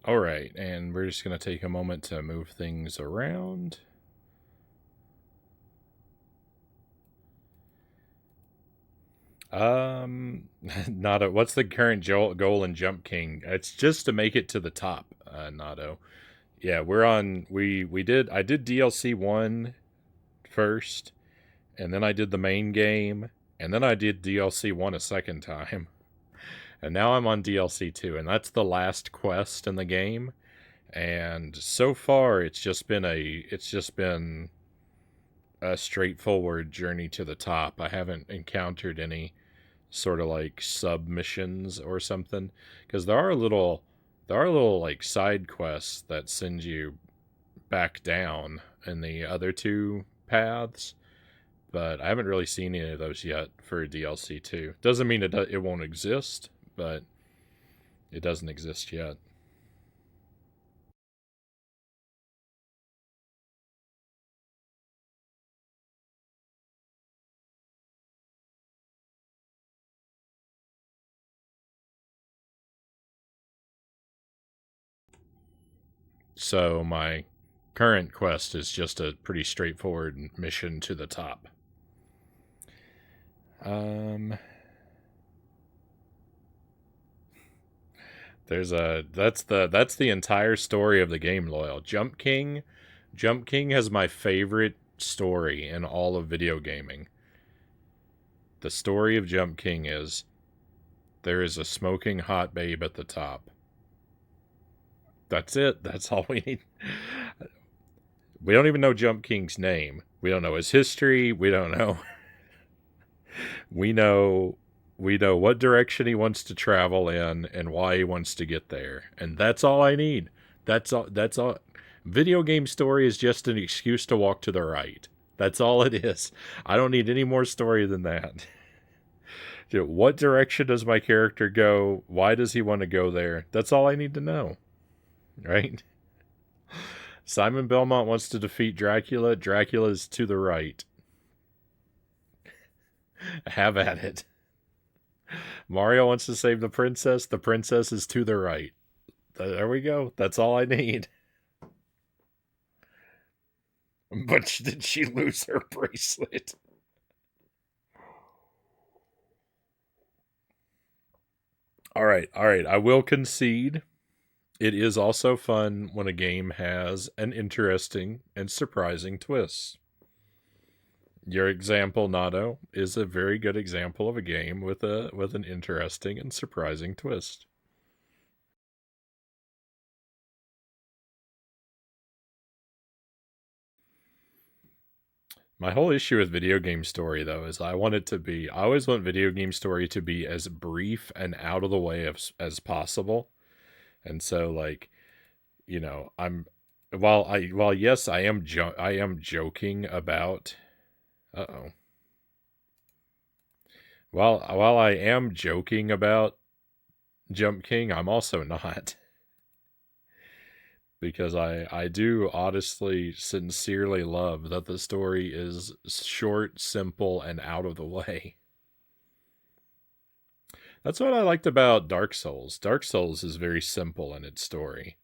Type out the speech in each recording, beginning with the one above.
All right, and we're just going to take a moment to move things around. Nado, what's the current goal in Jump King? It's just to make it to the top, Nado. Yeah, we're on. I did DLC 1 first, and then I did the main game, and then I did DLC 1 a second time, and now I'm on DLC 2, and that's the last quest in the game. And so far, it's just been a straightforward journey to the top. I haven't encountered any sort of like submissions or something, because there are little like side quests that send you back down in the other two paths, but I haven't really seen any of those yet for DLC 2. Doesn't mean it won't exist, but it doesn't exist yet. So my current quest is just a pretty straightforward mission to the top. Um, that's the entire story of the game. Loyal Jump King has my favorite story in all of video gaming. The story of Jump King is there is a smoking hot babe at the top. That's it. That's all we need. We don't even know Jump King's name. We don't know his history. We don't know. We know we know what direction he wants to travel in and why he wants to get there. And that's all I need. That's all. Video game story is just an excuse to walk to the right. That's all it is. I don't need any more story than that. What direction does my character go? Why does he want to go there? That's all I need to know, right? Simon Belmont wants to defeat Dracula. Dracula's to the right. Have at it. Mario wants to save the princess. The princess is to the right. There we go. That's all I need. But did she lose her bracelet? All right, all right. I will concede. It is also fun when a game has an interesting and surprising twist. Your example, Nado, is a very good example of a game with an interesting and surprising twist. My whole issue with video game story though is I always want video game story to be as brief and out of the way as possible. And so like, I'm while yes, I am joking about uh-oh. While I am joking about Jump King, I'm also not, because I do honestly sincerely love that the story is short, simple, and out of the way. That's what I liked about Dark Souls. Dark Souls is very simple in its story,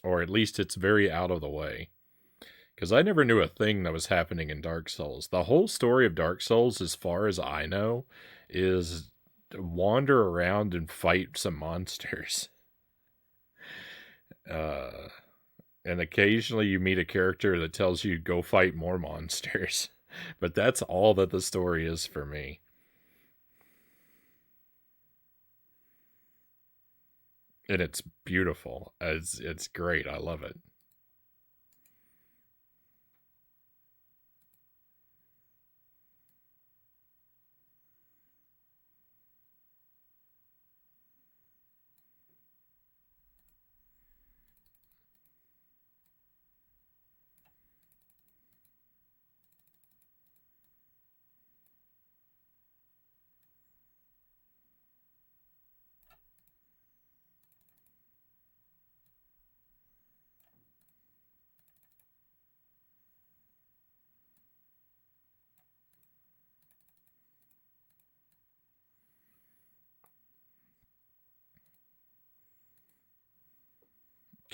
or at least it's very out of the way. Because I never knew a thing that was happening in Dark Souls. The whole story of Dark Souls, as far as I know, is wander around and fight some monsters. Uh, and occasionally you meet a character that tells you go fight more monsters. But that's all that the story is for me. And it's beautiful. It's great. I love it.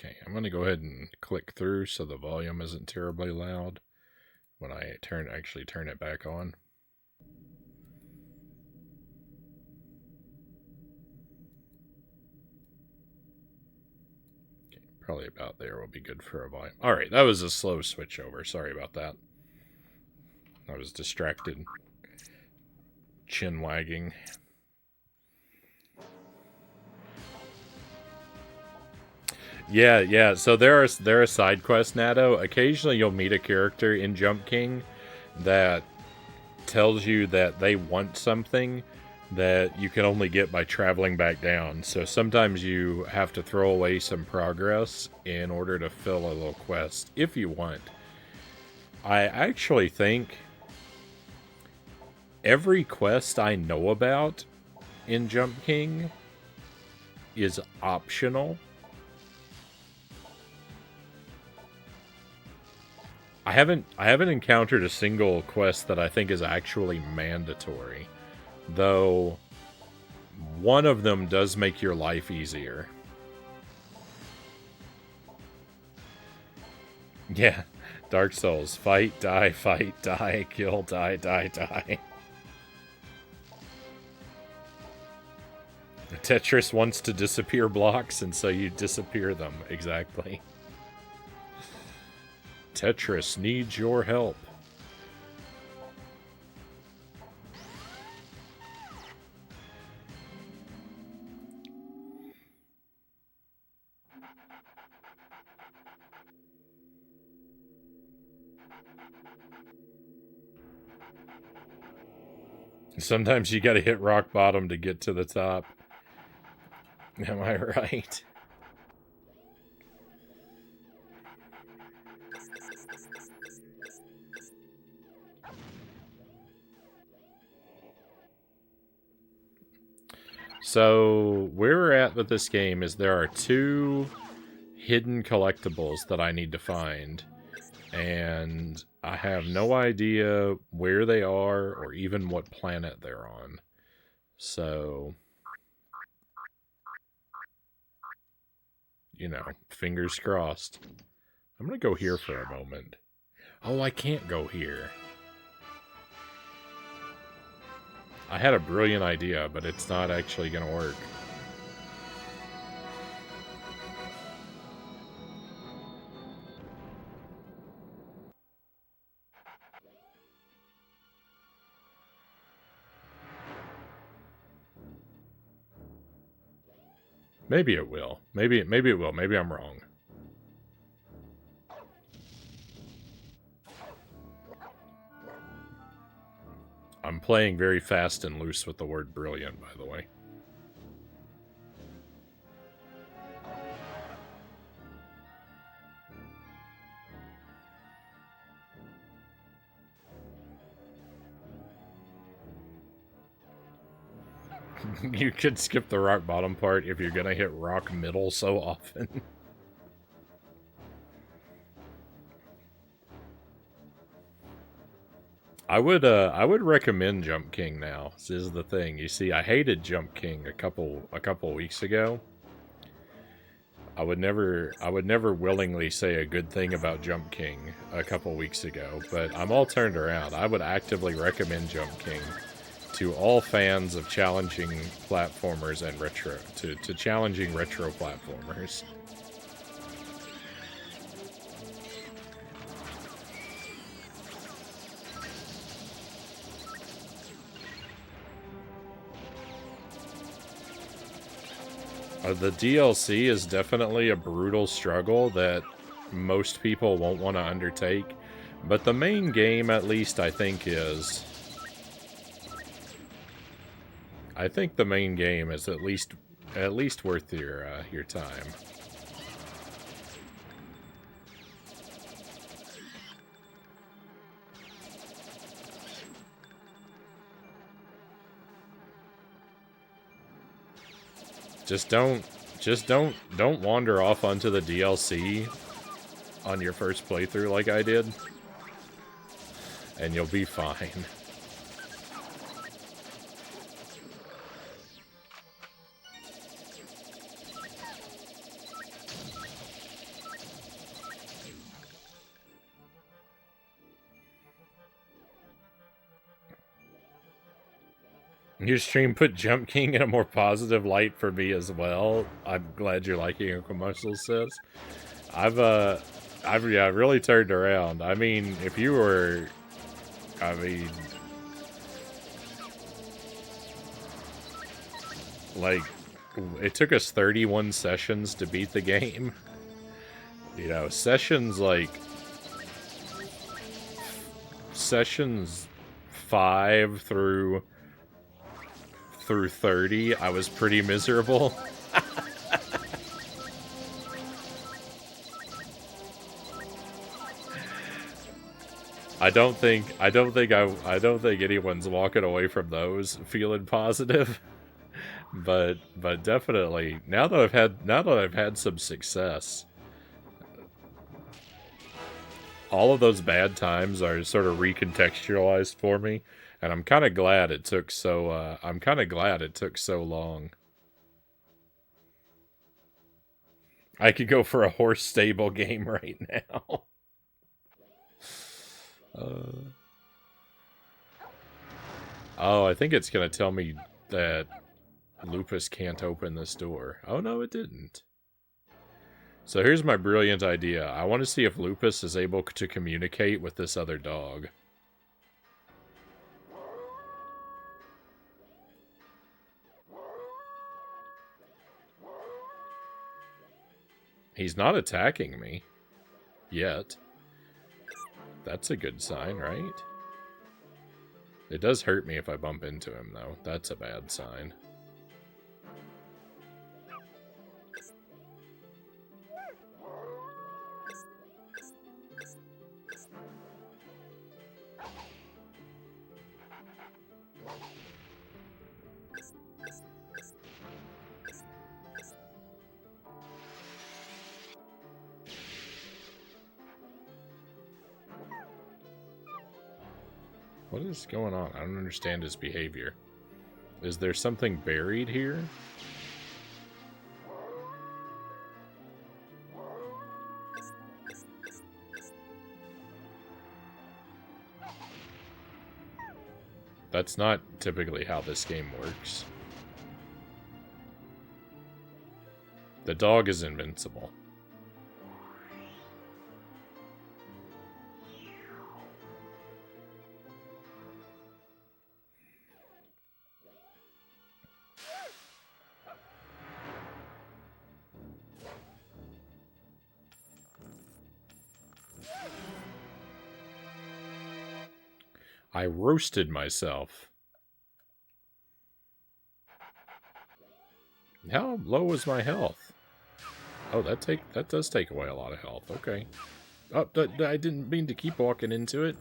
Okay, I'm going to go ahead and click through so the volume isn't terribly loud when I actually turn it back on. Okay, probably about there will be good for a volume. All right, that was a slow switch over. Sorry about that. I was distracted. Chin wagging. Yeah. So there are side quests, Natto. Occasionally, you'll meet a character in Jump King that tells you that they want something that you can only get by traveling back down. So sometimes you have to throw away some progress in order to fill a little quest if you want. I actually think every quest I know about in Jump King is optional. I haven't encountered a single quest that I think is actually mandatory, though one of them does make your life easier. Yeah, Dark Souls. Fight, die, kill, die, die. Tetris wants to disappear blocks, and so you disappear them. Exactly. Tetris needs your help. Sometimes you gotta hit rock bottom to get to the top. Am I right? So, where we're at with this game is there are 2 hidden collectibles that I need to find. And I have no idea where they are or even what planet they're on. So, you know, fingers crossed. I'm going to go here for a moment. Oh, I can't go here. I had a brilliant idea, but it's not actually going to work. Maybe it will. Maybe it will. Maybe I'm wrong. I'm playing very fast and loose with the word brilliant, by the way. You could skip the rock bottom part if you're gonna hit rock middle so often. I would recommend Jump King now. This is the thing. You see, I hated Jump King a couple weeks ago. I would never willingly say a good thing about Jump King a couple weeks ago, but I'm all turned around. I would actively recommend Jump King to all fans of challenging platformers and retro to challenging retro platformers. The DLC is definitely a brutal struggle that most people won't want to undertake, but the main game, at least, I think the main game is at least worth your time. Just don't wander off onto the DLC on your first playthrough like I did, and you'll be fine. Your stream put Jump King in a more positive light for me as well. I'm glad you're liking Uncle Muscle says. I've yeah, really turned around. I mean, if you were, I mean, like, it took us 31 sessions to beat the game. You know, sessions 5 through 30, I was pretty miserable. I don't think anyone's walking away from those feeling positive. But definitely now that I've had some success, all of those bad times are sort of recontextualized for me, and I'm kind of glad it took so long. I could go for a horse stable game right now. Oh, I think it's gonna tell me that Lupus can't open this door. Oh no, it didn't. So here's my brilliant idea. I want to see if Lupus is able to communicate with this other dog. He's not attacking me. Yet. That's a good sign, right? It does hurt me if I bump into him, though. That's a bad sign. What is going on? I don't understand his behavior. Is there something buried here? That's not typically how this game works. The dog is invincible. I roasted myself. How low was my health? Oh, that does take away a lot of health. Okay. Oh, I didn't mean to keep walking into it.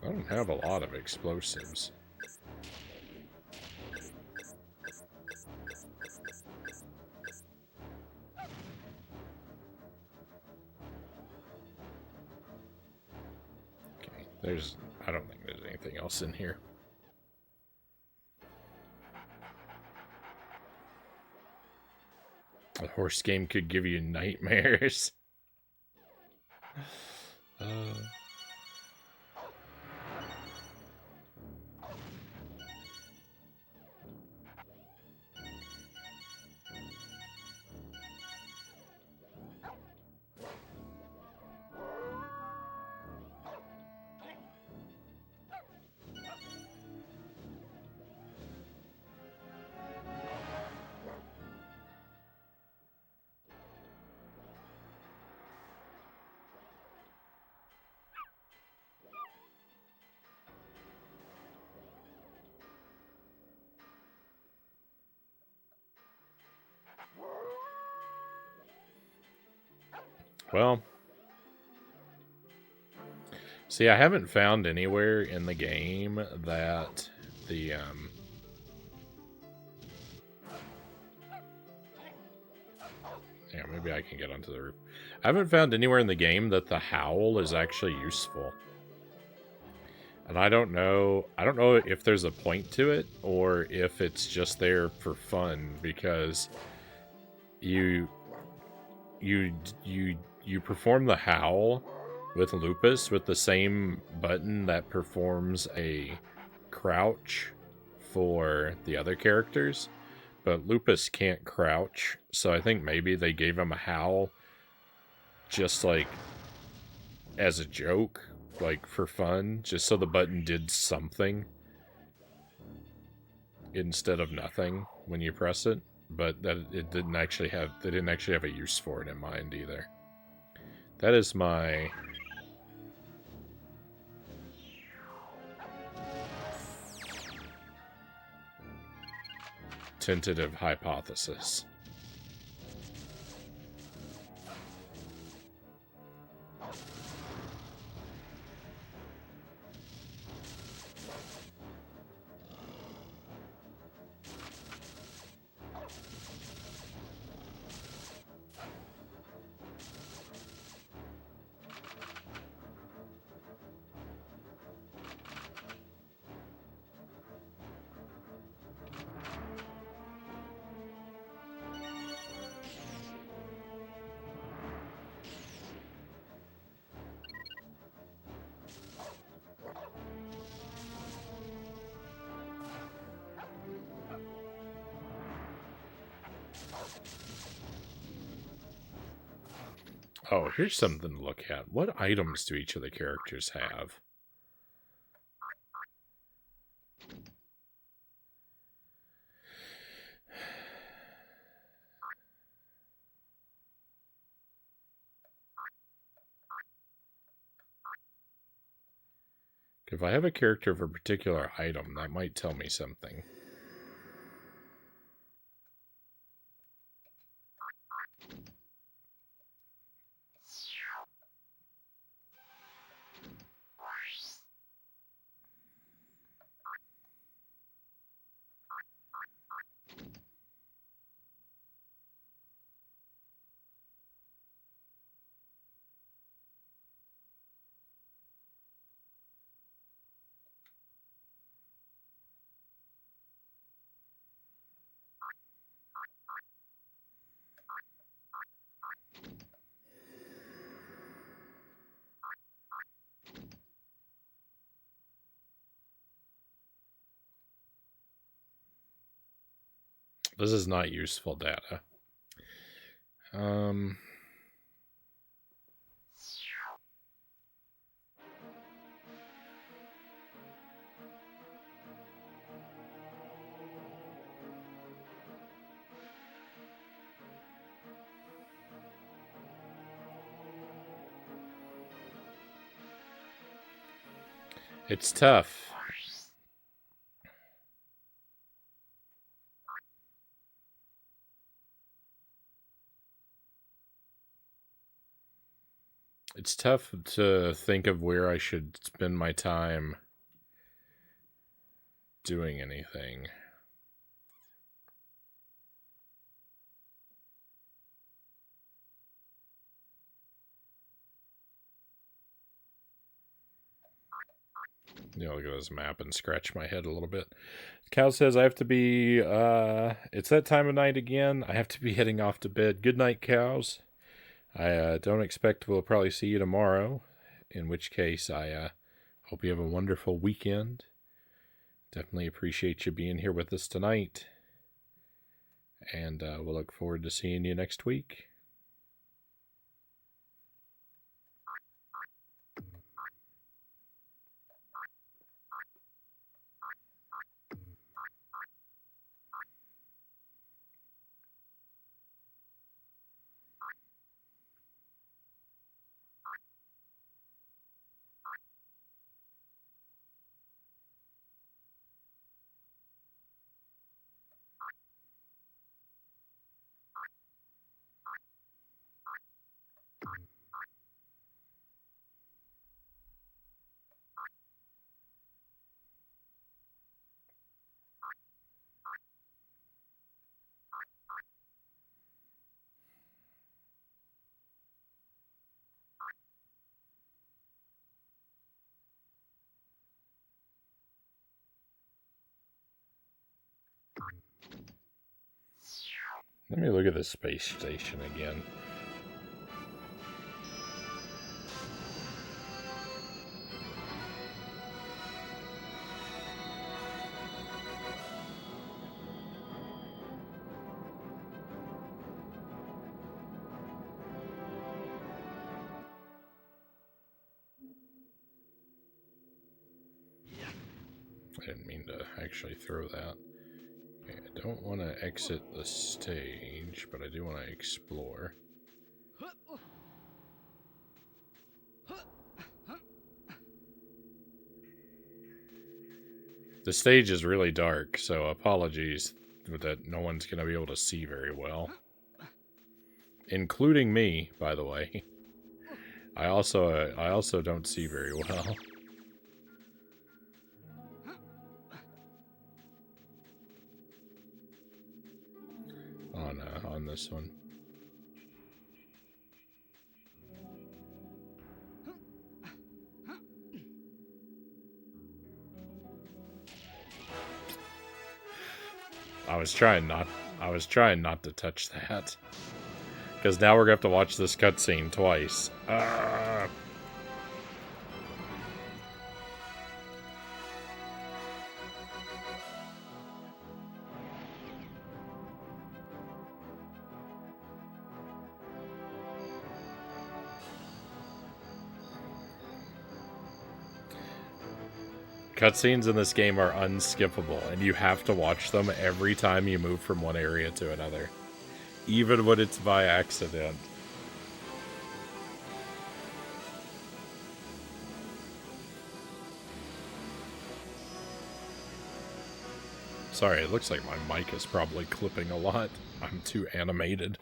I don't have a lot of explosives. Okay, I don't think there's anything else in here. A horse game could give you nightmares. Well, see, I haven't found anywhere in the game that Maybe I can get onto the roof. I haven't found anywhere in the game that the howl is actually useful. And I don't know if there's a point to it or if it's just there for fun, because you you perform the howl with Lupus with the same button that performs a crouch for the other characters, but Lupus can't crouch, so I think maybe they gave him a howl just like as a joke, like for fun, just so the button did something instead of nothing when you press it. But that it didn't actually have, they didn't actually have a use for it in mind either. That is my tentative hypothesis. Oh, here's something to look at. What items do each of the characters have? If I have a character of a particular item, that might tell me something. This is not useful data. It's tough. It's tough to think of where I should spend my time doing anything. Look at this map and scratch my head a little bit. Cal says I have to be, it's that time of night again. I have to be heading off to bed. Good night, cows. I don't expect we'll probably see you tomorrow, in which case I hope you have a wonderful weekend. Definitely appreciate you being here with us tonight. And we'll look forward to seeing you next week. Let me look at the space station again. I didn't mean to actually throw that. Okay, I don't want to exit the stage, but I do want to explore. The stage is really dark, so apologies that no one's going to be able to see very well. Including me, by the way. I also don't see very well. On this one. I was trying not to touch that. Because now we're gonna have to watch this cutscene twice. Cutscenes in this game are unskippable, and you have to watch them every time you move from one area to another. Even when it's by accident. Sorry, it looks like my mic is probably clipping a lot. I'm too animated.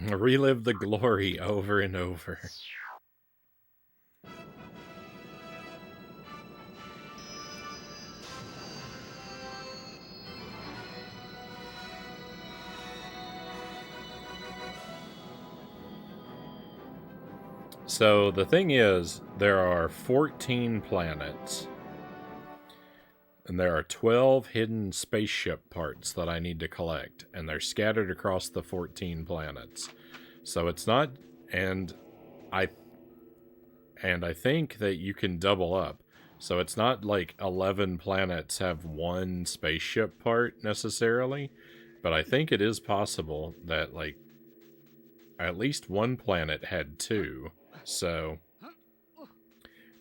Relive the glory over and over. So the thing is, there are 14 planets. And there are 12 hidden spaceship parts that I need to collect. And they're scattered across the 14 planets. So it's not... And I think that you can double up. So it's not like 11 planets have one spaceship part necessarily. But I think it is possible that, like, at least one planet had two. So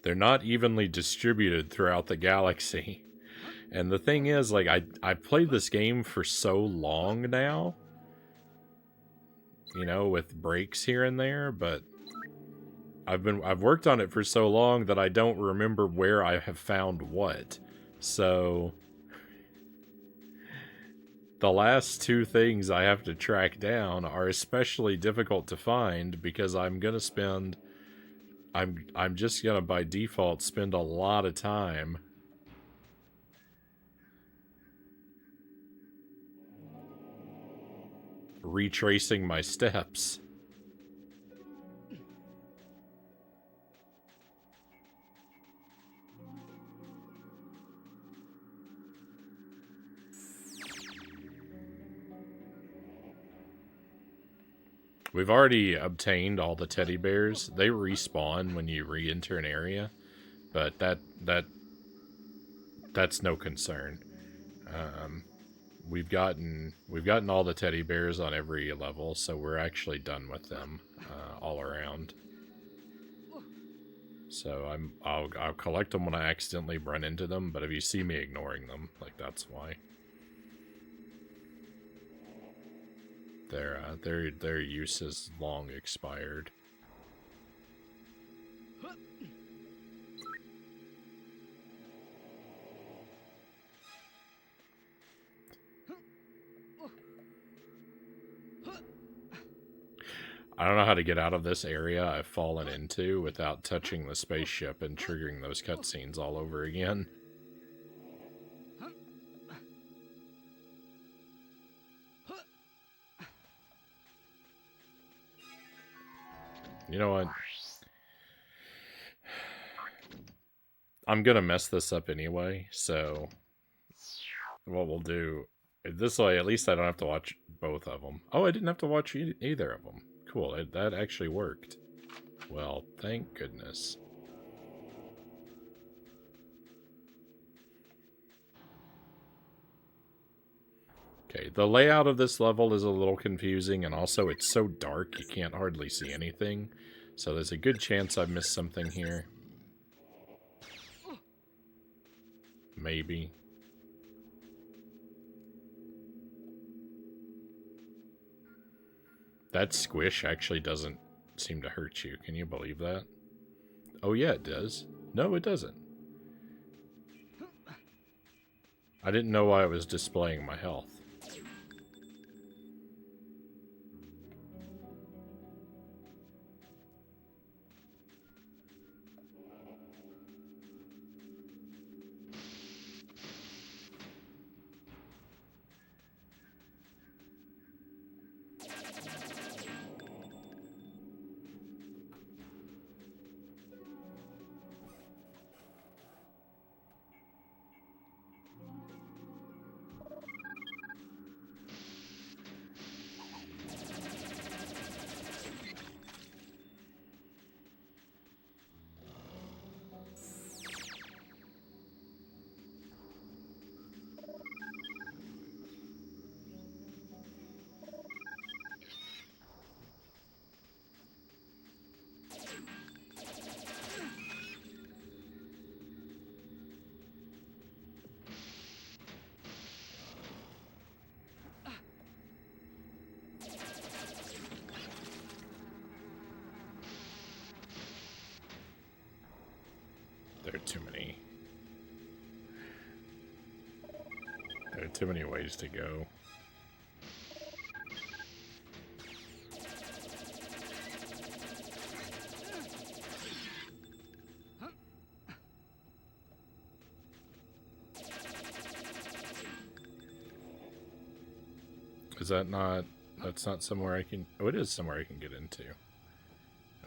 they're not evenly distributed throughout the galaxy. And the thing is, like, I've played this game for so long now, you know, with breaks here and there, but I've worked on it for so long that I don't remember where I have found what. So the last two things I have to track down are especially difficult to find because I'm just gonna by default spend a lot of time retracing my steps. We've already obtained all the teddy bears. They respawn when you re-enter an area, but that's no concern. We've gotten all the teddy bears on every level, so we're actually done with them all around. So I'll collect them when I accidentally run into them, but if you see me ignoring them, like, that's why. Their use is long expired. I don't know how to get out of this area I've fallen into without touching the spaceship and triggering those cutscenes all over again. You know what? I'm gonna mess this up anyway, so what we'll do this way, at least I don't have to watch both of them. Oh, I didn't have to watch either of them. Cool, that actually worked. Well, thank goodness. Okay, the layout of this level is a little confusing, and also it's so dark you can't hardly see anything. So there's a good chance I've missed something here. Maybe. That squish actually doesn't seem to hurt you. Can you believe that? Oh yeah, it does. No, it doesn't. I didn't know why it was displaying my health. There are too many ways to go. Is that not... That's not somewhere I can... Oh, it is somewhere I can get into.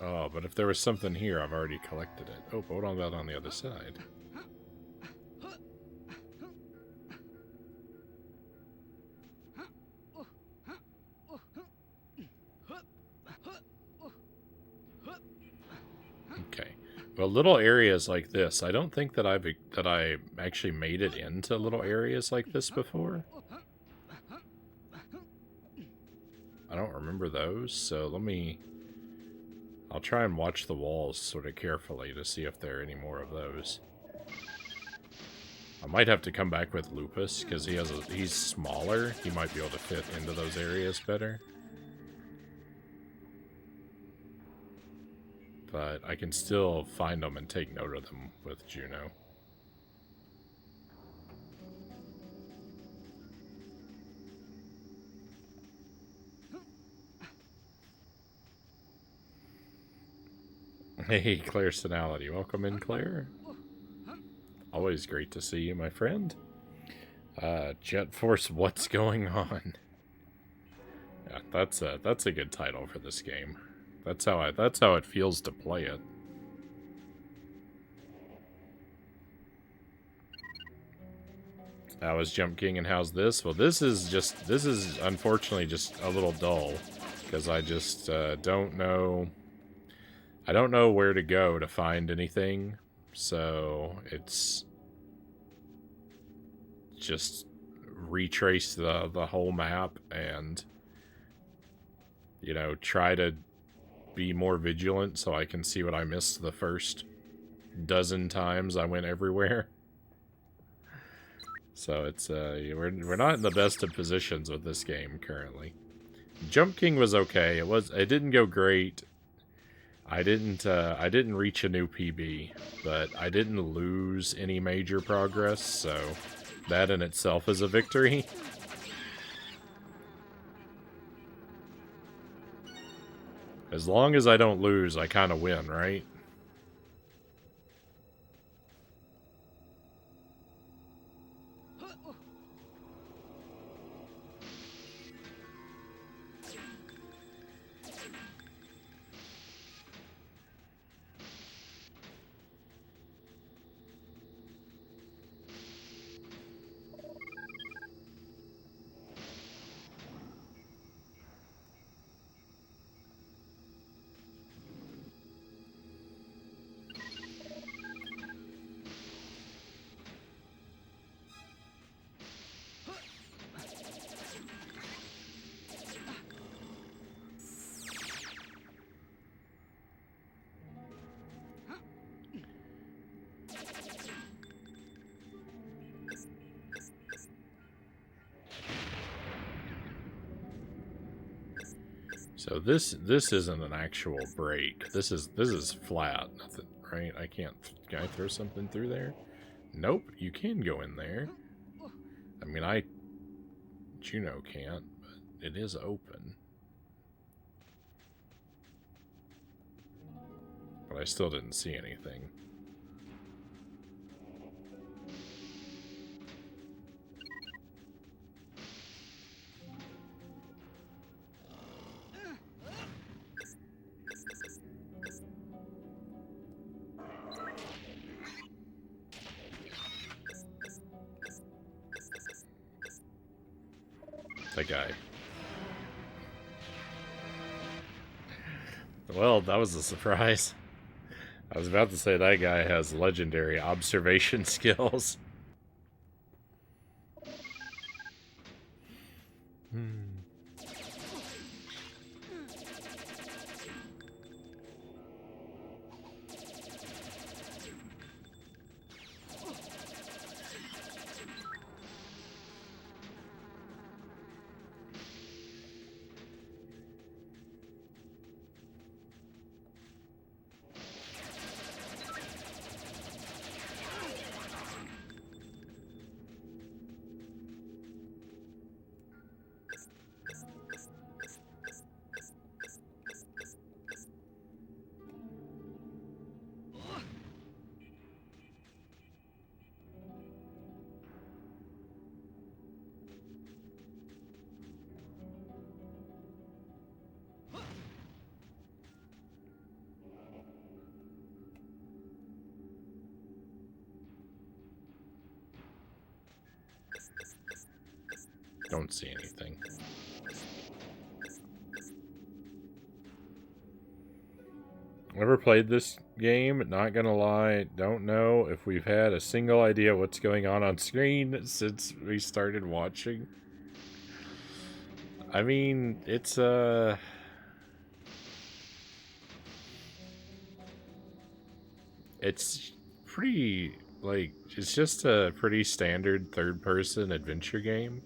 Oh, but if there was something here, I've already collected it. Oh, but what about on the other side? Okay. Well, little areas like this, I don't think that I actually made it into little areas like this before. I don't remember those, so I'll try and watch the walls sort of carefully to see if there are any more of those. I might have to come back with Lupus, because he's smaller. He might be able to fit into those areas better. But I can still find them and take note of them with Juno. Hey, Claire Sonality. Welcome in, Claire. Always great to see you, my friend. Jet Force, what's going on? Yeah, that's a good title for this game. That's how it feels to play it. How is Jump King and how's this? Well, this is unfortunately just a little dull because I just don't know. I don't know where to go to find anything, so it's just retrace the whole map and, you know, try to be more vigilant so I can see what I missed the first dozen times I went everywhere. So it's we're not in the best of positions with this game currently. Jump King was okay. It didn't go great. I didn't reach a new PB, but I didn't lose any major progress, so that in itself is a victory. As long as I don't lose, I kind of win, right? So this isn't an actual break. This is flat. Nothing, right? I can't. Can I throw something through there? Nope. You can go in there. I mean, Juno can't, but it is open. But I still didn't see anything. That guy. Well, that was a surprise. I was about to say that guy has legendary observation skills. Don't see anything. Never played this game, not gonna lie, don't know if we've had a single idea what's going on screen since we started watching. I mean, it's pretty, like, it's just a pretty standard third-person adventure game.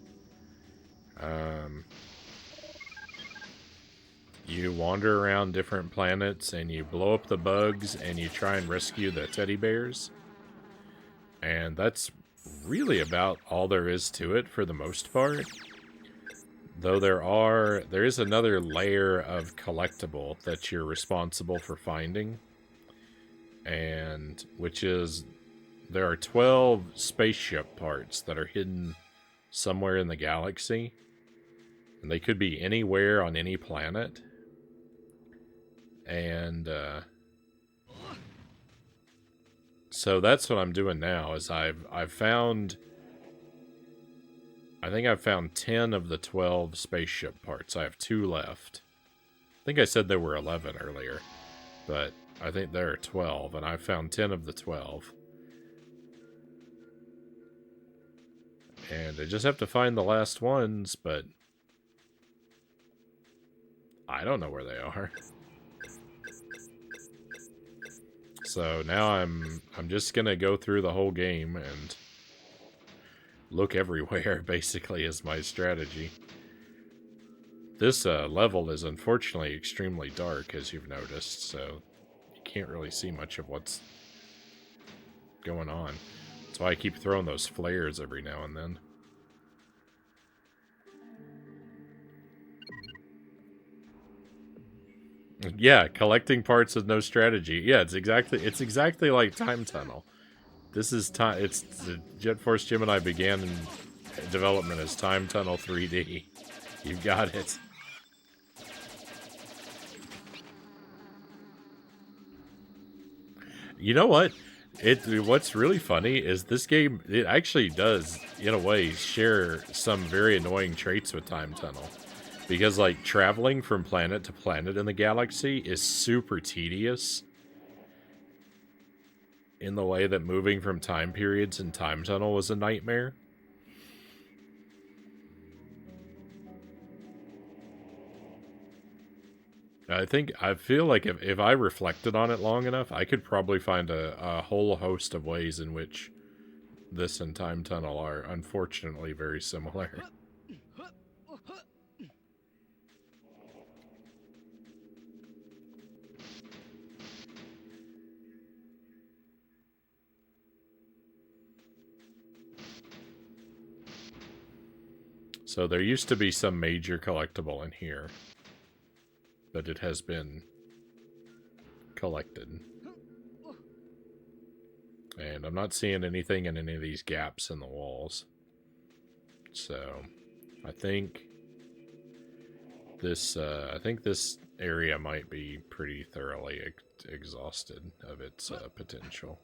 You wander around different planets and you blow up the bugs and you try and rescue the teddy bears. And that's really about all there is to it for the most part. Though there is another layer of collectible that you're responsible for finding. And which is, there are 12 spaceship parts that are hidden somewhere in the galaxy. And they could be anywhere on any planet. And so that's what I'm doing now. Is I've found, I think I've found 10 of the 12 spaceship parts. I have 2 left. I think I said there were 11 earlier, but I think there are 12, and I found 10 of the 12. And I just have to find the last ones, but I don't know where they are. So now I'm just gonna go through the whole game and look everywhere, basically, is my strategy. This level is unfortunately extremely dark, as you've noticed, so you can't really see much of what's going on. That's why I keep throwing those flares every now and then. Yeah, collecting parts with no strategy. Yeah, it's exactly like Time Tunnel. This is time. It's the Jet Force Gemini began in development as Time Tunnel 3D. You've got it. You know what? What's really funny is this game, it actually does, in a way, share some very annoying traits with Time Tunnel. Because, like, traveling from planet to planet in the galaxy is super tedious. In the way that moving from time periods in Time Tunnel was a nightmare. I feel like if I reflected on it long enough, I could probably find a whole host of ways in which this and Time Tunnel are unfortunately very similar. So there used to be some major collectible in here, but it has been collected. And I'm not seeing anything in any of these gaps in the walls. So I think this area might be pretty thoroughly exhausted of its potential.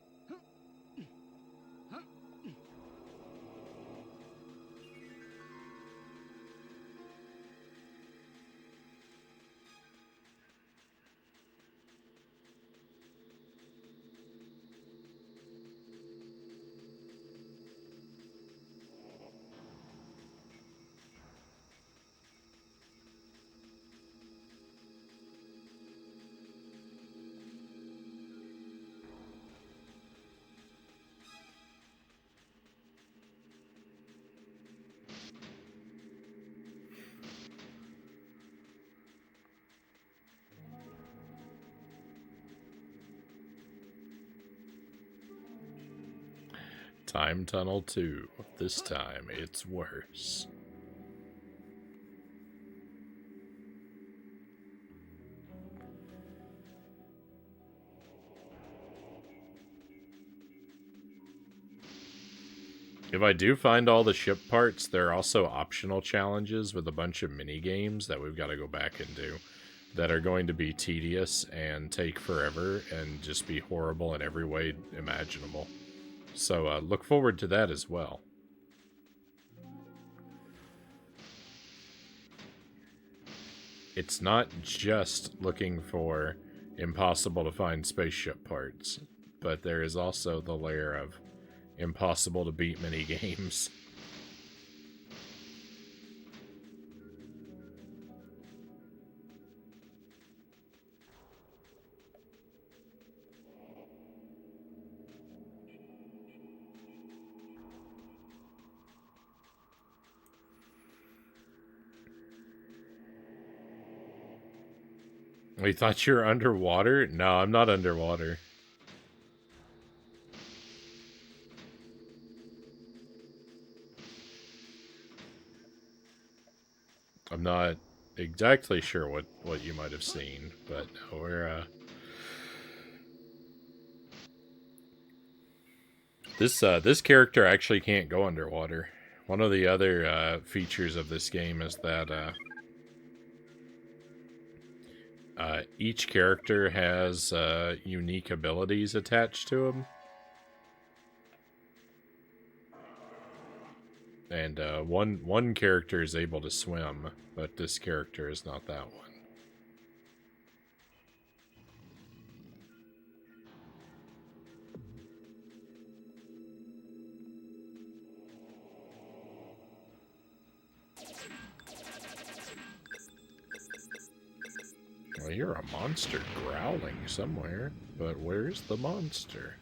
Time Tunnel 2. This time, it's worse. If I do find all the ship parts, there are also optional challenges with a bunch of mini games that we've got to go back and do that are going to be tedious and take forever and just be horrible in every way imaginable. So look forward to that as well. It's not just looking for impossible to find spaceship parts, but there is also the layer of impossible to beat mini games. We thought you were underwater? No, I'm not underwater. I'm not exactly sure what you might have seen, but no, we're this character actually can't go underwater. One of the other features of this game is that each character has unique abilities attached to them. And one character is able to swim, but this character is not that one. Well, you're a monster growling somewhere, but where's the monster?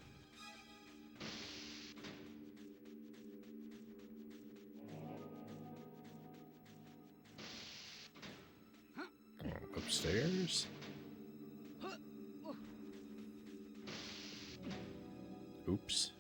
Oh, upstairs? Oops.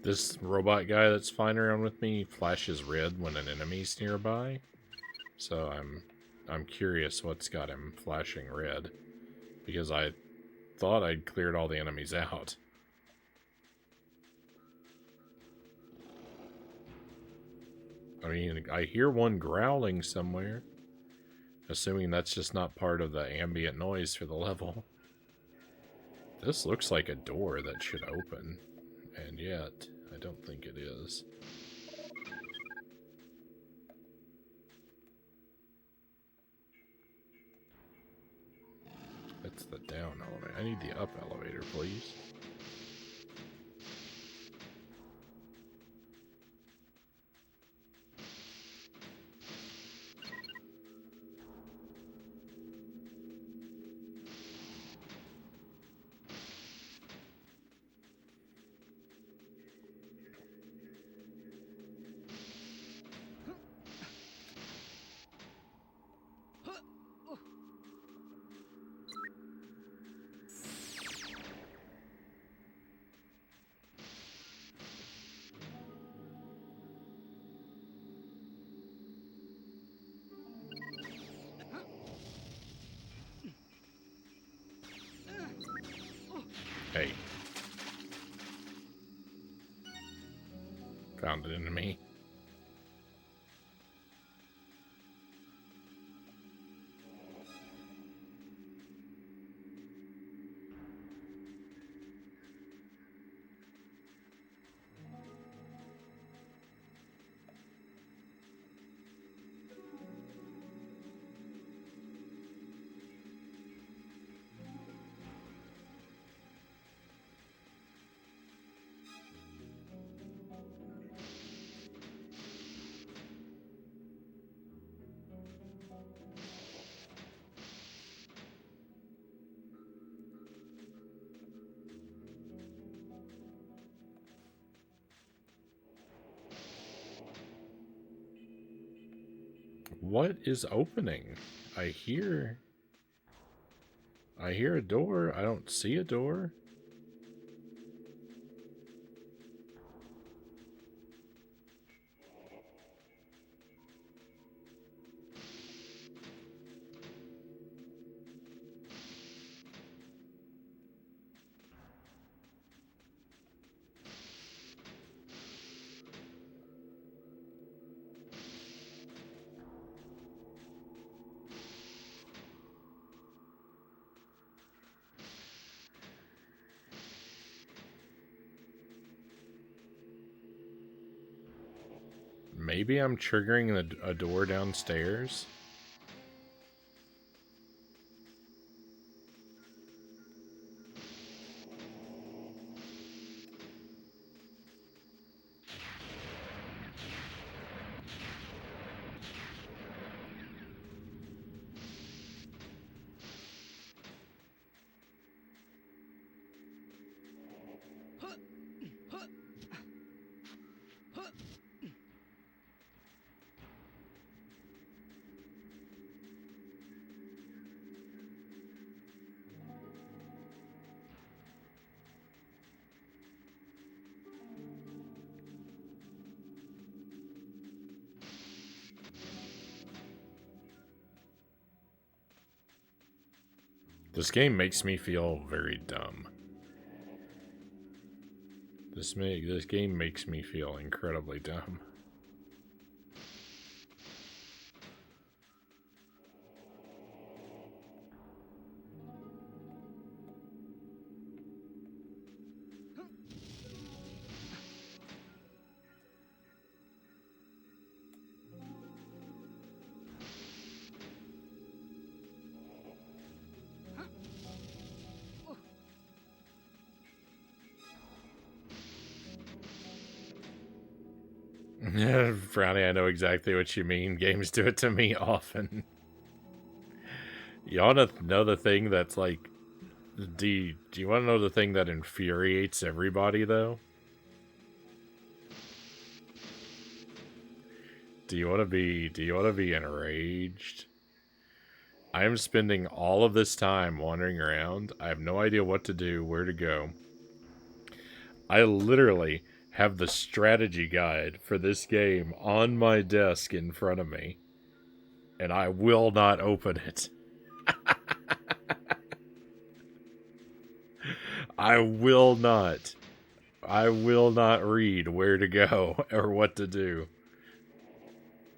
This robot guy that's flying around with me flashes red when an enemy's nearby. So I'm curious what's got him flashing red. Because I thought I'd cleared all the enemies out. I mean, I hear one growling somewhere. Assuming that's just not part of the ambient noise for the level. This looks like a door that should open, and yet I don't think it is. That's the down elevator. I need the up elevator, please. Hey. Found it in me. What is opening? I hear a door. I don't see a door. Maybe I'm triggering a door downstairs. This game makes me feel very dumb. This game makes me feel incredibly dumb. Frownie, I know exactly what you mean. Games do it to me often. You wanna know the thing that's like... Do you want to know the thing that infuriates everybody, though? Do you want to be enraged? I am spending all of this time wandering around. I have no idea what to do, where to go. I literally have the strategy guide for this game on my desk in front of me, and I will not open it. I will not read where to go or what to do.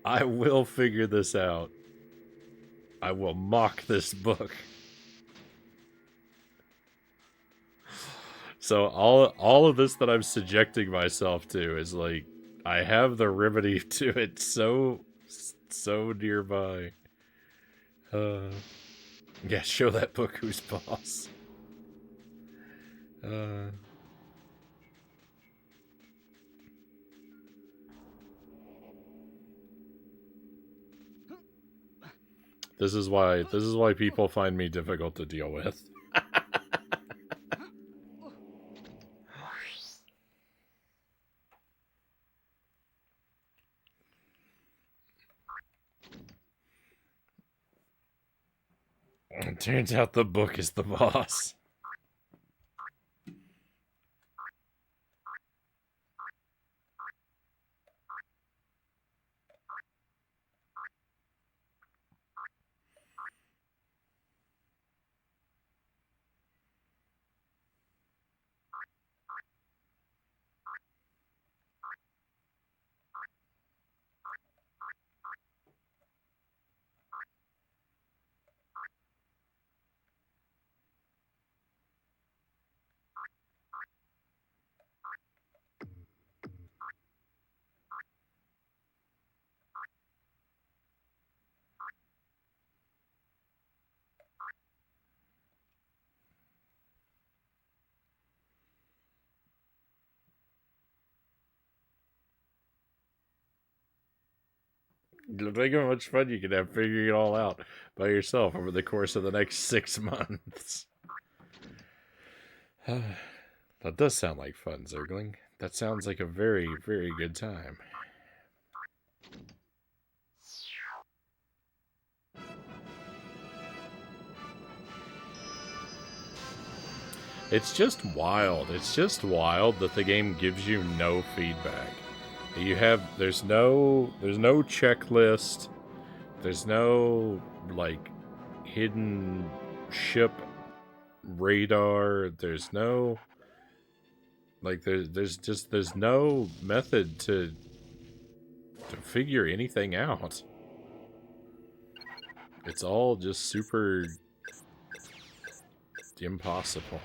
I will figure this out. I will mock this book. So all of this that I'm subjecting myself to is like I have the remedy to it so nearby. Yeah, show that book who's boss. This is why people find me difficult to deal with. It turns out the book is the boss. Think of how much fun you can have figuring it all out by yourself over the course of the next 6 months. That does sound like fun, Zergling. That sounds like a very, very good time. It's just wild. It's just wild that the game gives you no feedback. There's no checklist. There's no like hidden ship radar. There's no there's no method to figure anything out. It's all just super impossible.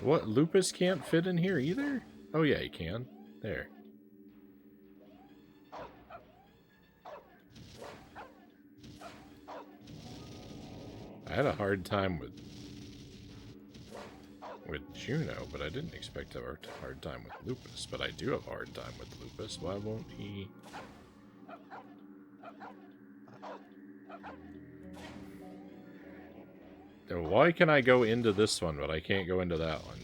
What, Lupus can't fit in here either? Oh yeah, he can. There. I had a hard time with Juno, but I didn't expect to have a hard time with Lupus. But I do have a hard time with Lupus. Why won't he... Why can I go into this one, but I can't go into that one?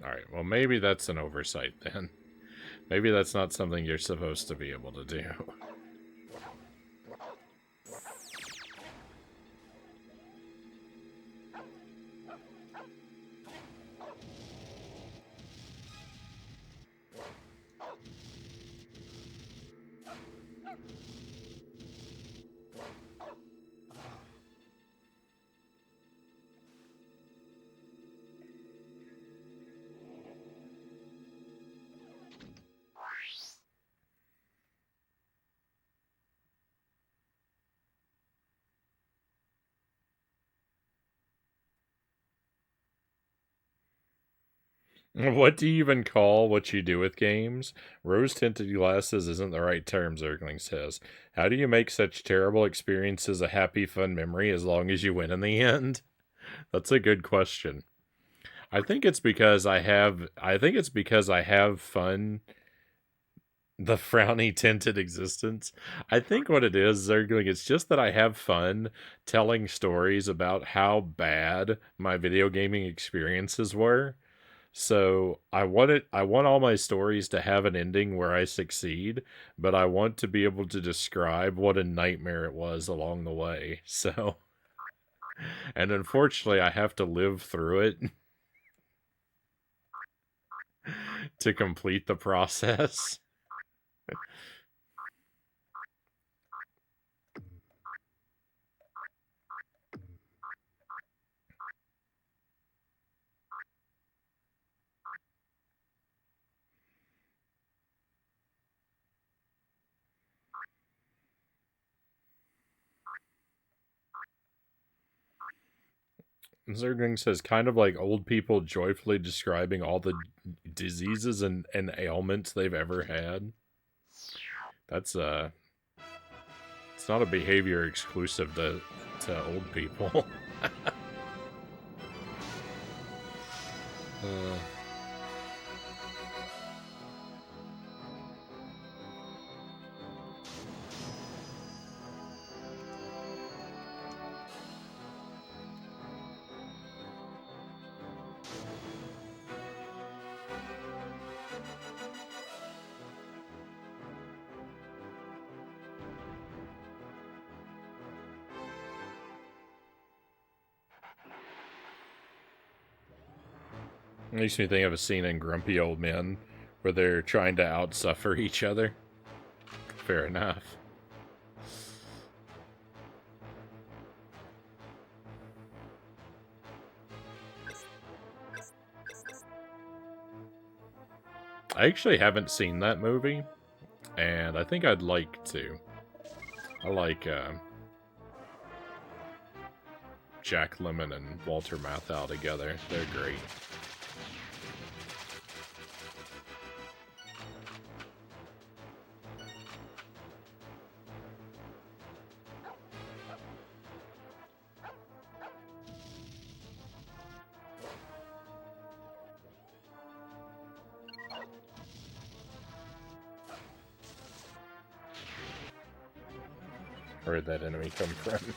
Alright, well maybe that's an oversight then. Maybe that's not something you're supposed to be able to do. What do you even call what you do with games? Rose-tinted glasses isn't the right term, Zergling says. How do you make such terrible experiences a happy, fun memory as long as you win in the end? That's a good question. I think it's because I have fun the frowny tinted existence. I think what it is, Zergling, it's just that I have fun telling stories about how bad my video gaming experiences were. So I want all my stories to have an ending where I succeed, but I want to be able to describe what a nightmare it was along the way. So, and unfortunately I have to live through it to complete the process. Zergling says, kind of like old people joyfully describing all the diseases and ailments they've ever had. That's it's not a behavior exclusive to old people. uh, Makes me think of a scene in Grumpy Old Men where they're trying to outsuffer each other. Fair enough. I actually haven't seen that movie, and I think I'd like to. I like Jack Lemmon and Walter Matthau together. They're great. Where'd that enemy come from?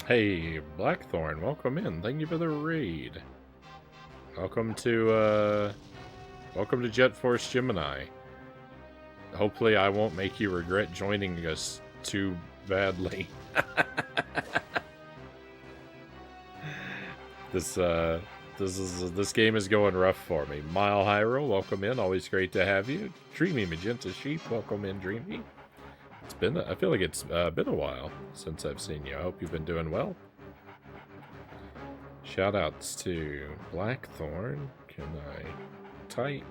Hey, Blackthorn, welcome in. Thank you for the raid. Welcome to Jet Force Gemini. Hopefully I won't make you regret joining us too badly. This game is going rough for me. Mile Hyrule, welcome in. Always great to have you. Dreamy Magenta Sheep, welcome in, Dreamy. I feel like it's been a while since I've seen you. I hope you've been doing well. Shoutouts to Blackthorn. Can I type?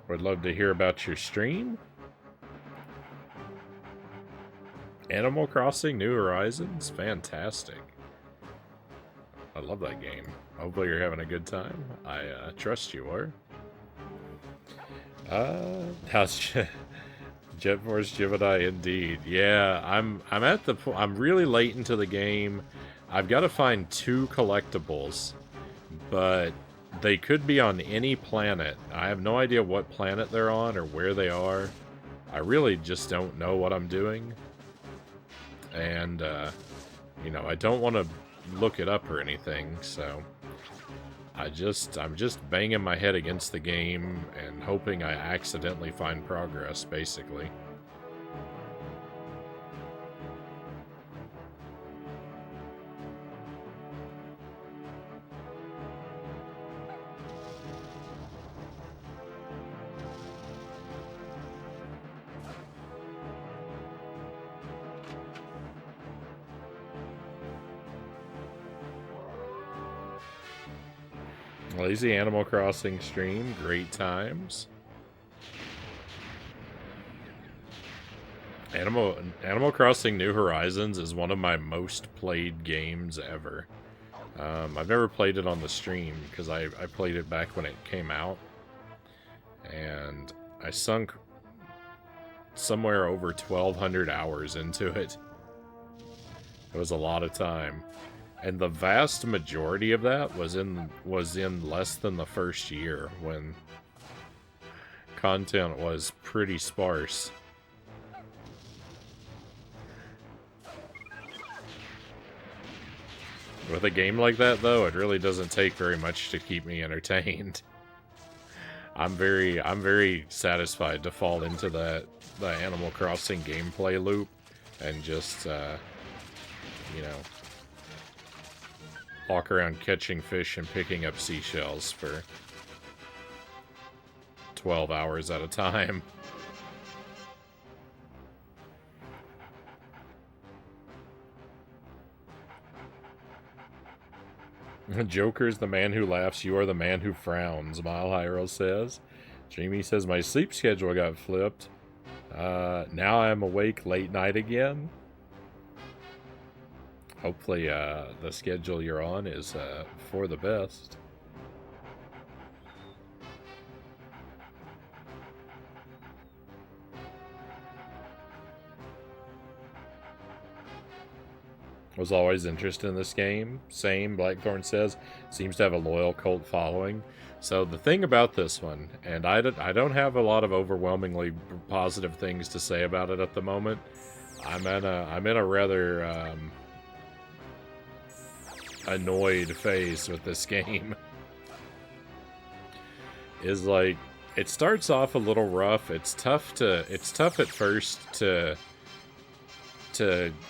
Would love to hear about your stream. Animal Crossing New Horizons, fantastic. I love that game. Hopefully you're having a good time. I trust you are. How's Jet Force Gemini? Indeed. Yeah, I'm at the point. I'm really late into the game. I've got to find 2 collectibles, but they could be on any planet. I have no idea what planet they're on or where they are. I really just don't know what I'm doing. And, you know, I don't want to look it up or anything, so I'm just banging my head against the game and hoping I accidentally find progress, basically. Lazy Animal Crossing stream, great times. Animal Crossing New Horizons is one of my most played games ever. I've never played it on the stream because I played it back when it came out. And I sunk somewhere over 1,200 hours into it. It was a lot of time. And the vast majority of that was in less than the first year when content was pretty sparse. With a game like that, though, it really doesn't take very much to keep me entertained. I'm very satisfied to fall into the Animal Crossing gameplay loop and just, you know, walk around catching fish and picking up seashells for 12 hours at a time. Joker's the man who laughs, you are the man who frowns, Mile Hyrule says. Jamie says, my sleep schedule got flipped. Now I'm awake late night again. Hopefully, the schedule you're on is for the best. Was always interested in this game. Same, Blackthorn says. Seems to have a loyal cult following. So the thing about this one, and I don't have a lot of overwhelmingly positive things to say about it at the moment. I'm in a rather annoyed phase with this game. Is like, it starts off a little rough. It's tough at first to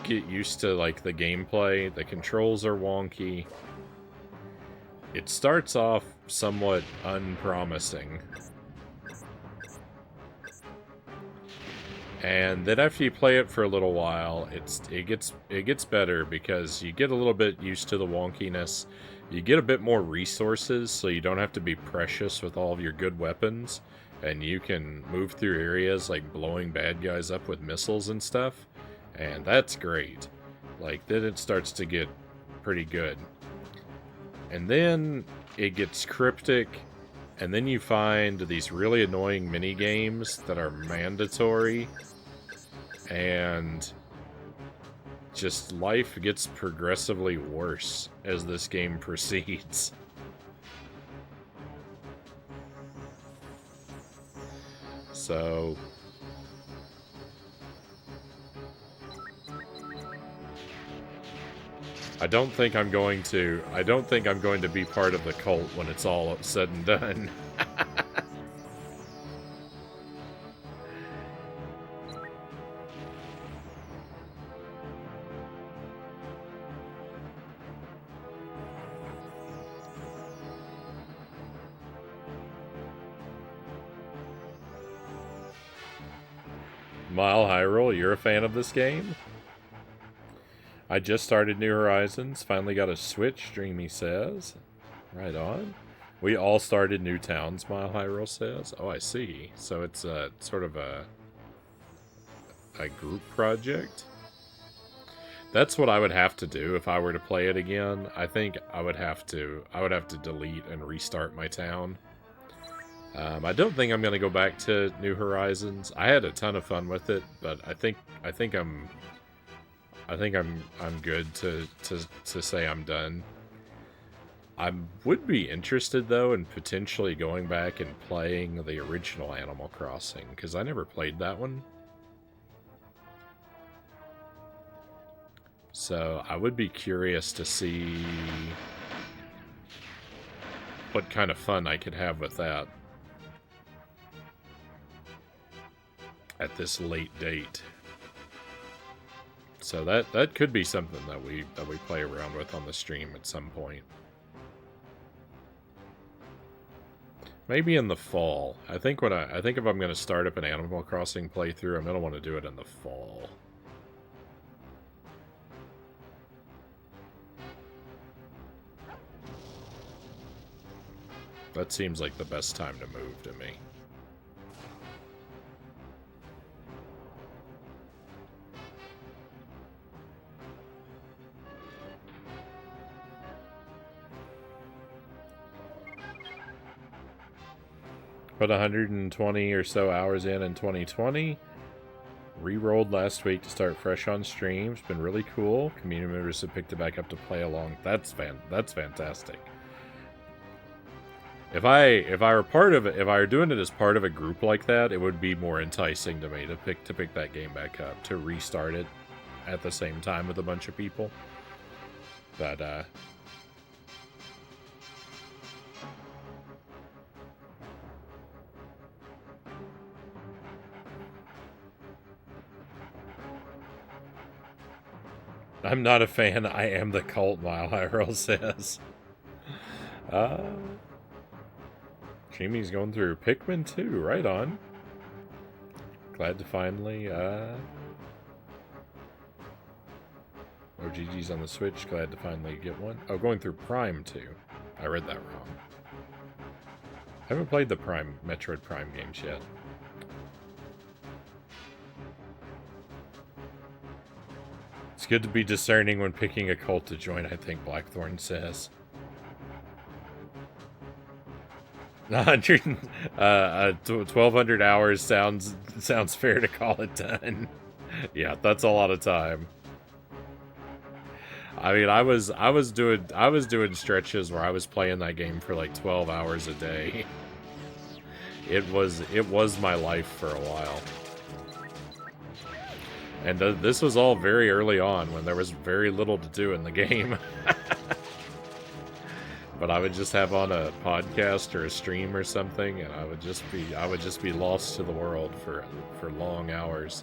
get used to, like, the gameplay. The controls are wonky. It starts off somewhat unpromising. And then after you play it for a little while, it gets better because you get a little bit used to the wonkiness. You get a bit more resources, so you don't have to be precious with all of your good weapons, and you can move through areas like blowing bad guys up with missiles and stuff. And that's great. Like, then it starts to get pretty good. And then it gets cryptic, and then you find these really annoying mini-games that are mandatory, and just life gets progressively worse as this game proceeds. So I don't think I'm going to be part of the cult when it's all said and done. Mile Hyrule, you're a fan of this game? I just started New Horizons, finally got a Switch, Dreamy says. Right on. We all started New Towns, Mile Hyrule says. Oh, I see. So it's sort of a group project? That's what I would have to do if I were to play it again. I think I would have to delete and restart my town. I don't think I'm going to go back to New Horizons. I had a ton of fun with it, but I think I'm good to say I'm done. I would be interested, though, in potentially going back and playing the original Animal Crossing, because I never played that one. So I would be curious to see what kind of fun I could have with that at this late date. So that could be something that we play around with on the stream at some point. Maybe in the fall. I think if I'm going to start up an Animal Crossing playthrough, I'm going to want to do it in the fall. That seems like the best time to move to me. Put 120 or so hours in 2020. Re-rolled last week to start fresh on stream. It's been really cool. Community members have picked it back up to play along. That's fantastic. If I were part of it, if I were doing it as part of a group like that, it would be more enticing to me to pick that game back up, to restart it at the same time with a bunch of people. But I'm not a fan. I am the cult, Mile High Earl says. Jamie's going through Pikmin 2. Right on. Glad to finally, OGG's on the Switch. Glad to finally get one. Oh, going through Prime 2. I read that wrong. I haven't played the Metroid Prime games yet. It's good to be discerning when picking a cult to join, I think Blackthorn says. 1,200 hours sounds fair to call it done. Yeah, that's a lot of time. I mean, I was doing stretches where I was playing that game for like 12 hours a day. It was my life for a while. And this was all very early on when there was very little to do in the game. But I would just have on a podcast or a stream or something, and I would just be lost to the world for long hours.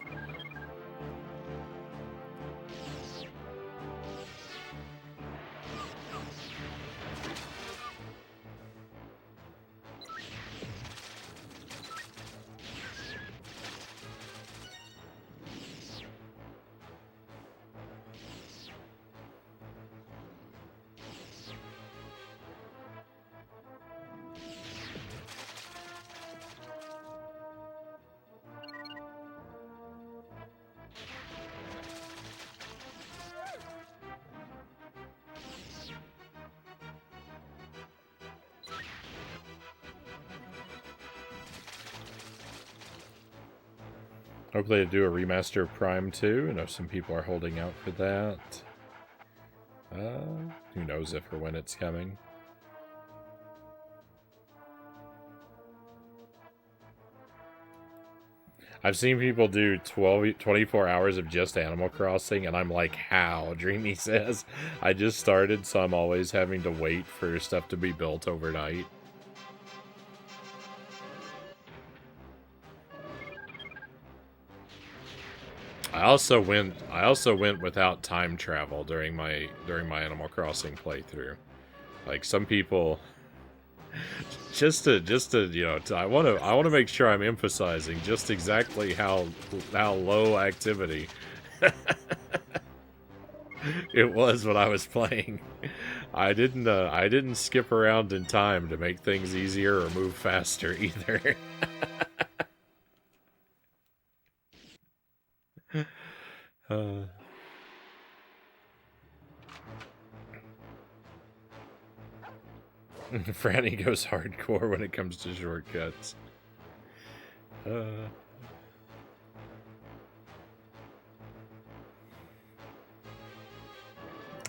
Hopefully they do a remaster of Prime 2. I know some people are holding out for that. Who knows if or when it's coming. I've seen people do 24 hours of just Animal Crossing, and I'm like, how? Dreamy says. I just started, so I'm always having to wait for stuff to be built overnight. I also went without time travel during my Animal Crossing playthrough. Like some people, just to you know, I want to make sure I'm emphasizing just exactly how low activity it was when I was playing. I didn't skip around in time to make things easier or move faster either. Frownie goes hardcore when it comes to shortcuts. I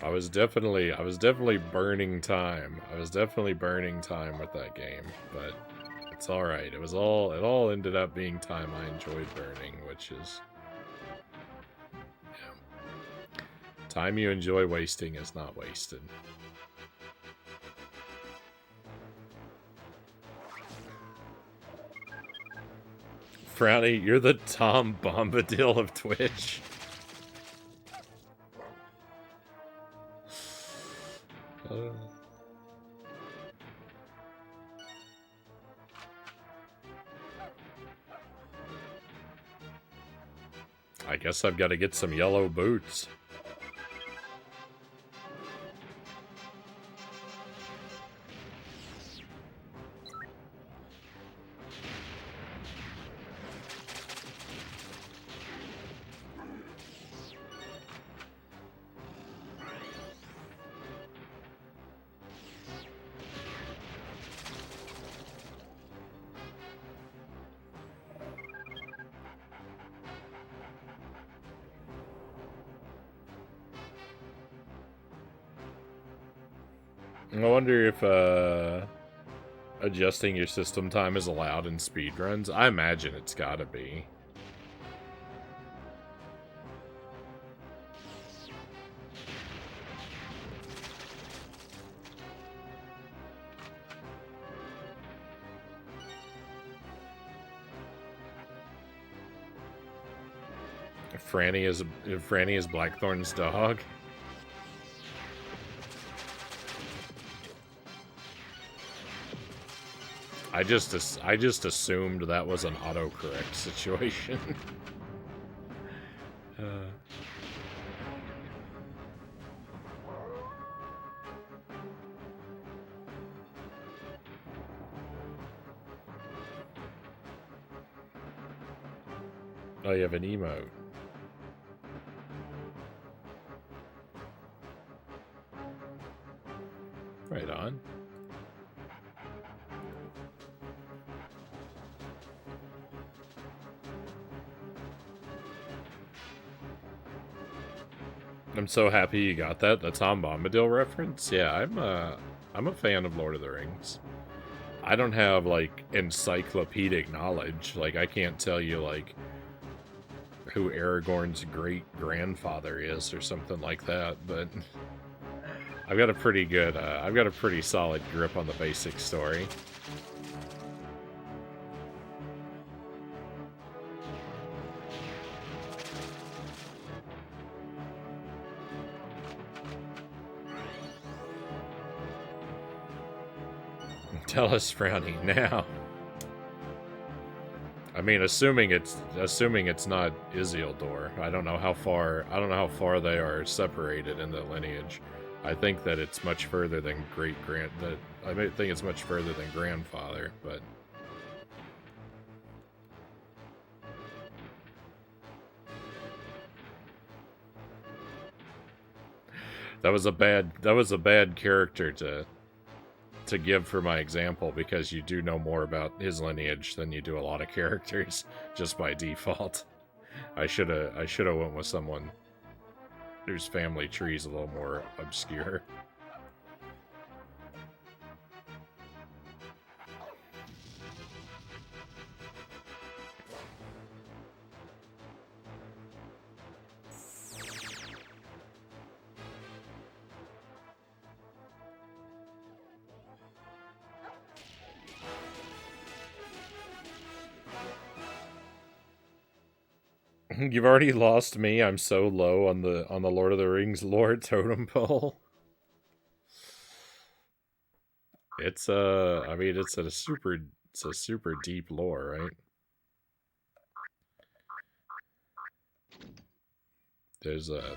was definitely burning time. I was definitely burning time with that game, but it's all right. It all ended up being time I enjoyed burning, which is, yeah. Time you enjoy wasting is not wasted. Frownie, you're the Tom Bombadil of Twitch. I guess I've got to get some yellow boots. I wonder if adjusting your system time is allowed in speedruns. I imagine it's gotta be. Franny is Blackthorn's dog. I just assumed that was an autocorrect situation. Oh, you have an emote. Right on. I'm so happy you got that. The Tom Bombadil reference. Yeah, I'm a fan of Lord of the Rings. I don't have like encyclopedic knowledge. Like I can't tell you like who Aragorn's great grandfather is or something like that, but I've got a pretty solid grip on the basic story. Tell us, Frownie, now. I mean, assuming it's not Isildur. I don't know how far they are separated in the lineage. I think that it's much further than I might think it's much further than grandfather, but that was a bad character to give for my example, because you do know more about his lineage than you do a lot of characters just by default. I should have went with someone whose family tree is a little more obscure. You've already lost me. I'm so low on the Lord of the Rings lore totem pole. It's I mean it's a super deep lore, right? There's a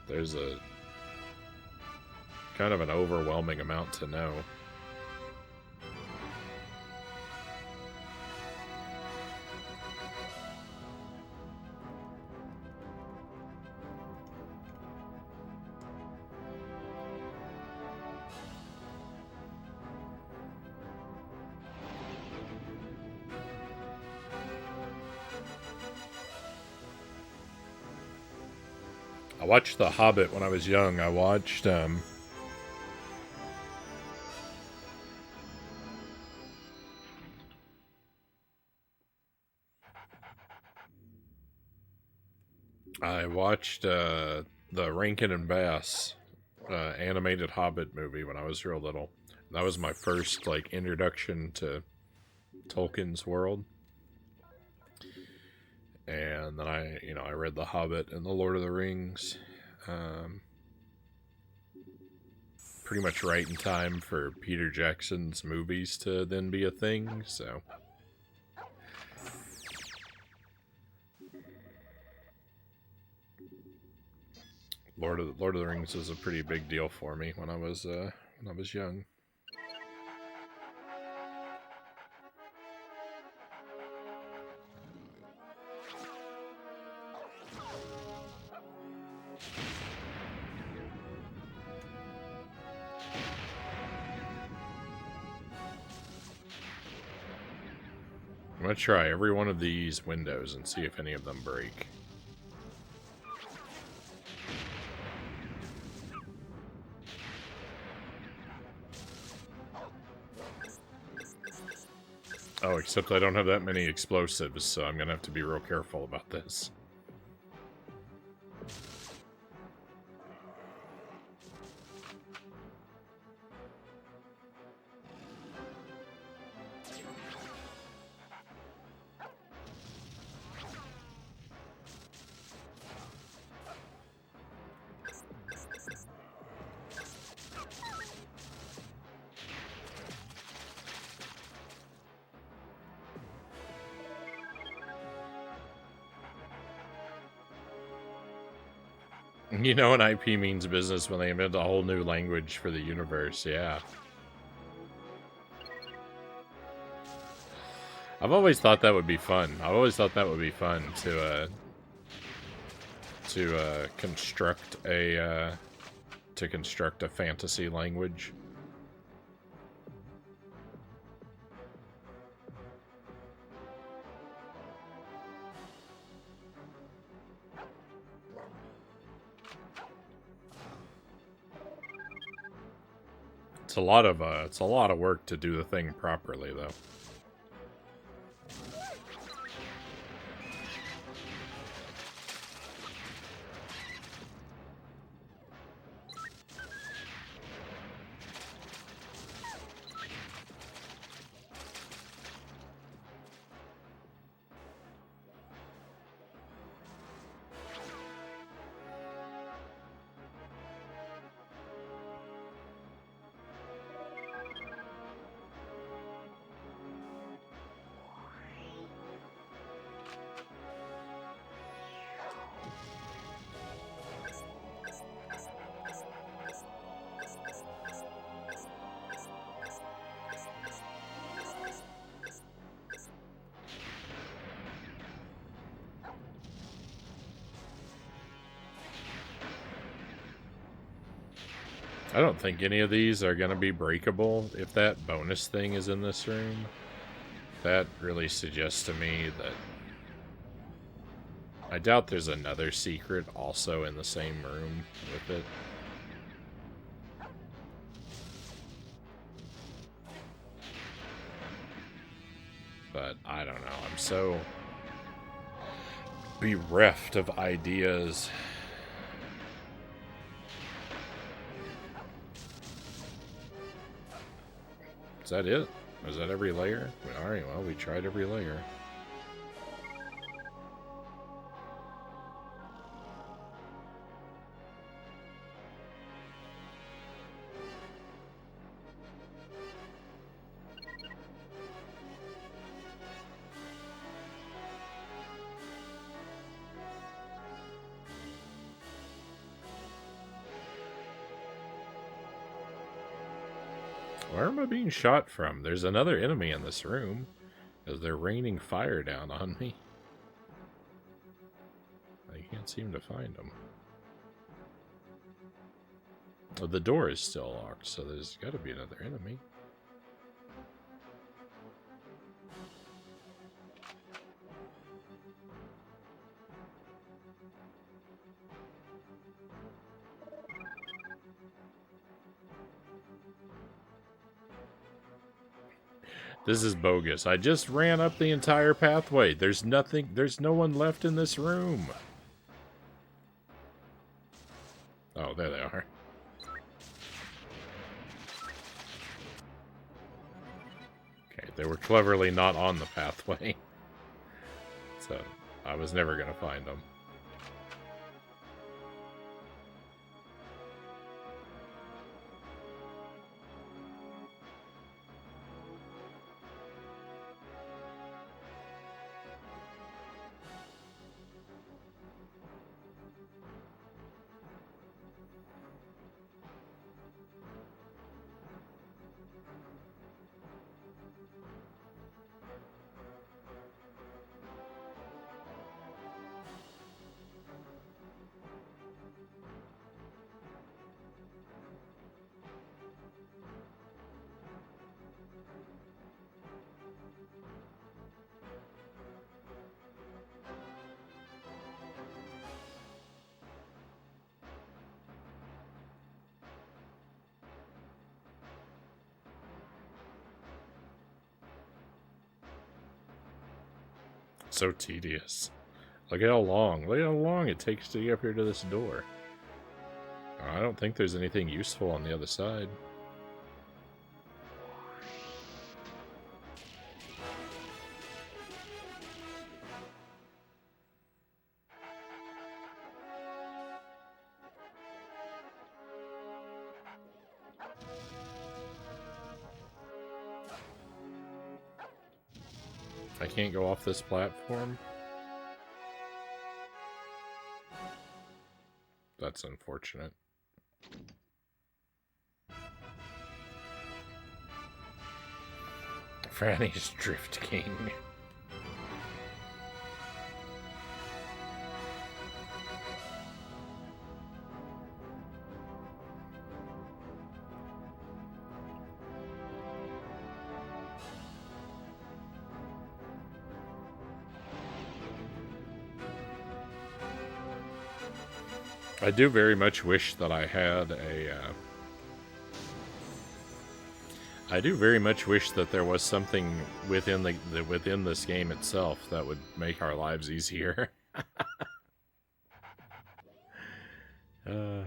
kind of an overwhelming amount to know. I watched The Hobbit when I was young. I watched the Rankin and Bass animated Hobbit movie when I was real little. That was my first like introduction to Tolkien's world. And then I read The Hobbit and The Lord of the Rings, pretty much right in time for Peter Jackson's movies to then be a thing. So, Lord of the Rings was a pretty big deal for me when I was young. I'm gonna try every one of these windows and see if any of them break. Oh, except I don't have that many explosives, so I'm gonna have to be real careful about this. You know, an IP means business when they invent a whole new language for the universe, yeah. I've always thought that would be fun. I've always thought that would be fun to construct a fantasy language. It's a lot of work to do the thing properly, though. I don't think any of these are going to be breakable if that bonus thing is in this room. That really suggests to me that I doubt there's another secret also in the same room with it. But I don't know. I'm so bereft of ideas. Is that it? Is that every layer? Alright, well, we tried every layer. Where am I being shot from? There's another enemy in this room, because they're raining fire down on me. I can't seem to find them. Oh, the door is still locked, so there's got to be another enemy. This is bogus. I just ran up the entire pathway. There's nothing, there's no one left in this room. Oh, there they are. Okay, they were cleverly not on the pathway. So, I was never going to find them. so tedious. Look how long it takes to get up here to this door. I don't think there's anything useful on the other side. I can't go off this platform. That's unfortunate. Frownie's Drift King. I do very much wish that I had a... I do very much wish that there was something within within this game itself that would make our lives easier. uh...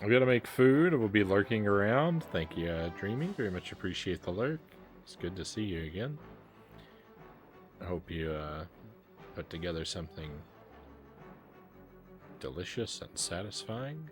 We gotta make food. We'll be lurking around. Thank you, Dreamy. Very much appreciate the lurk. It's good to see you again. I hope you put together something delicious and satisfying.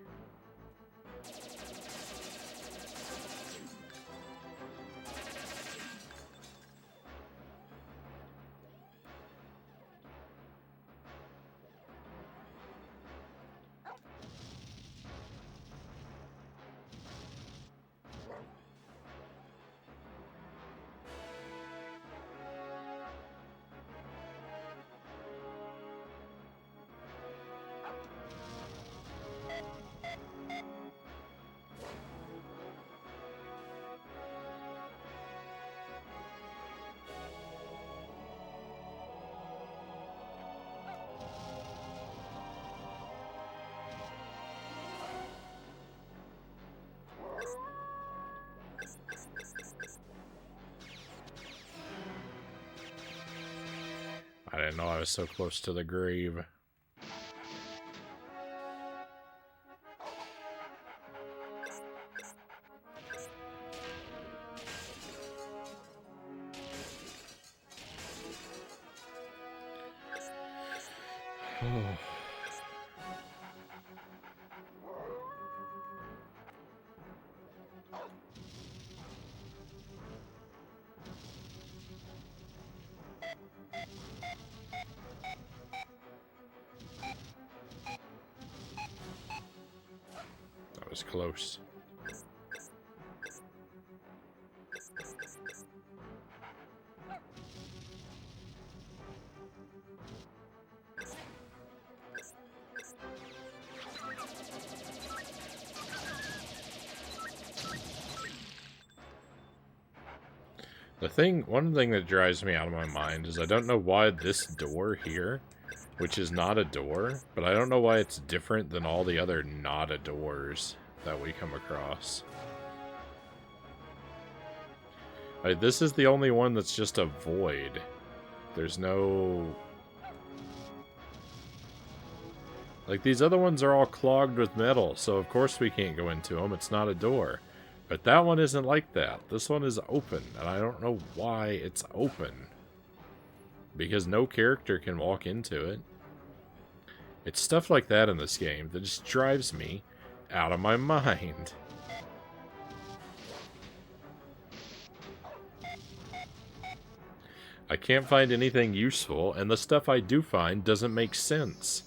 I didn't know I was so close to the grave. was close. One thing that drives me out of my mind is I don't know why this door here, which is not a door, but I don't know why it's different than all the other not-a-doors that we come across. Like, this is the only one that's just a void. There's no... Like, these other ones are all clogged with metal, so of course we can't go into them. It's not a door. But that one isn't like that. This one is open, and I don't know why it's open. Because no character can walk into it. It's stuff like that in this game that just drives me out of my mind. I can't find anything useful, and the stuff I do find doesn't make sense.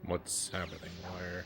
What's happening? Where?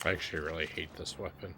I actually really hate this weapon.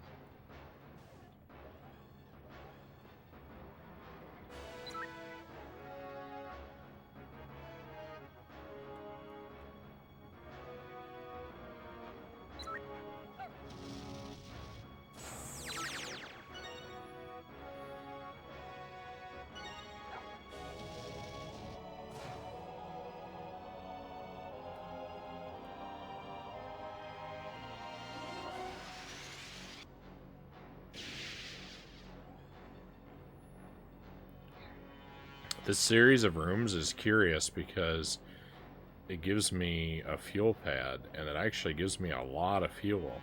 This series of rooms is curious because it gives me a fuel pad, and it actually gives me a lot of fuel.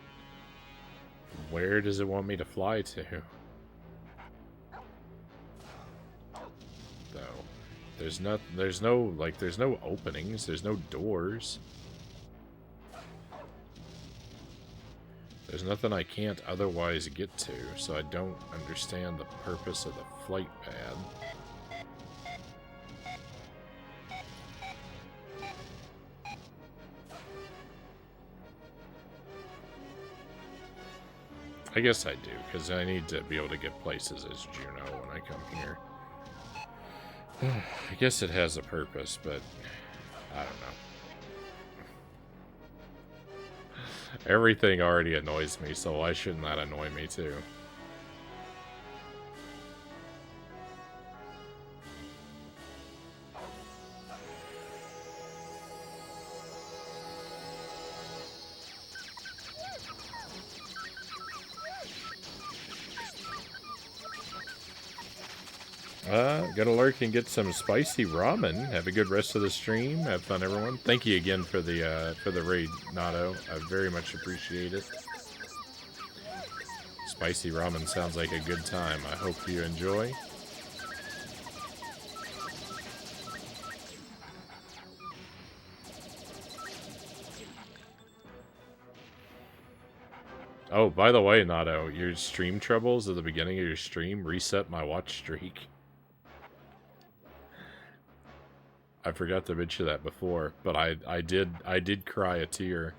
Where does it want me to fly to? Though, there's no openings, there's no doors. There's nothing I can't otherwise get to, so I don't understand the purpose of the flight pad. I guess I do, because I need to be able to get places as Juno when I come here. I guess it has a purpose, but I don't know. Everything already annoys me, so why shouldn't that annoy me too? Gotta lurk and get some spicy ramen. Have a good rest of the stream. Have fun, everyone. Thank you again for the raid, Nato. I very much appreciate it. Spicy ramen sounds like a good time. I hope you enjoy. Oh, by the way, Nato, your stream troubles at the beginning of your stream reset my watch streak. I forgot to mention that before, but I did cry a tear.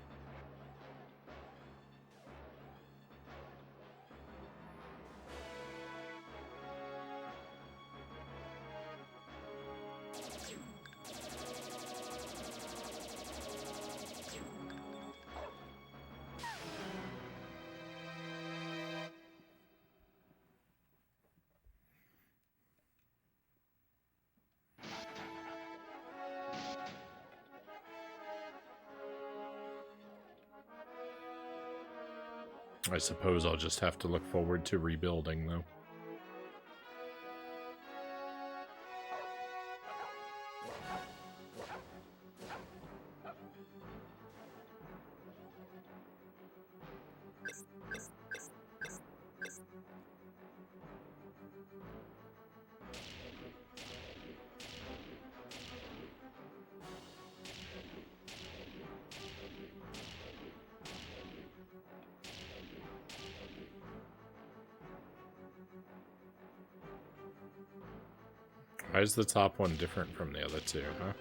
I suppose I'll just have to look forward to rebuilding, though. Why is the top one different from the other two, huh?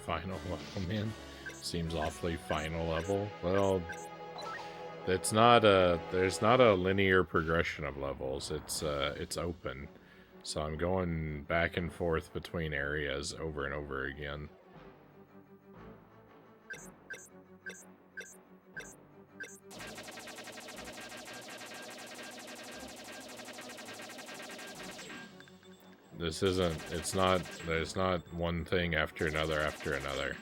Final level, man. Seems awfully final level. Well, it's not a. There's not a linear progression of levels. It's open, so I'm going back and forth between areas over and over again. This isn't. It's not. There's not one thing after another after another.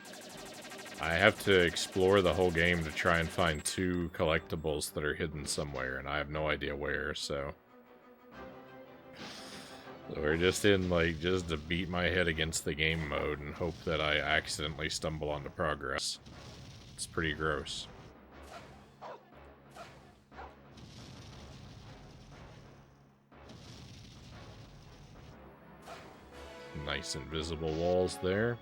I have to explore the whole game to try and find 2 collectibles that are hidden somewhere, and I have no idea where, so... We're just in, like, just to beat my head against the game mode and hope that I accidentally stumble onto progress. It's pretty gross. Nice invisible walls there.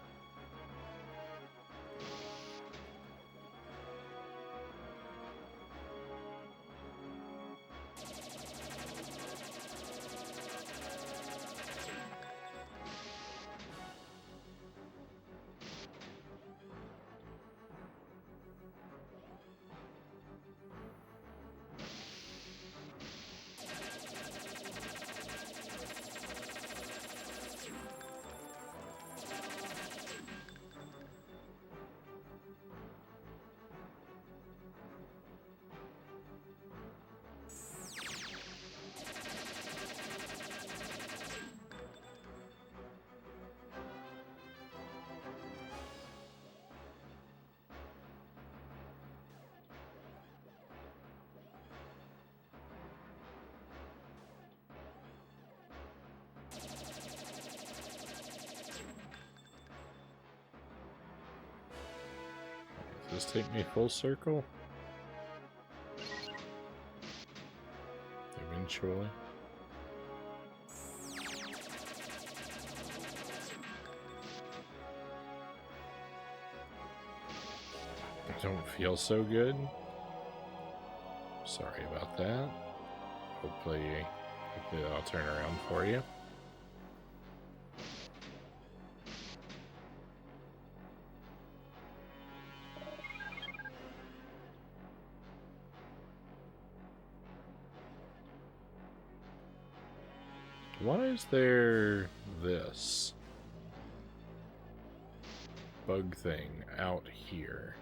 Does this take me full circle? Eventually. I don't feel so good. Sorry about that. Hopefully I'll turn around for you. Why is there this bug thing out here?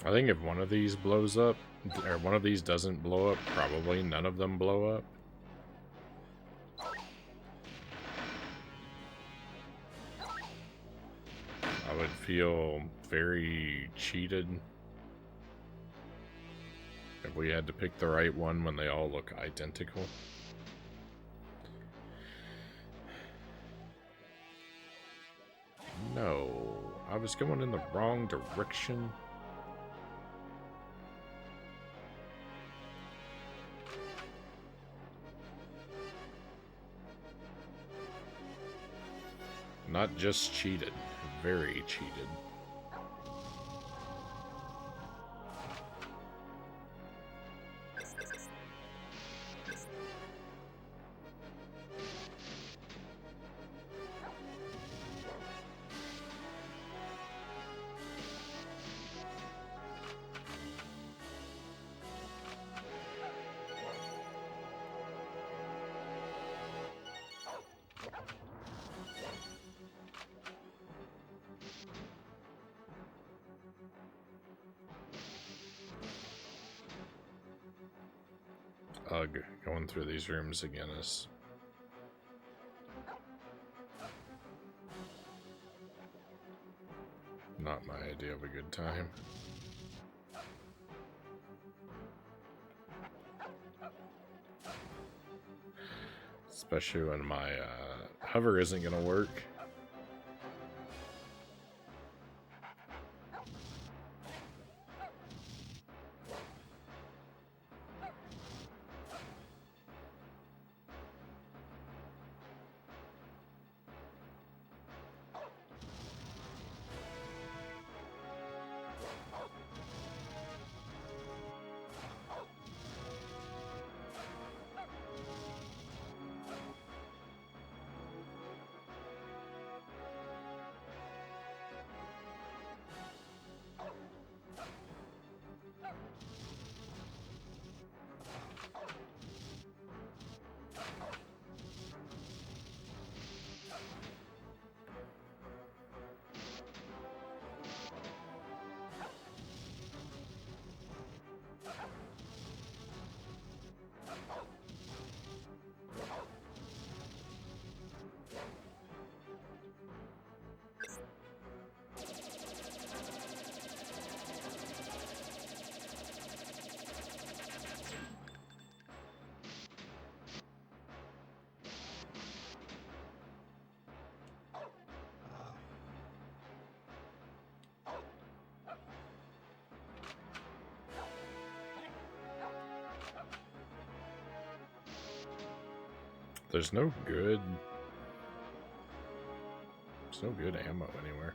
I think if one of these blows up, or one of these doesn't blow up, probably none of them blow up. I would feel very cheated if we had to pick the right one when they all look identical. No, I was going in the wrong direction. Not just cheated, very cheated. Ugh, going through these rooms again is... not my idea of a good time. Especially when my hover isn't going to work. There's no good ammo anywhere.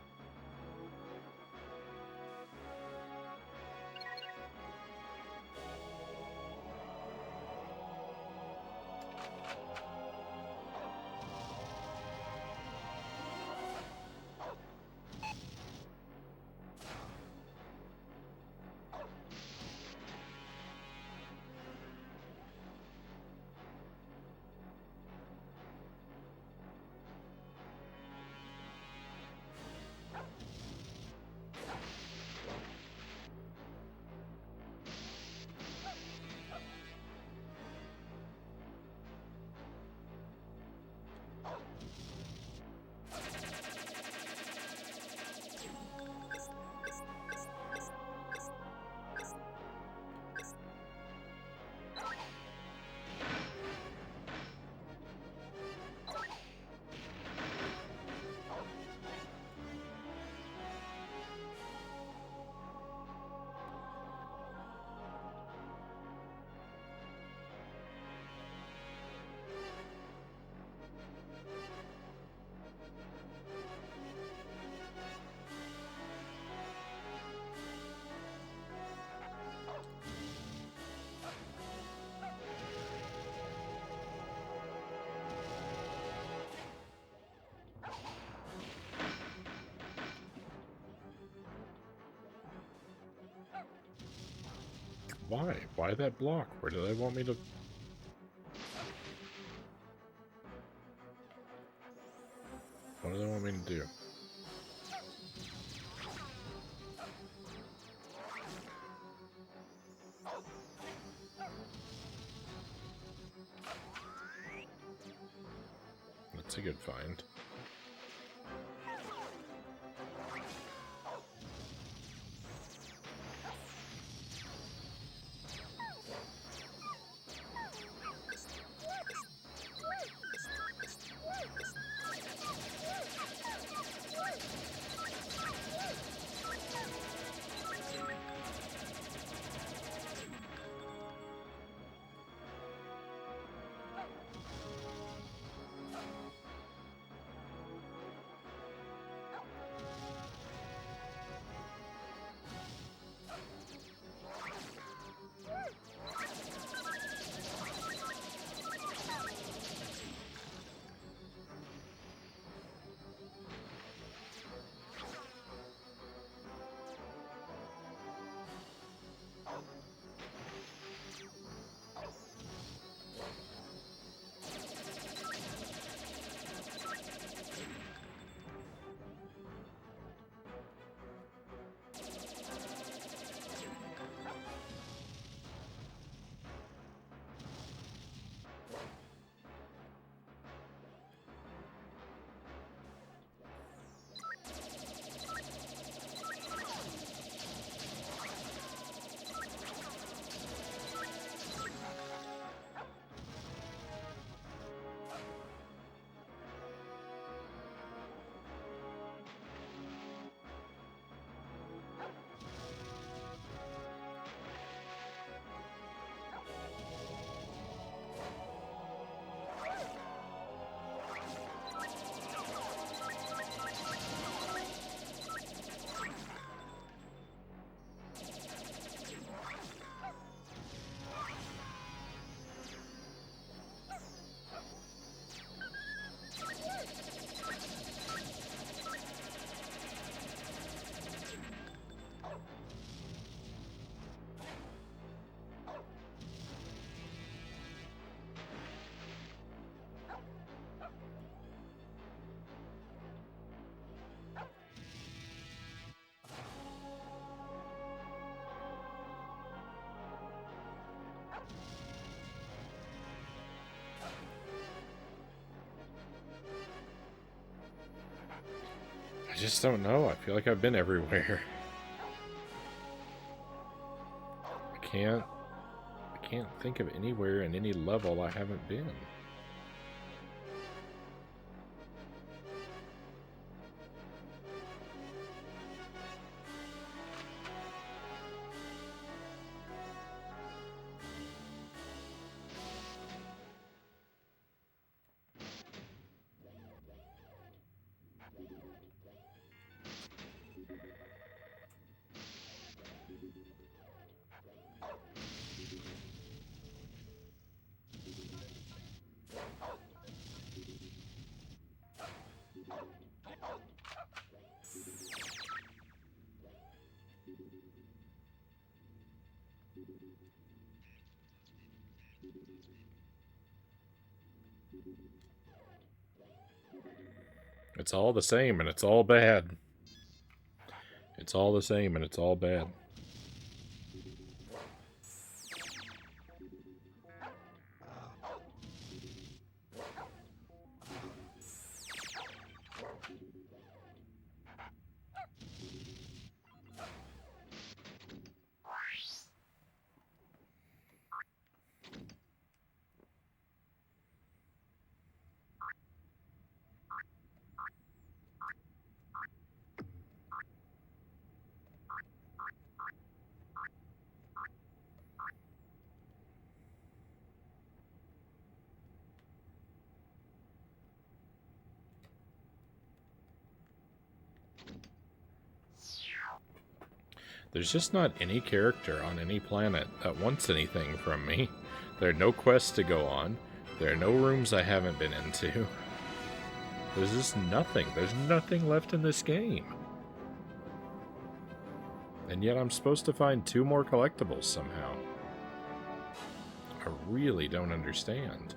Why? Why that block? Where do they want me to... What do they want me to do? That's a good find. I just don't know. I feel like I've been everywhere. I can't think of anywhere in any level I haven't been. It's all the same and it's all bad. It's all the same and it's all bad. There's just not any character on any planet that wants anything from me. There are no quests to go on. There are no rooms I haven't been into. There's just nothing. There's nothing left in this game. And yet I'm supposed to find 2 more collectibles somehow. I really don't understand.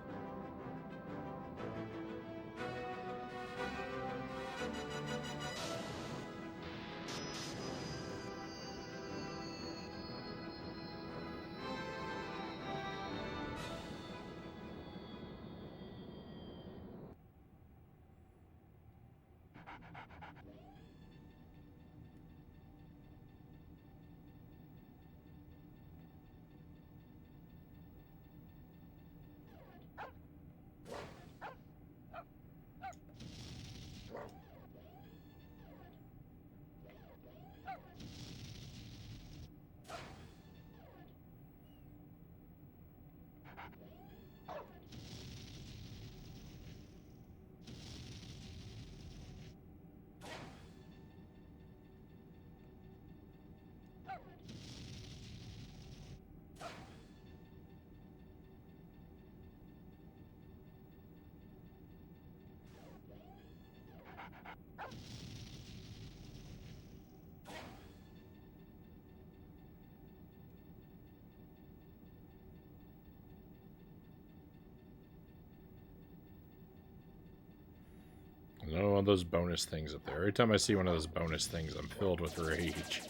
of those bonus things up there. Every time I see one of those bonus things, I'm filled with rage.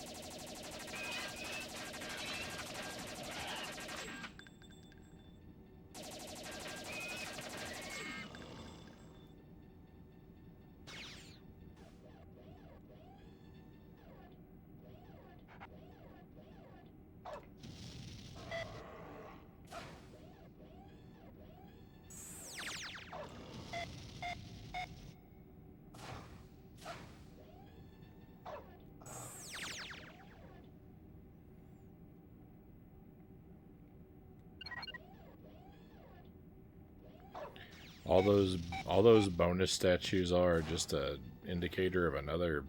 All those bonus statues are just a indicator of another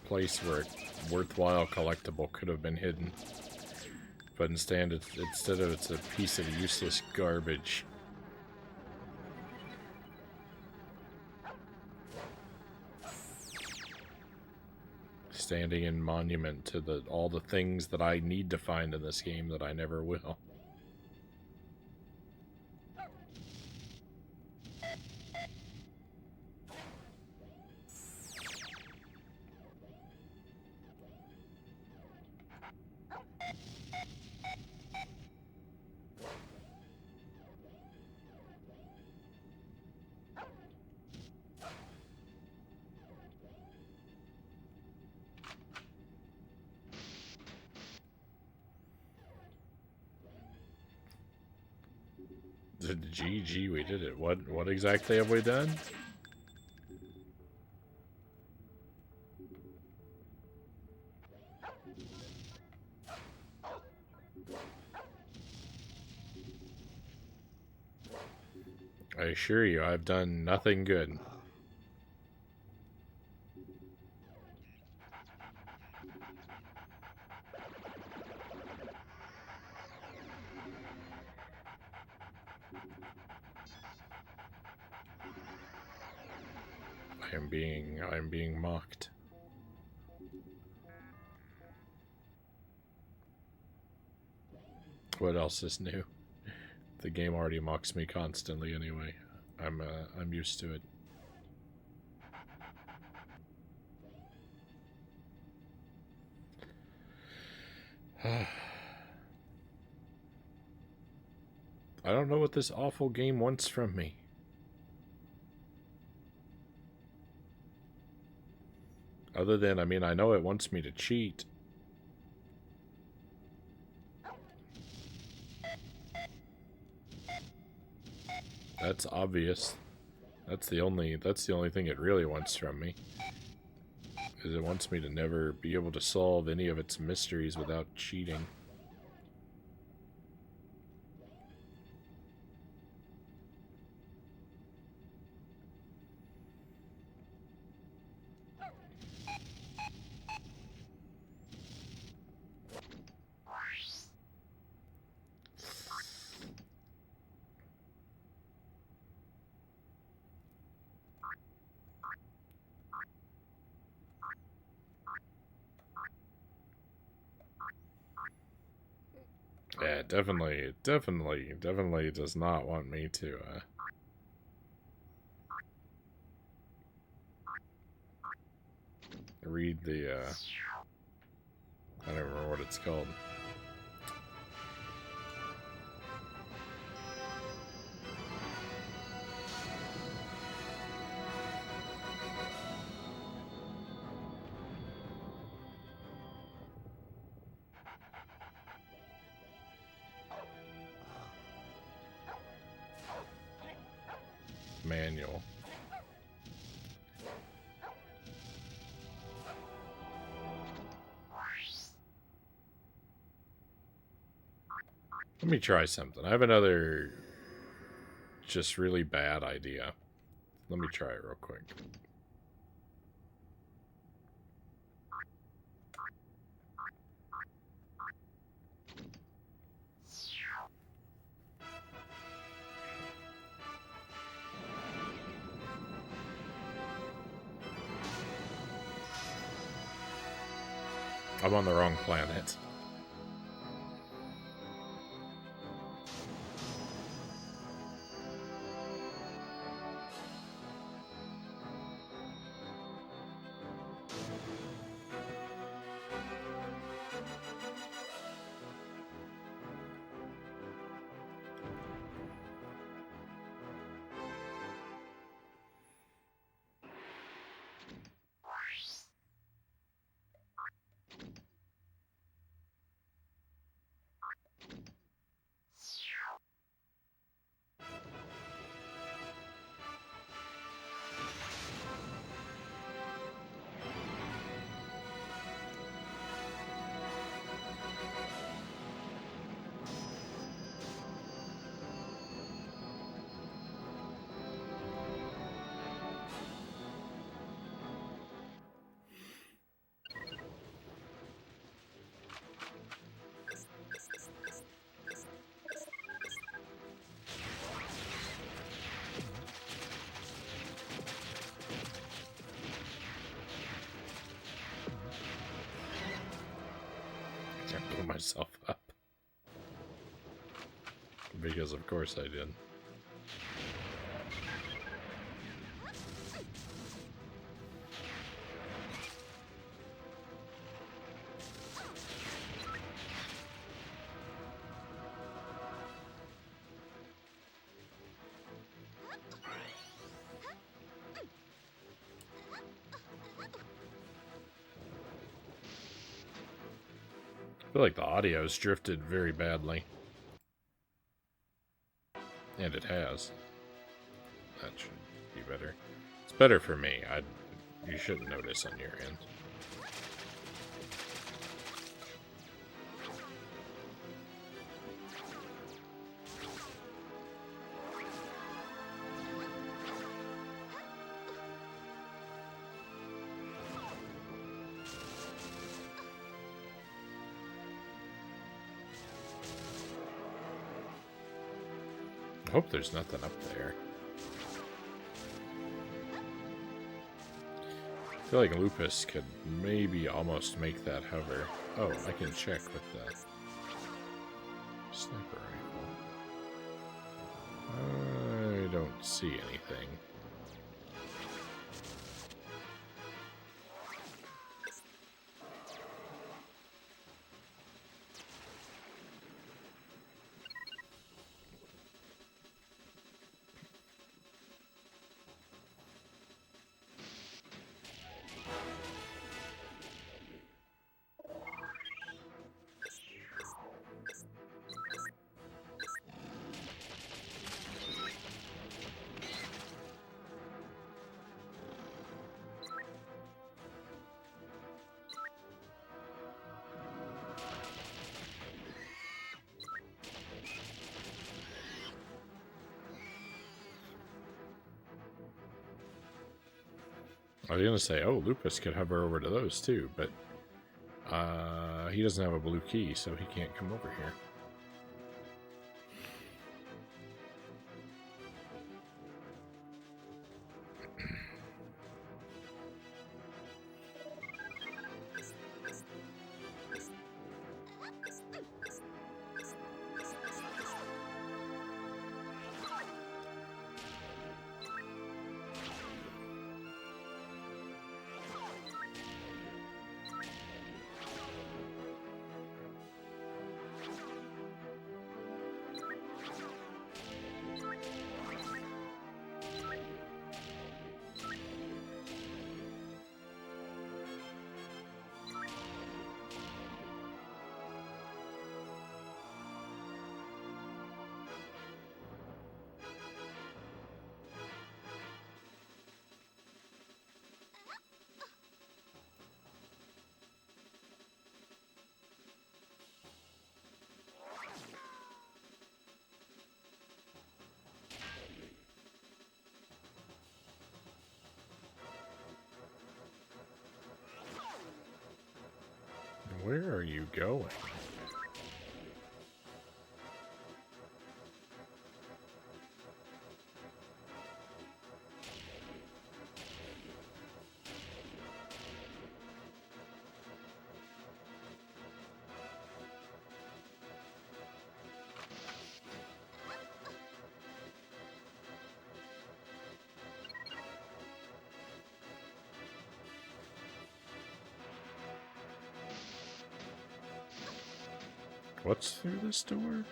place where a worthwhile collectible could have been hidden. But instead it's a piece of useless garbage. Standing in monument to all the things that I need to find in this game that I never will. GG, we did it. What exactly have we done? I assure you, I've done nothing good. I am being mocked. What else is new? The game already mocks me constantly anyway. I'm used to it. I don't know what this awful game wants from me. Other than, I mean, I know it wants me to cheat. That's obvious. That's the only thing it really wants from me. Is it wants me to never be able to solve any of its mysteries without cheating. Yeah, definitely does not want me to, read the, I don't remember what it's called. Manual. Let me try something. I have another just really bad idea. Let me try it real quick. I'm on the wrong planet. blow myself up. Because of course I did. I feel like the audio's drifted very badly. And it has. That should be better. It's better for me. You shouldn't notice on your end. I hope there's nothing up there. I feel like Lupus could maybe almost make that hover. Oh, I can check with that sniper rifle. I don't see anything. I was going to say, oh, Lupus could hover over to those too, but he doesn't have a blue key, so he can't come over here. Where are you going? What's through this door?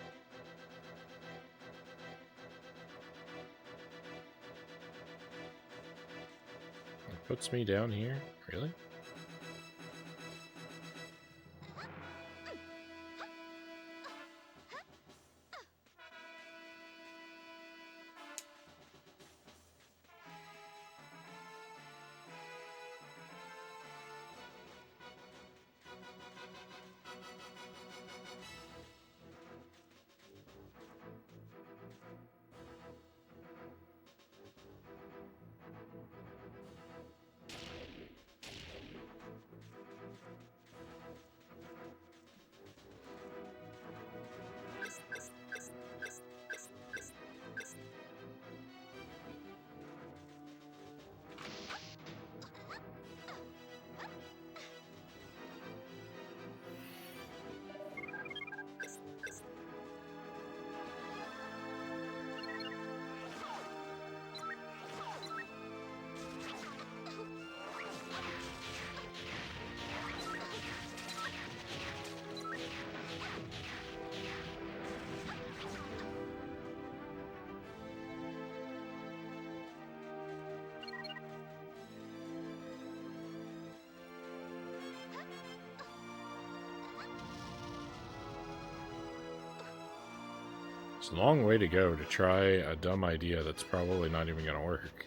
It puts me down here? Really? It's a long way to go to try a dumb idea that's probably not even going to work.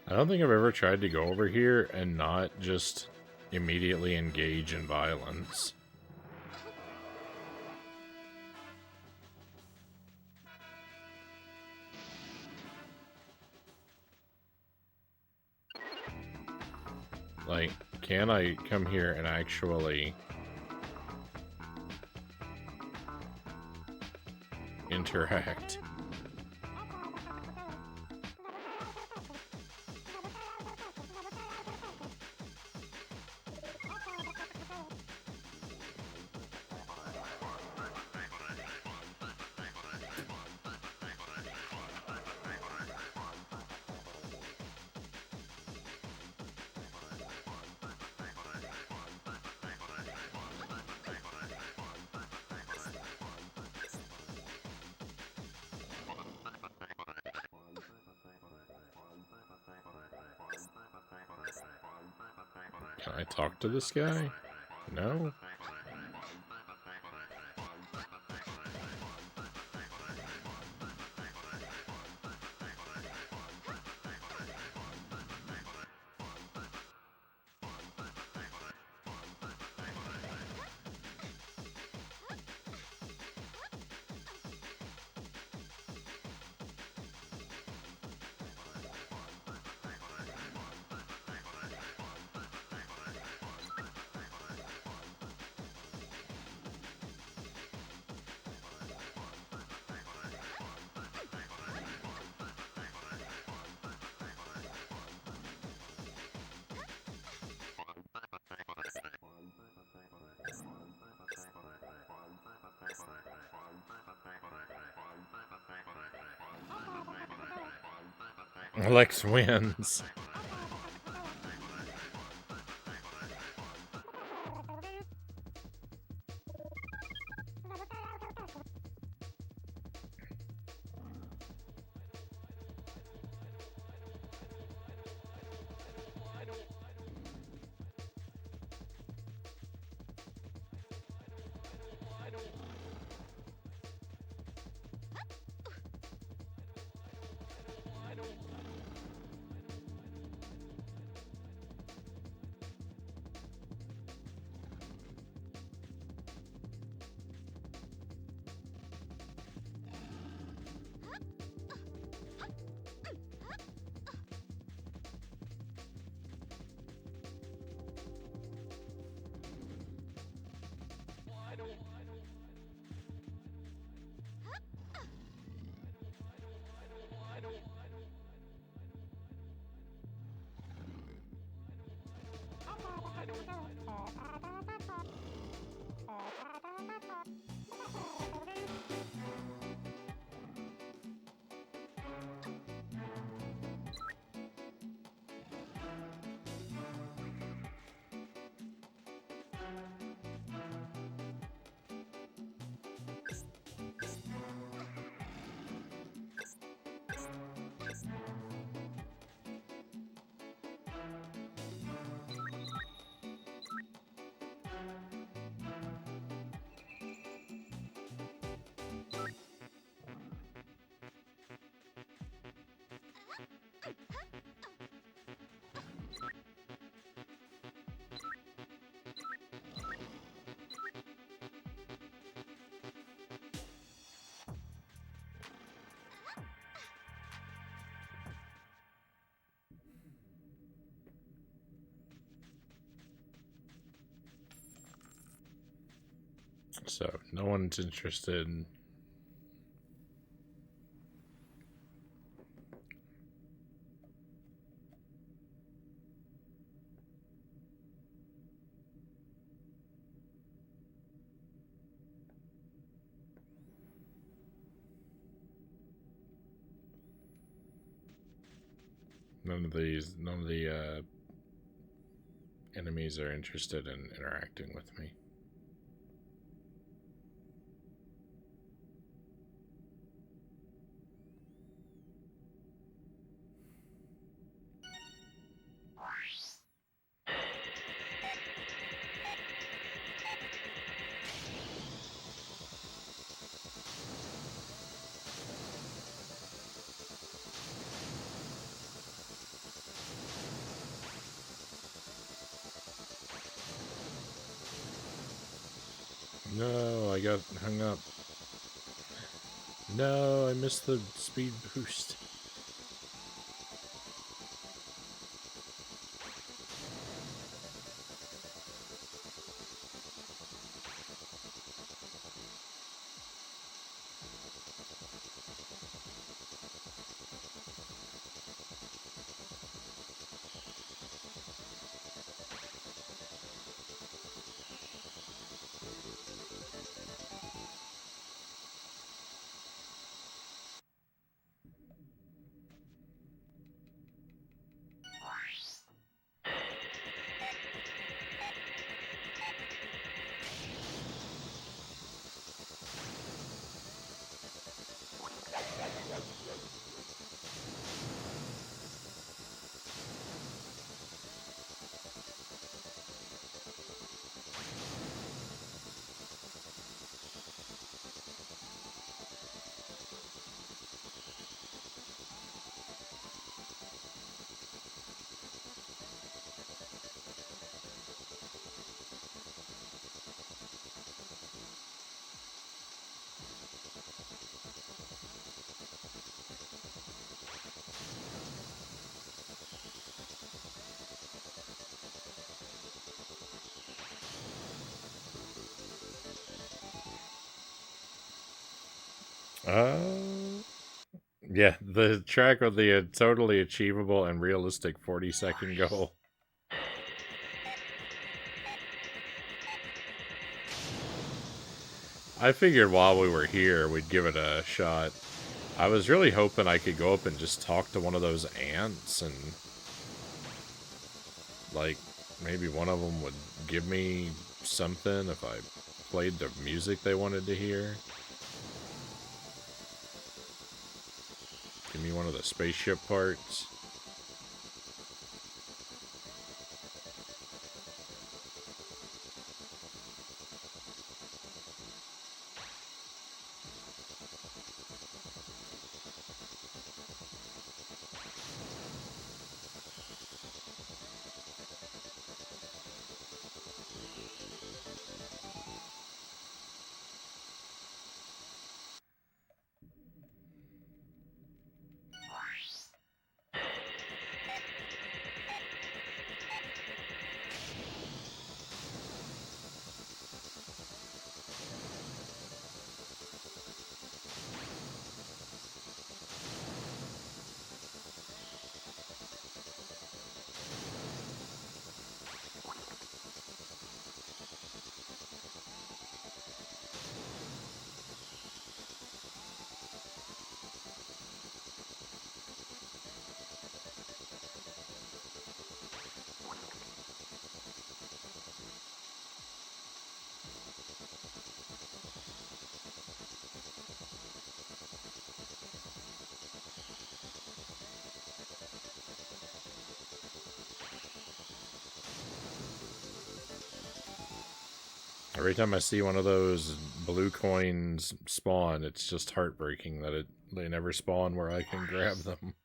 I don't think I've ever tried to go over here and not just immediately engage in violence. Like, can I come here and actually interact? Can I talk to this guy? No? Alex wins. So no one's interested. None of the enemies are interested in interacting with me. No, I got hung up. No, I missed the speed boost. Yeah, the track with the totally achievable and realistic 40-second goal. I figured while we were here, we'd give it a shot. I was really hoping I could go up and just talk to one of those ants and, like, maybe one of them would give me something if I played the music they wanted to hear. Give me one of the spaceship parts. Every time I see one of those blue coins spawn, it's just heartbreaking that they never spawn where I can grab them.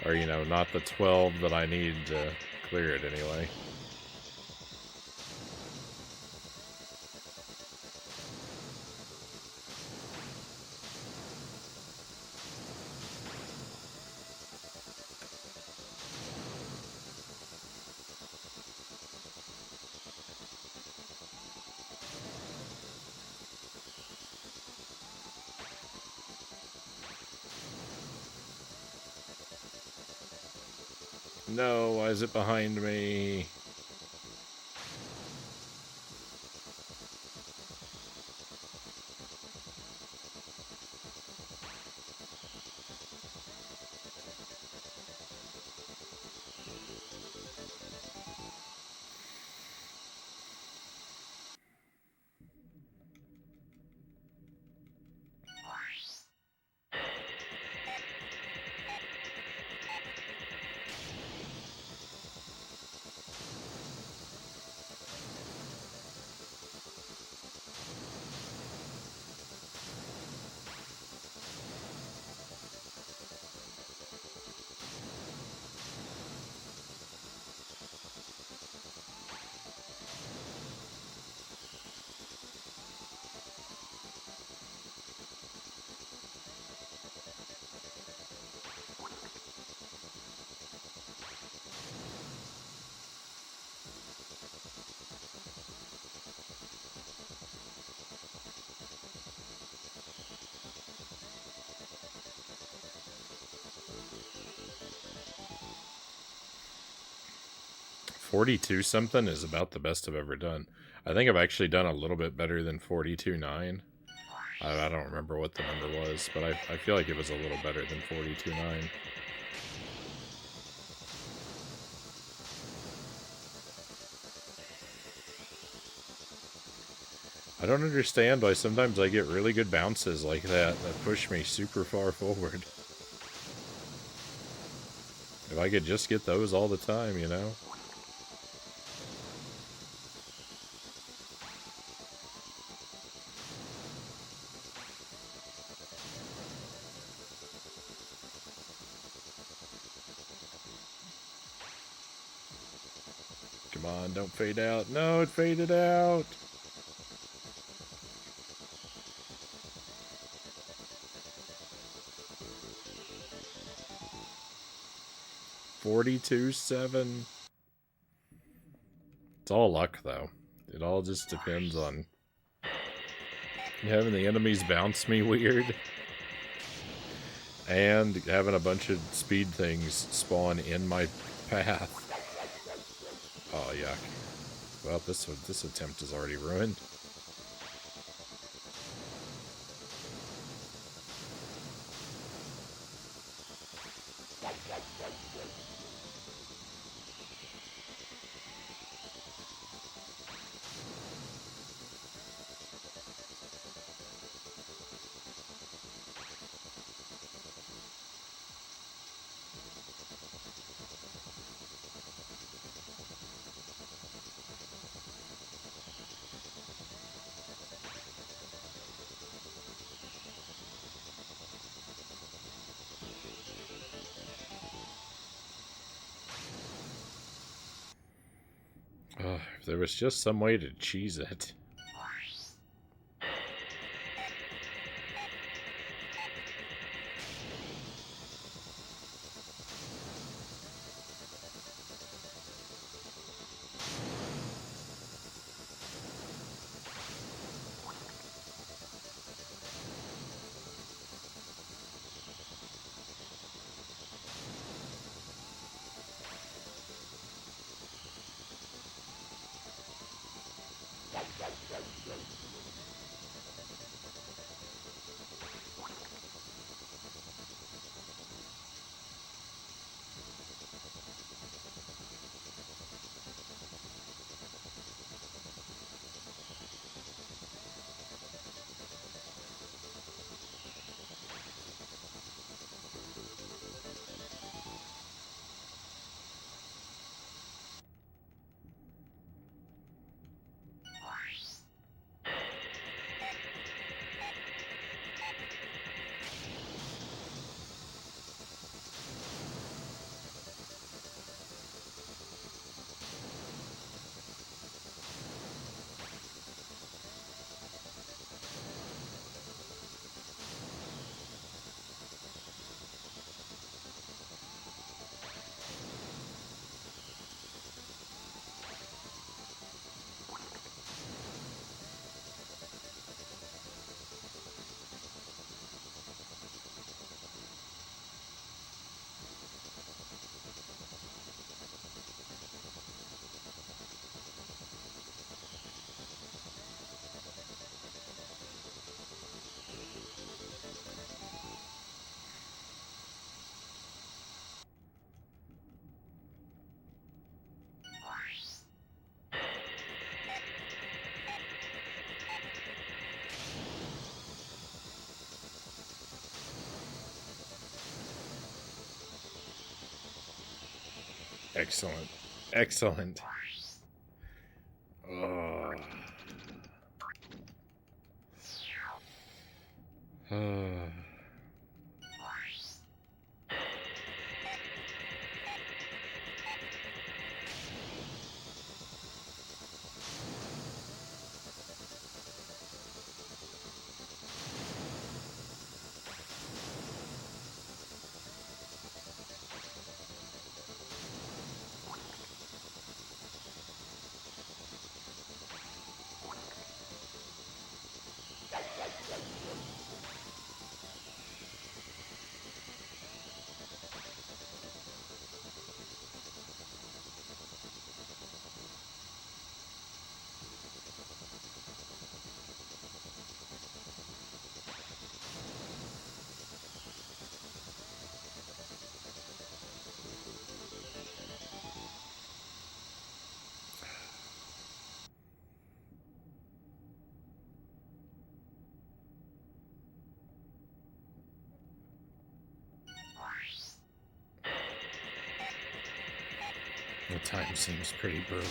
Or, you know, not the 12 that I need to clear it anyway. No, why is it behind me? $42 something is about the best I've ever done. I think I've actually done a little bit better than 42.9. I don't remember what the number was, but I feel like it was a little better than 42.9. I don't understand why sometimes I get really good bounces like that push me super far forward. If I could just get those all the time, you know? Come on, don't fade out. No, it faded out! $42.7. It's all luck, though. It all just depends on having the enemies bounce me weird. And having a bunch of speed things spawn in my path. Oh, yuck. Well, this attempt is already ruined. If there was just some way to cheese it. Excellent. Excellent. Oh. The time seems pretty broken.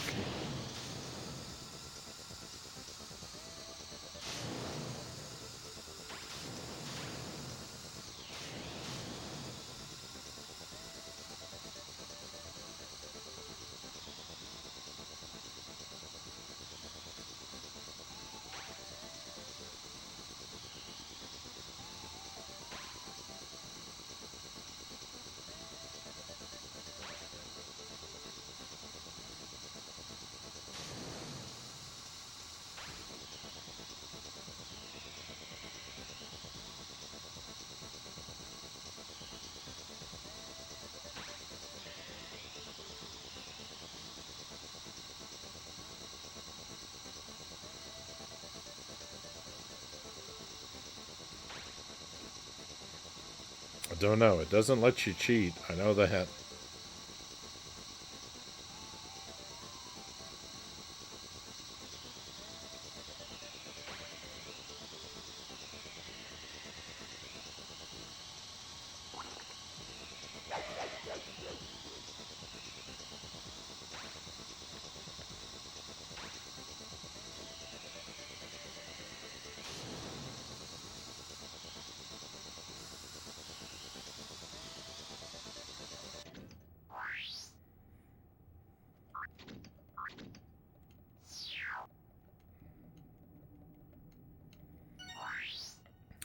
I don't know. It doesn't let you cheat. I know that.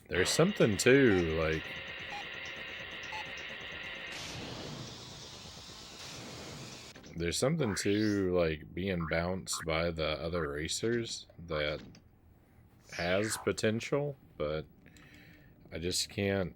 There's something too, like... There's something too, like, being bounced by the other racers that has potential, but I just can't...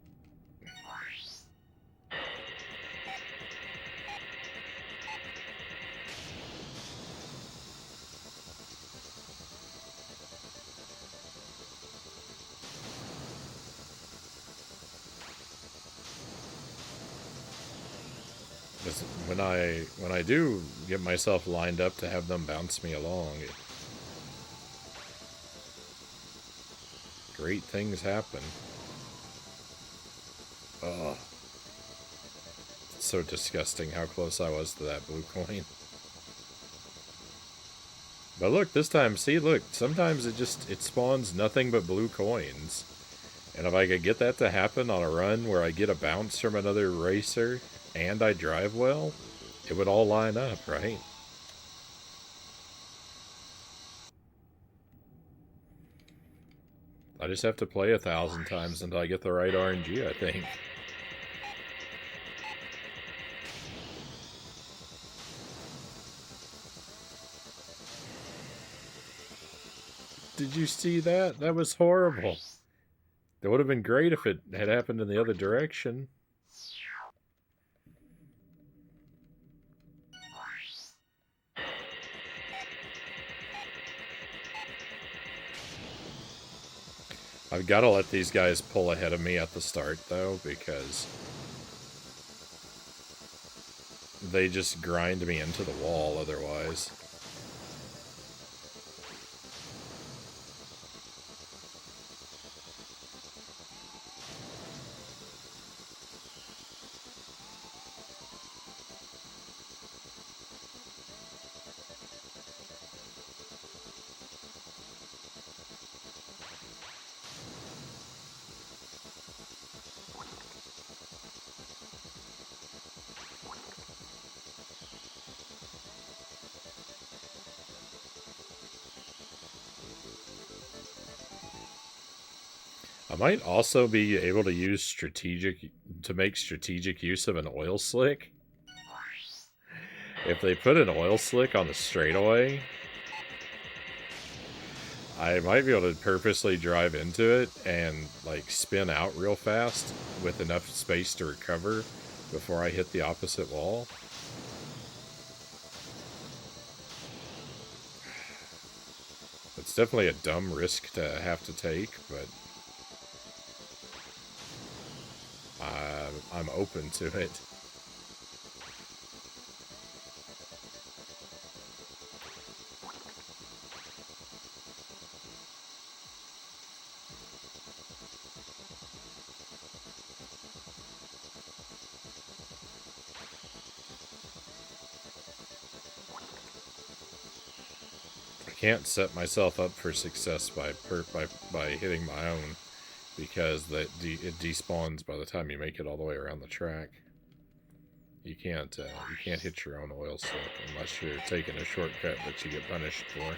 When I do get myself lined up to have them bounce me along, great things happen. Oh, it's so disgusting how close I was to that blue coin. But look, this time, see, look, sometimes it spawns nothing but blue coins. And if I could get that to happen on a run where I get a bounce from another racer and I drive well, it would all line up, right? I just have to play 1,000 times until I get the right RNG, I think. Did you see that? That was horrible. It would have been great if it had happened in the other direction. I've got to let these guys pull ahead of me at the start, though, because they just grind me into the wall otherwise. I might also be able to make strategic use of an oil slick. If they put an oil slick on the straightaway, I might be able to purposely drive into it and like spin out real fast with enough space to recover before I hit the opposite wall. It's definitely a dumb risk to have to take, but I'm open to it. I can't set myself up for success by hitting my own, because it despawns by the time you make it all the way around the track. You can't hit your own oil slick unless you're taking a shortcut that you get punished for.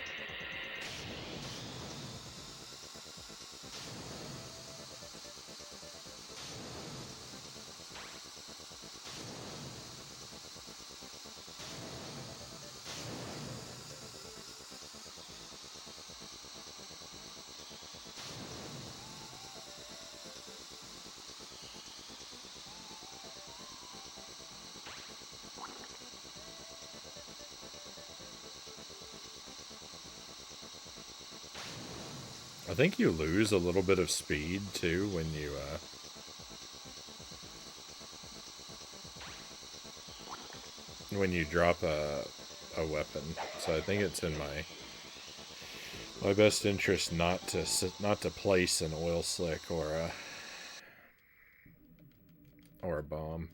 I think you lose a little bit of speed too when you drop a weapon. So I think it's in my best interest not to place an oil slick or a bomb.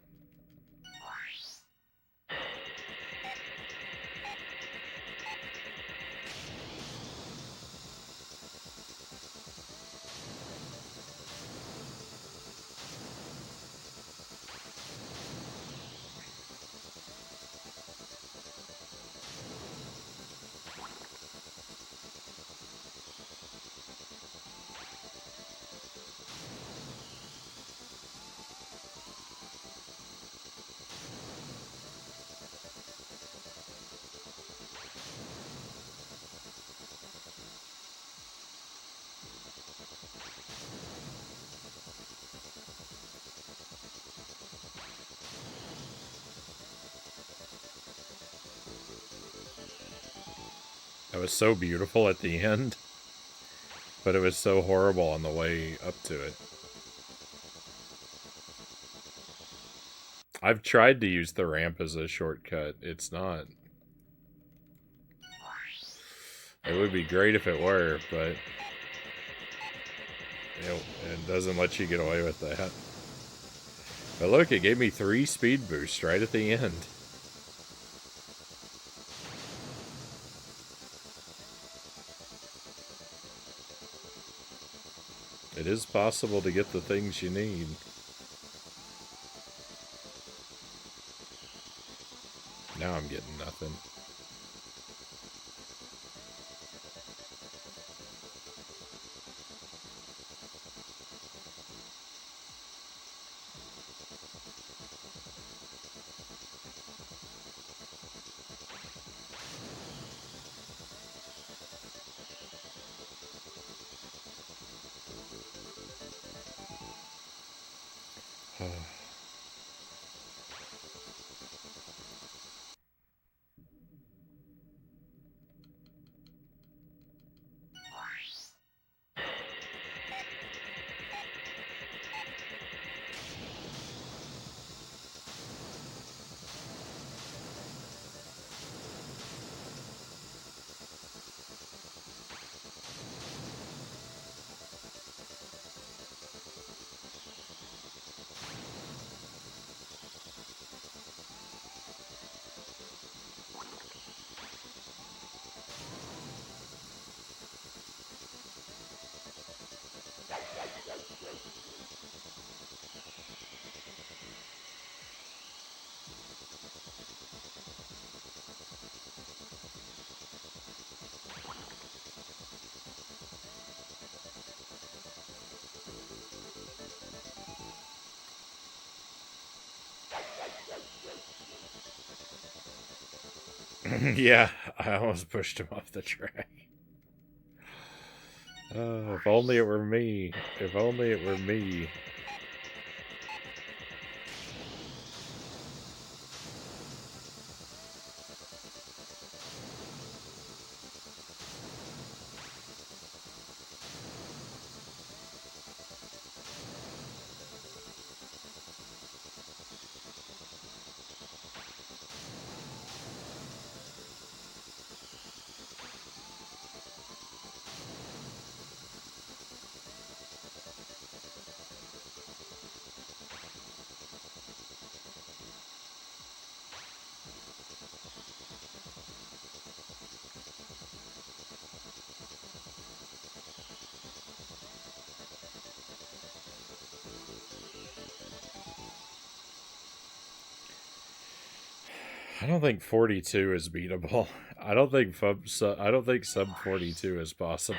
It was so beautiful at the end, but it was so horrible on the way up to it. I've tried to use the ramp as a shortcut. It's not. It would be great if it were, but it doesn't let you get away with that. But look, it gave me 3 speed boosts right at the end. It is possible to get the things you need. Now I'm getting nothing. Yeah, I almost pushed him off the track. If only it were me. If only it were me. I don't think 42 is beatable. I don't think sub 42 is possible.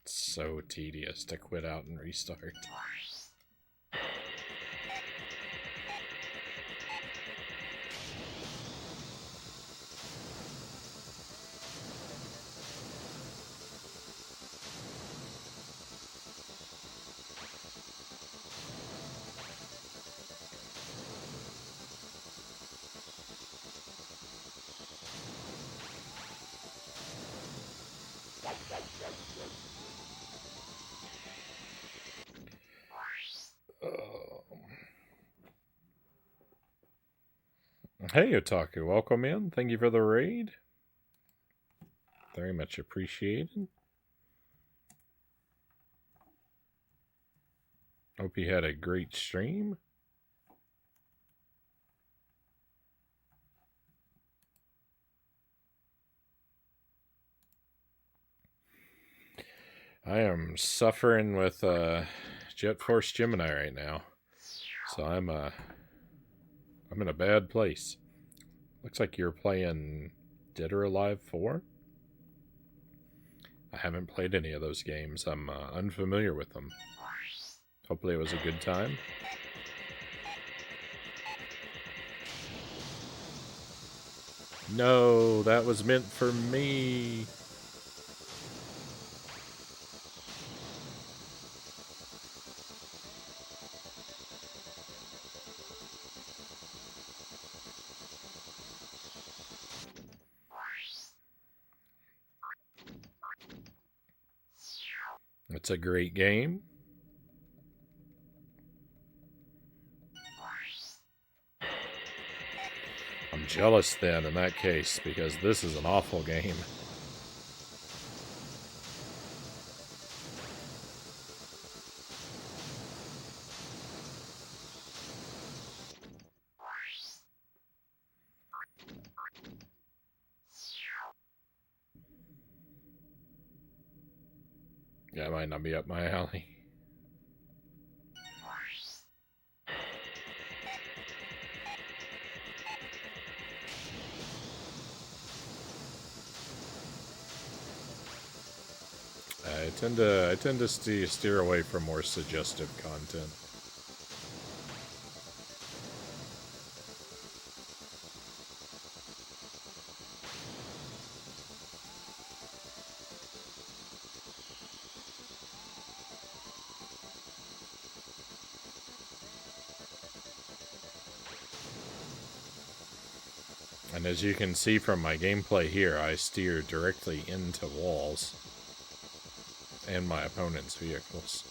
It's so tedious to quit out and restart. Hey, Otaku, welcome in. Thank you for the raid. Very much appreciated. Hope you had a great stream. I am suffering with Jet Force Gemini right now, so I'm in a bad place. Looks like you're playing Dead or Alive 4. I haven't played any of those games. I'm unfamiliar with them. Hopefully it was a good time. No, that was meant for me. It's a great game. I'm jealous then in that case, because this is an awful game. Yeah, it might not be up my alley. I tend to steer away from more suggestive content. And as you can see from my gameplay here, I steer directly into walls and my opponent's vehicles.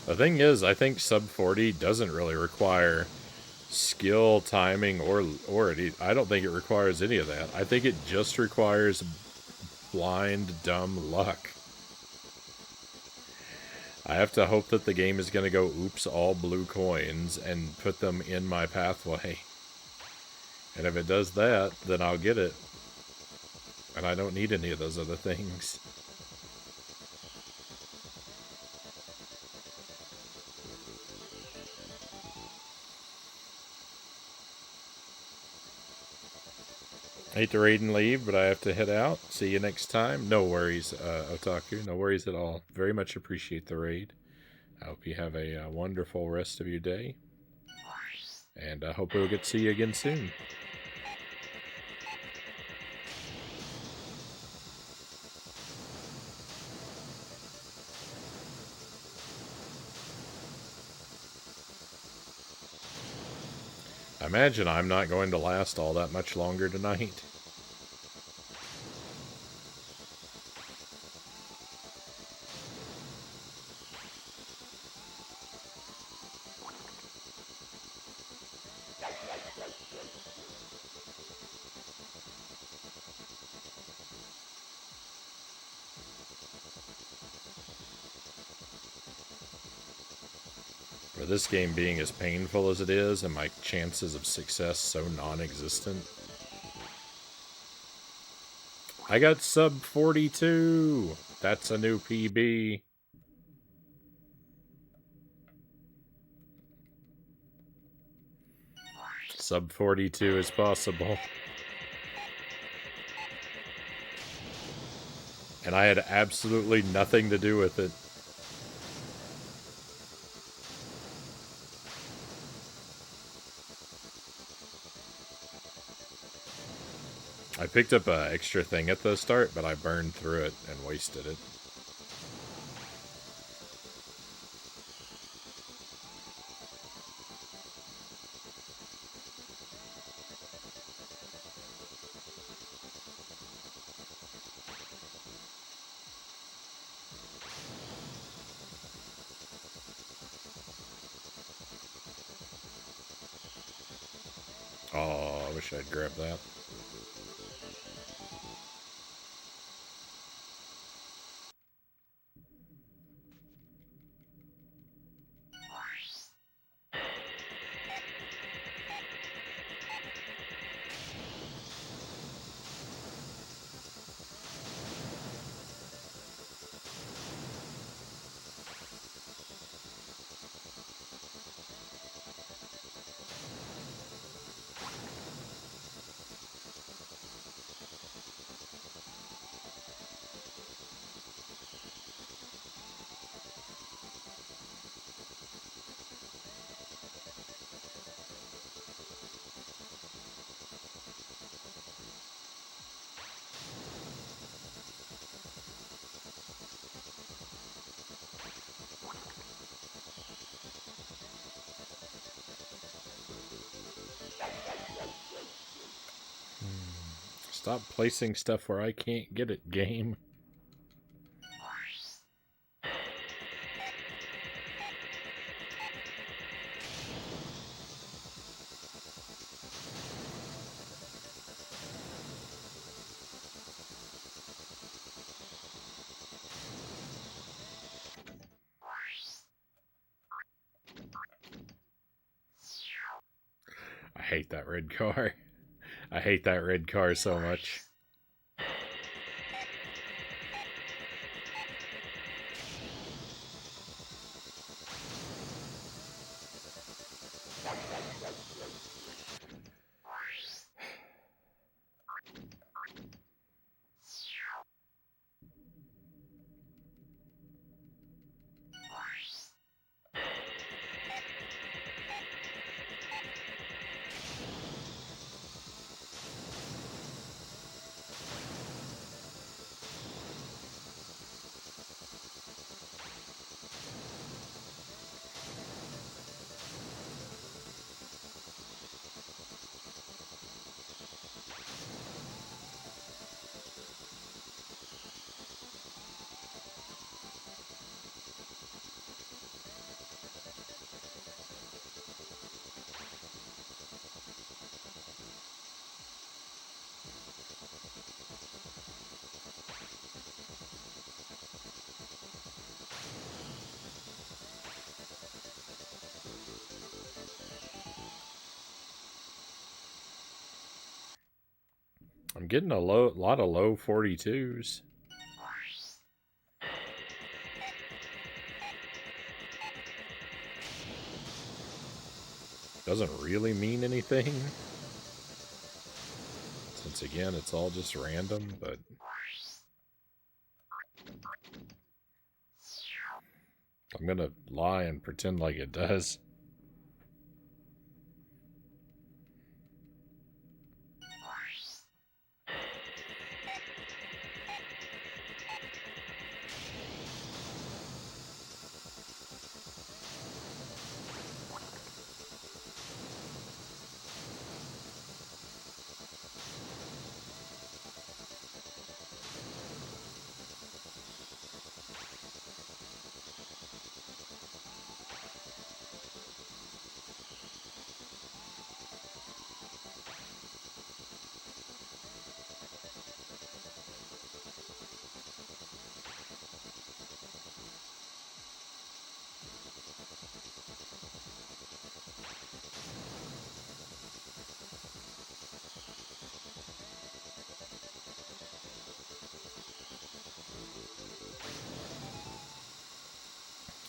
The thing is, I think sub 40 doesn't really require skill, timing, I don't think it requires any of that. I think it just requires blind, dumb luck. I have to hope that the game is going to go oops all blue coins and put them in my pathway. And if it does that, then I'll get it. And I don't need any of those other things. I hate to raid and leave, but I have to head out. See you next time. No worries, Otaku. No worries at all. Very much appreciate the raid. I hope you have a wonderful rest of your day. And I hope we'll get to see you again soon. I imagine I'm not going to last all that much longer tonight. For this game being as painful as it is, and my chances of success so non-existent. I got sub 42! That's a new PB. Sub 42 is possible. And I had absolutely nothing to do with it. I picked up an extra thing at the start, but I burned through it and wasted it. Oh, I wish I'd grabbed that. Stop placing stuff where I can't get it, game. I hate that red car. I hate that red car so much. I'm getting a lot of low 42s. Doesn't really mean anything. Since again, it's all just random, but... I'm gonna lie and pretend like it does.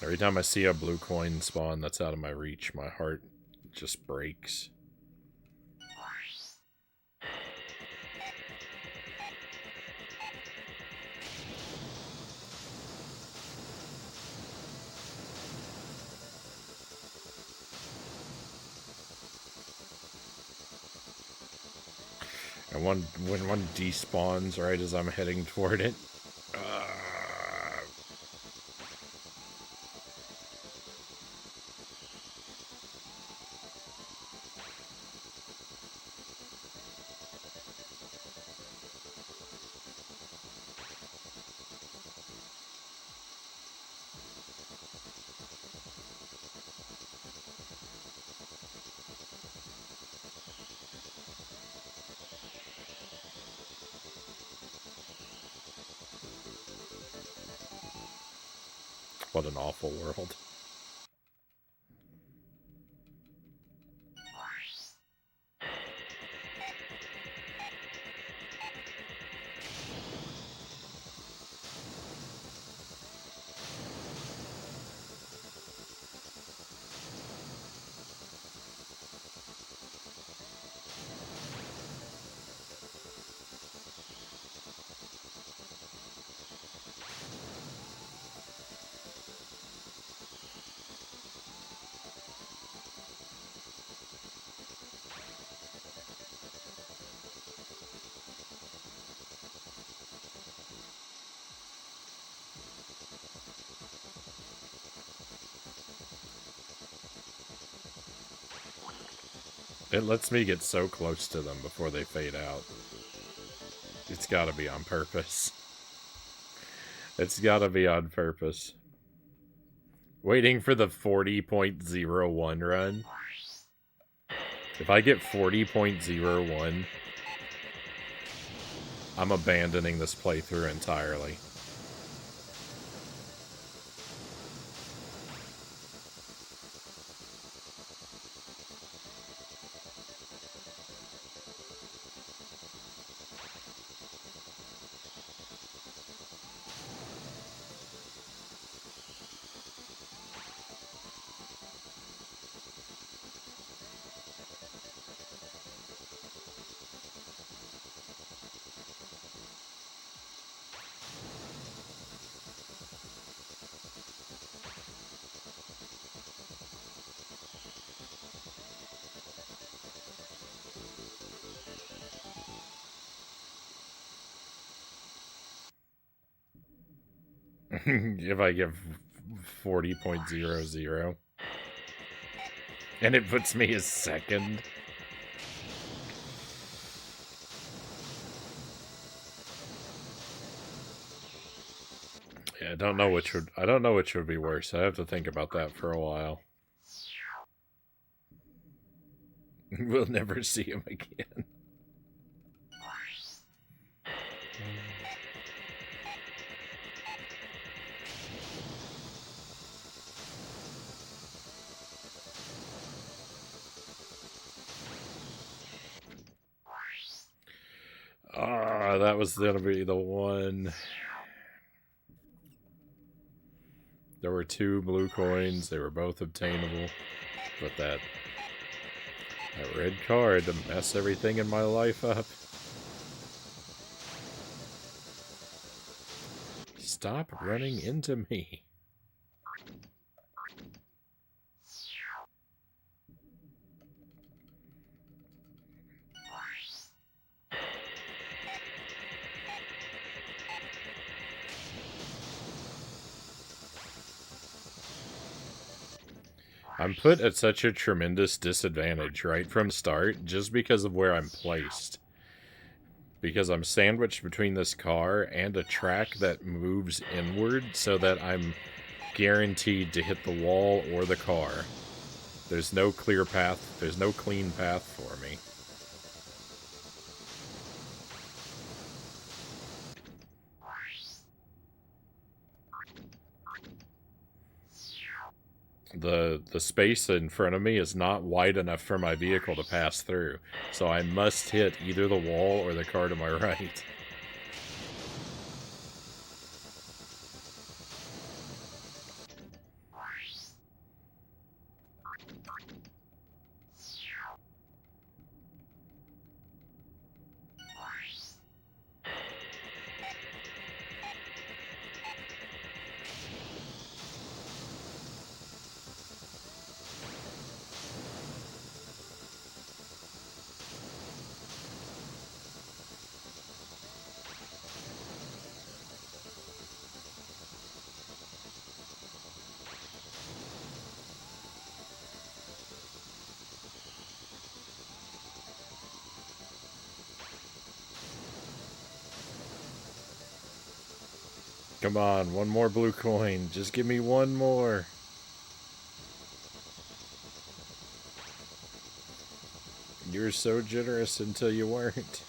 Every time I see a blue coin spawn that's out of my reach, my heart just breaks. And when one despawns right as I'm heading toward it, what an awful world. It lets me get so close to them before they fade out. It's gotta be on purpose. It's gotta be on purpose. Waiting for the 40.01 run. If I get 40.01, I'm abandoning this playthrough entirely. If I give 40.00. And it puts me as second. Yeah, I don't know which would be worse. I have to think about that for a while. We'll never see him again. that was going to be the one. There were 2 blue coins. They were both obtainable. But that red card to mess everything in my life up. Stop running into me. I'm put at such a tremendous disadvantage right from the start just because of where I'm placed. Because I'm sandwiched between this car and a track that moves inward so that I'm guaranteed to hit the wall or the car. There's no clear path. There's no clean path for me. The space in front of me is not wide enough for my vehicle to pass through, so I must hit either the wall or the car to my right. Come on, one more blue coin. Just give me one more. You were so generous until you weren't.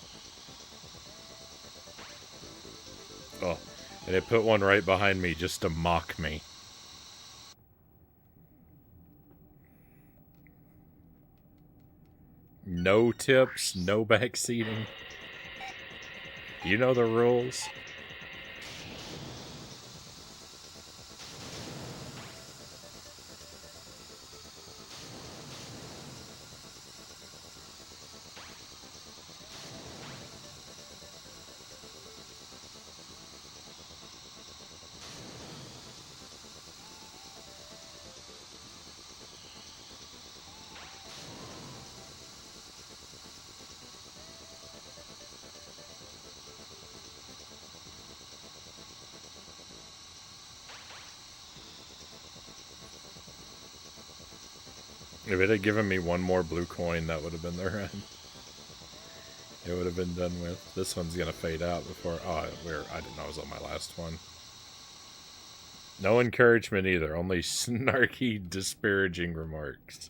Oh, and it put one right behind me just to mock me. No tips, no backseating. You know the rules. If it had given me one more blue coin, that would have been the run. It would have been done with. This one's gonna fade out before... Oh, I didn't know I was on my last one. No encouragement either, only snarky, disparaging remarks.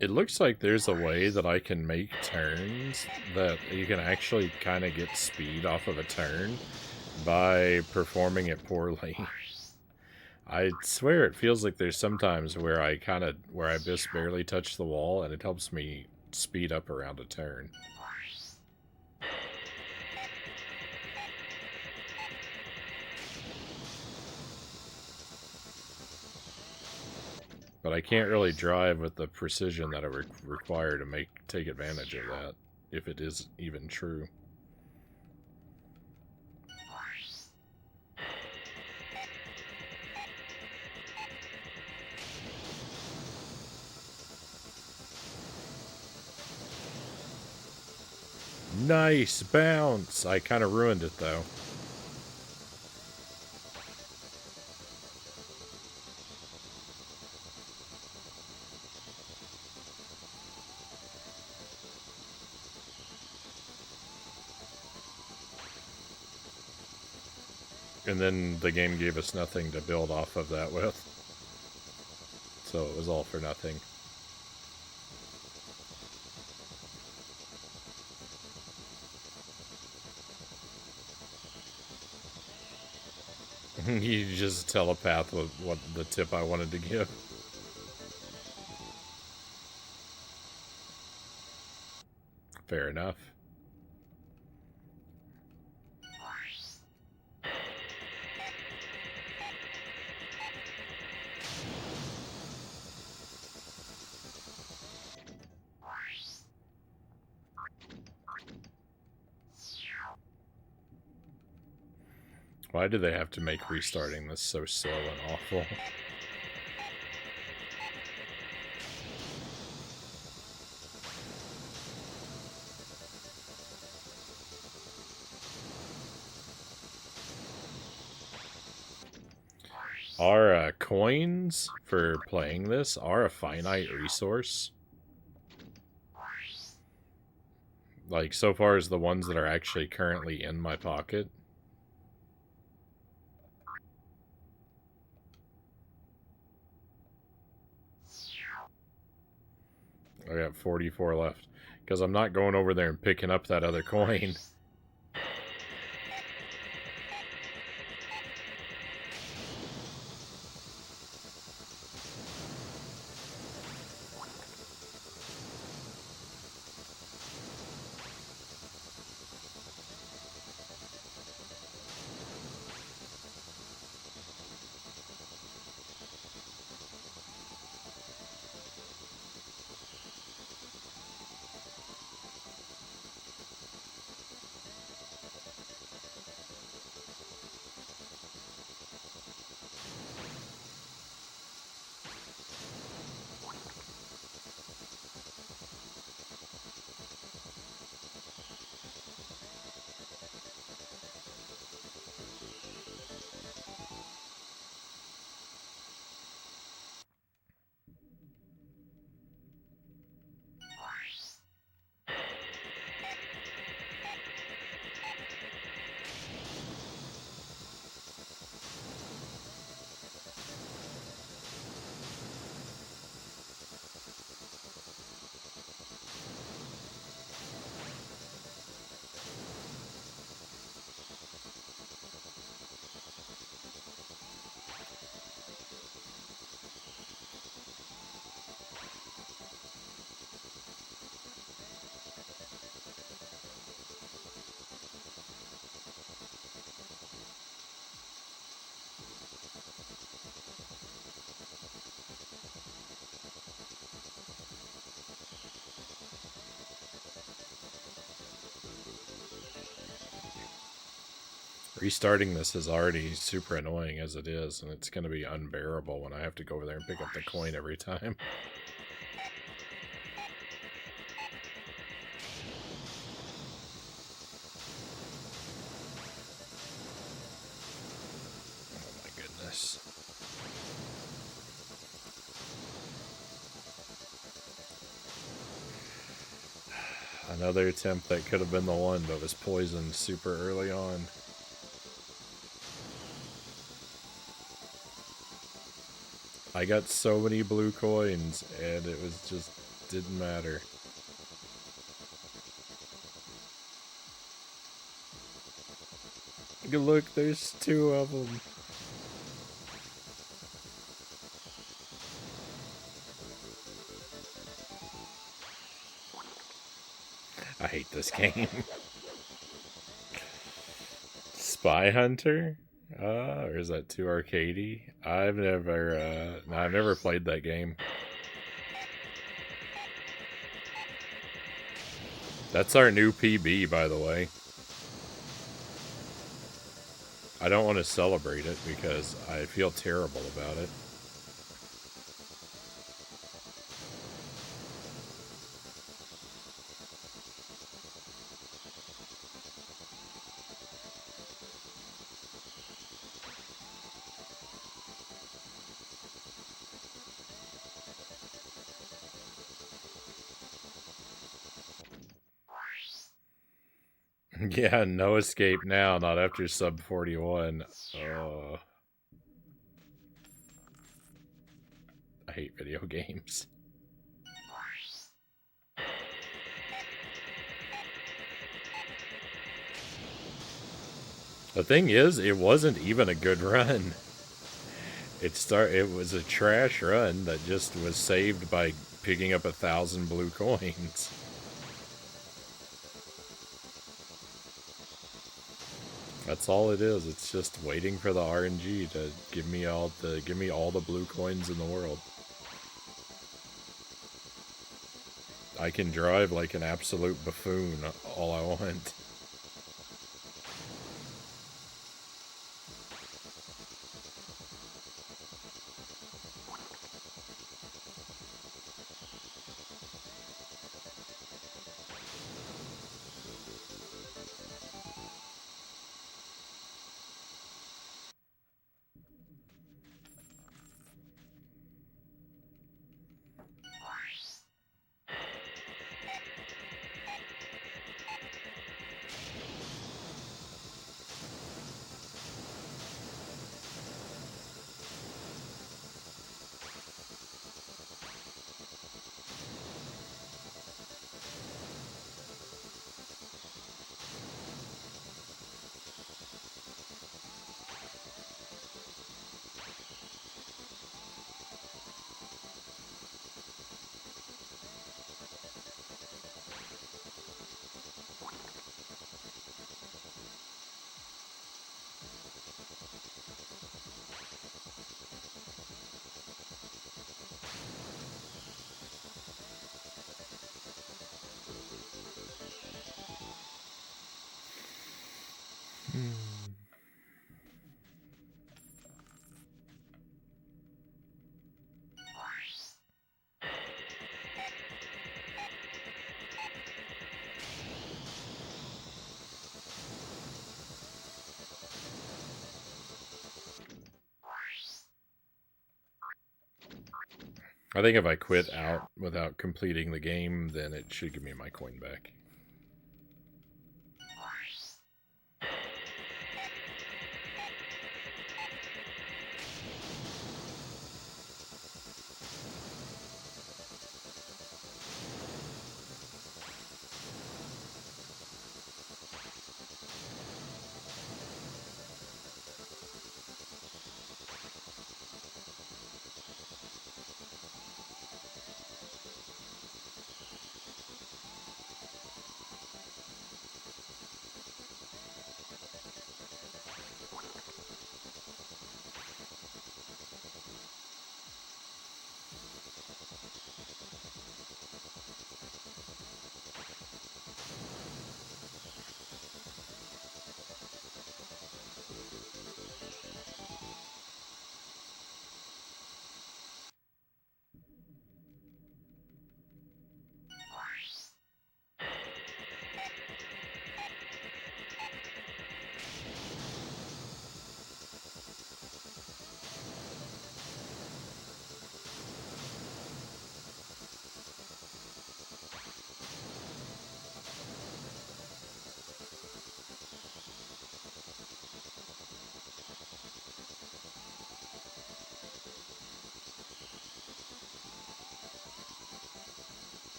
It looks like there's a way that I can make turns that you can actually kind of get speed off of a turn by performing it poorly. I swear it feels like there's sometimes where I just barely touch the wall and it helps me speed up around a turn. But I can't really drive with the precision that I require to take advantage of that, if it is even true. Nice bounce. I kind of ruined it, though. And then the game gave us nothing to build off of that with. So it was all for nothing. You just telepath what the tip I wanted to give. Fair enough. Why do they have to make restarting this so slow and awful? Our coins for playing this are a finite resource. Like, so far as the ones that are actually currently in my pocket. I got 44 left. Because I'm not going over there and picking up that other coin. Restarting this is already super annoying as it is, and it's going to be unbearable when I have to go over there and pick up the coin every time. Oh my goodness. Another attempt that could have been the one, but was poisoned super early on. I got so many blue coins, and it was just didn't matter. Look, there's two of them. I hate this game. Spy Hunter? Or is that too arcadey? I've never played that game. That's our new PB, by the way. I don't want to celebrate it because I feel terrible about it. Yeah, no escape now, not after sub 41. I hate video games. The thing is, it wasn't even a good run. It was a trash run that just was saved by picking up 1,000 blue coins. That's all it is. It's just waiting for the RNG to give me all the blue coins in the world. I can drive like an absolute buffoon all I want. I think if I quit out without completing the game, then it should give me my coin back.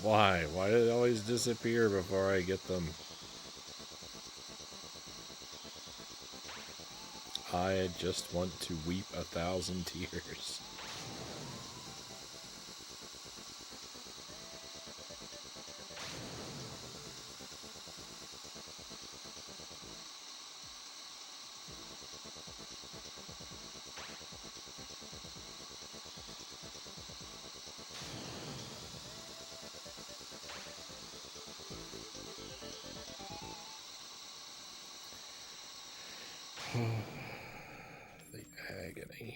Why? Why did it always disappear before I get them? I just want to weep 1,000 tears. Frownie.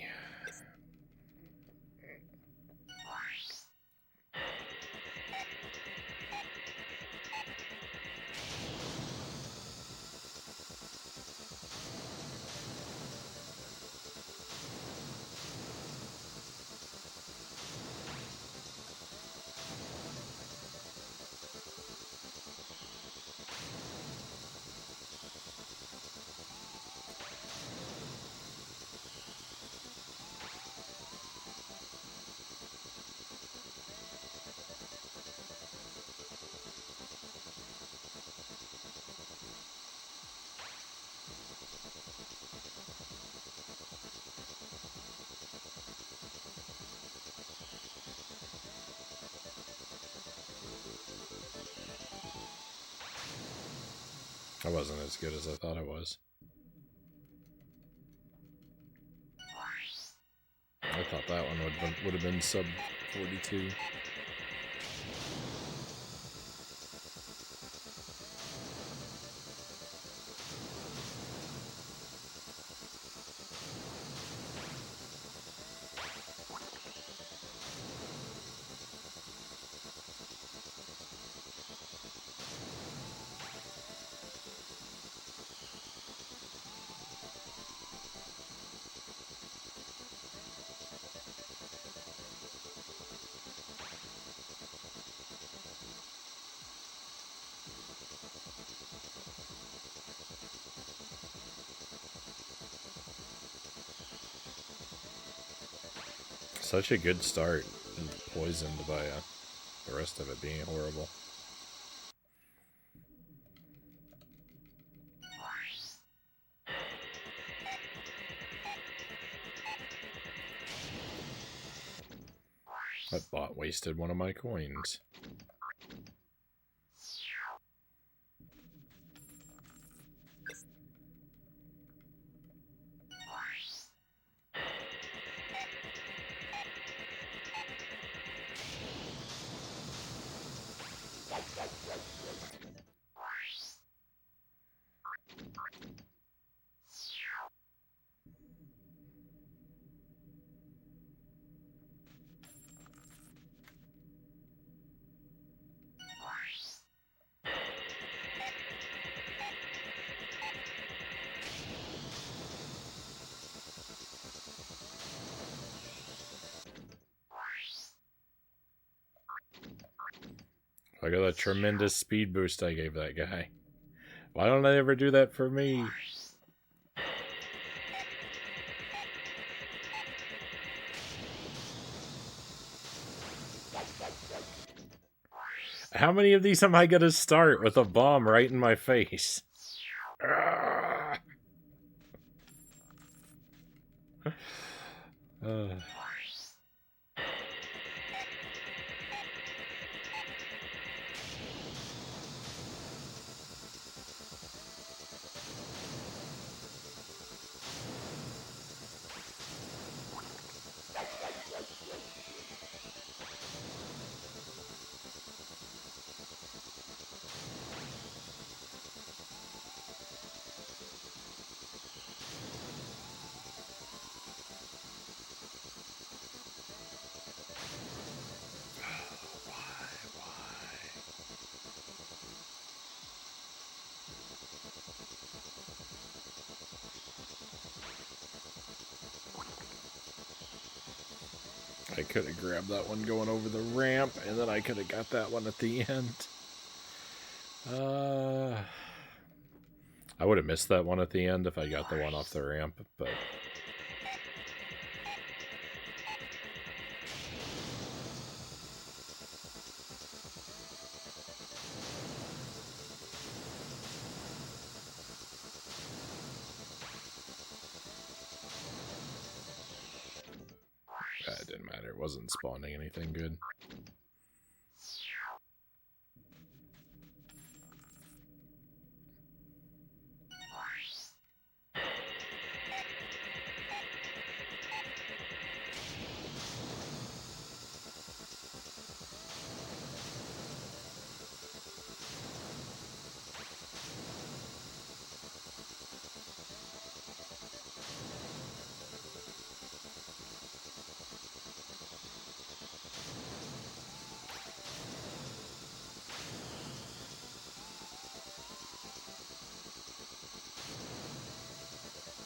I wasn't as good as I thought I was. I thought that one would have been sub 42. Such a good start, and poisoned by the rest of it being horrible. That bot wasted one of my coins. Look at that tremendous speed boost I gave that guy. Why don't I ever do that for me? How many of these am I gonna start with a bomb right in my face? I could have grabbed that one going over the ramp, and then I could have got that one at the end. I would have missed that one at the end if I got the one off the ramp, but... it didn't matter. It wasn't spawning anything good.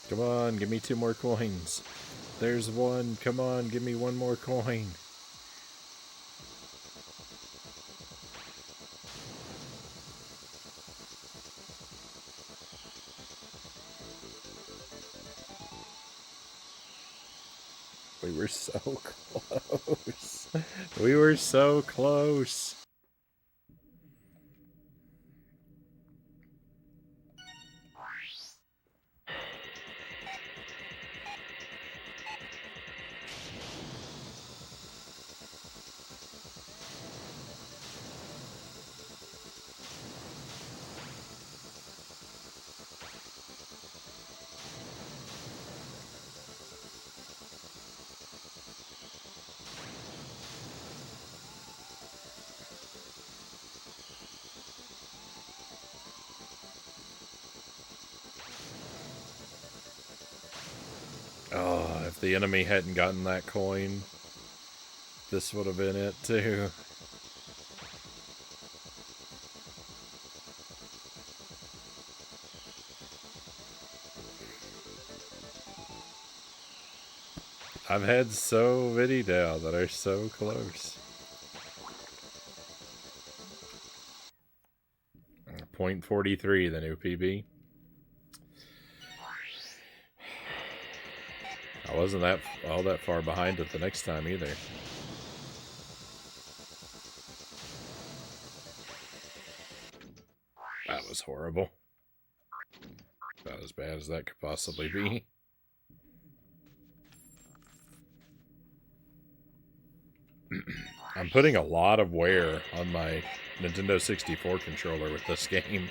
Come on, give me 2 more coins. There's one. Come on, give me 1 more coin. We were so close. We were so close. Oh, if the enemy hadn't gotten that coin, this would have been it too. I've had so many now that are so close. .43, the new PB. I wasn't all that far behind it the next time either. That was horrible. About as bad as that could possibly be. I'm putting a lot of wear on my Nintendo 64 controller with this game.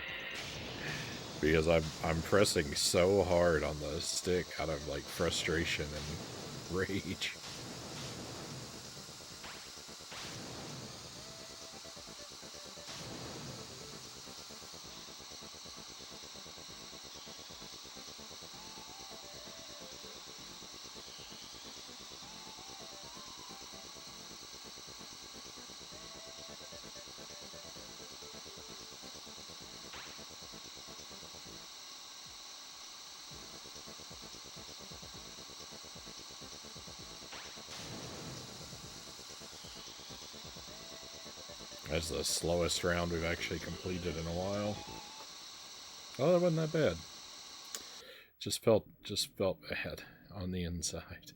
Because I'm pressing so hard on the stick out of like frustration and rage. That's the slowest round we've actually completed in a while. Oh, that wasn't that bad. Just felt bad on the inside.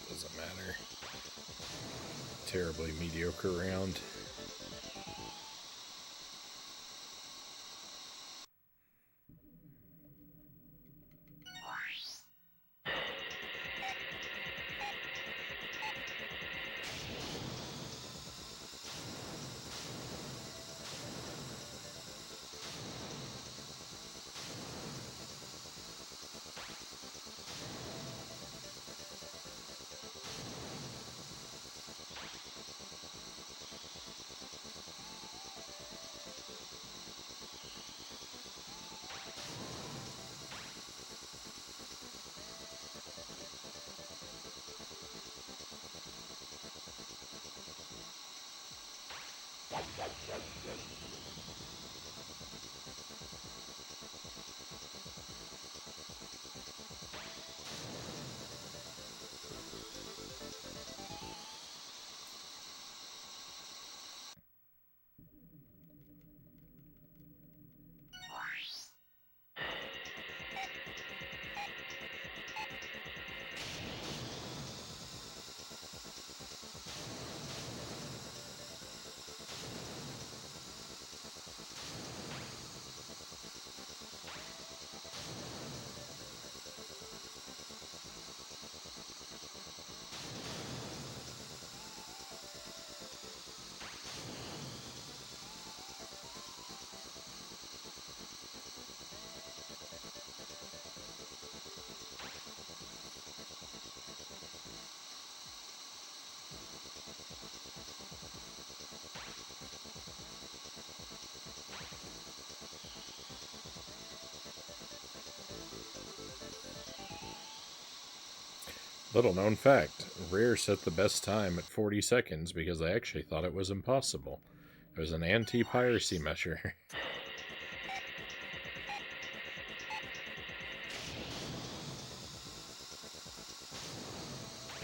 Doesn't matter. Terribly mediocre round. Little known fact, Rare set the best time at 40 seconds because they actually thought it was impossible. It was an anti-piracy measure.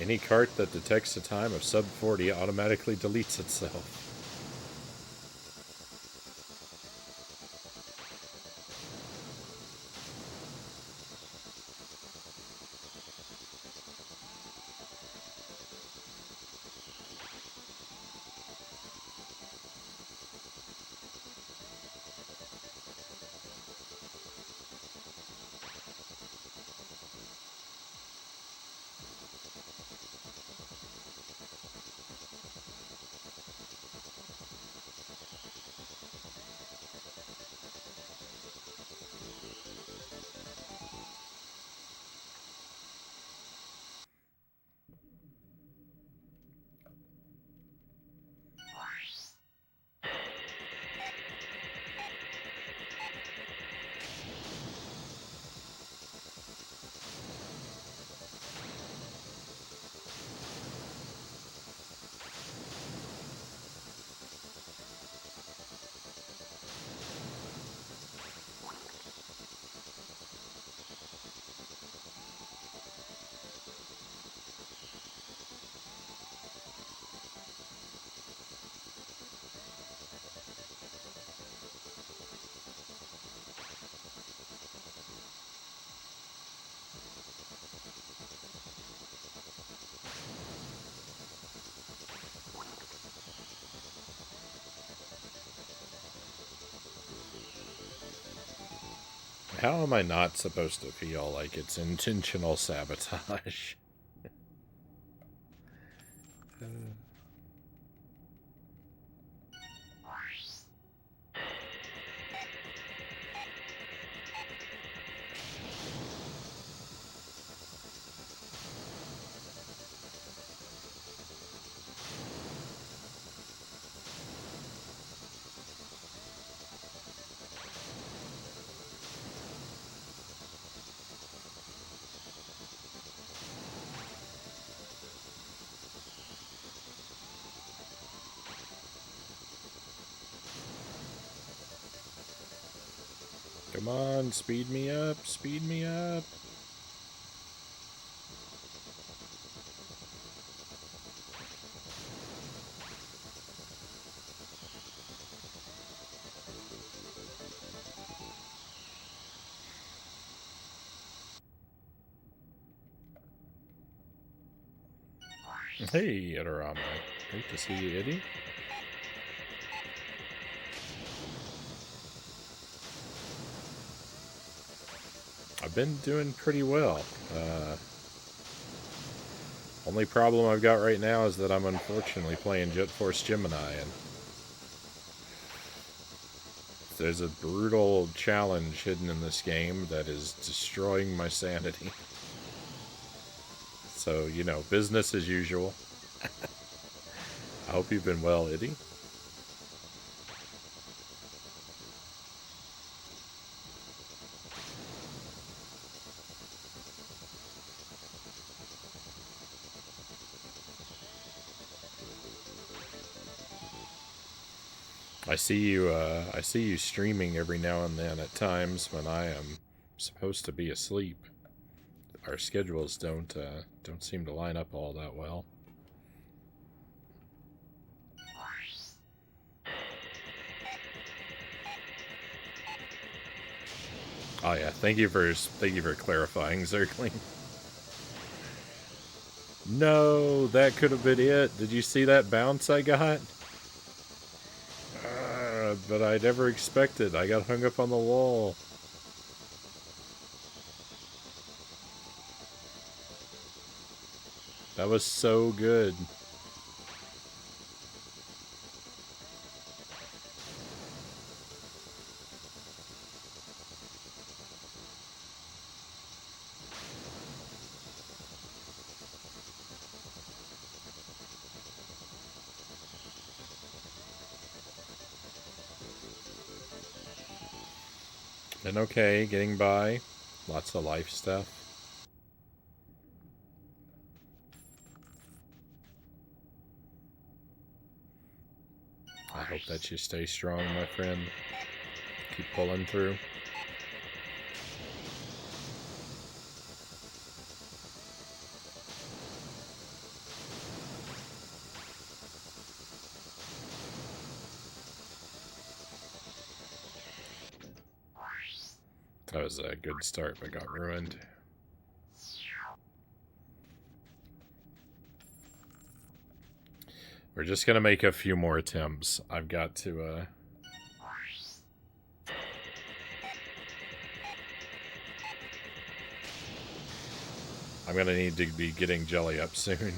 Any cart that detects a time of sub 40 automatically deletes itself. How am I not supposed to feel like it's intentional sabotage? Come on, speed me up, speed me up. Hey, Adorama. Great to see you, Eddie. I've been doing pretty well. Only problem I've got right now is that I'm unfortunately playing Jet Force Gemini, and there's a brutal challenge hidden in this game that is destroying my sanity. So, you know, business as usual. I hope you've been well, Eddie. I see you. I see you streaming every now and then at times when I am supposed to be asleep. Our schedules don't seem to line up all that well. Oh yeah, thank you for clarifying, Zergling. No, that could have been it. Did you see that bounce I got? But I never expected. I got hung up on the wall. That was so good. Been okay, getting by. Lots of life stuff. I hope that you stay strong, my friend. Keep pulling through. That was a good start, but got ruined. We're just gonna make a few more attempts. I've got to, I'm gonna need to be getting Jelly up soon.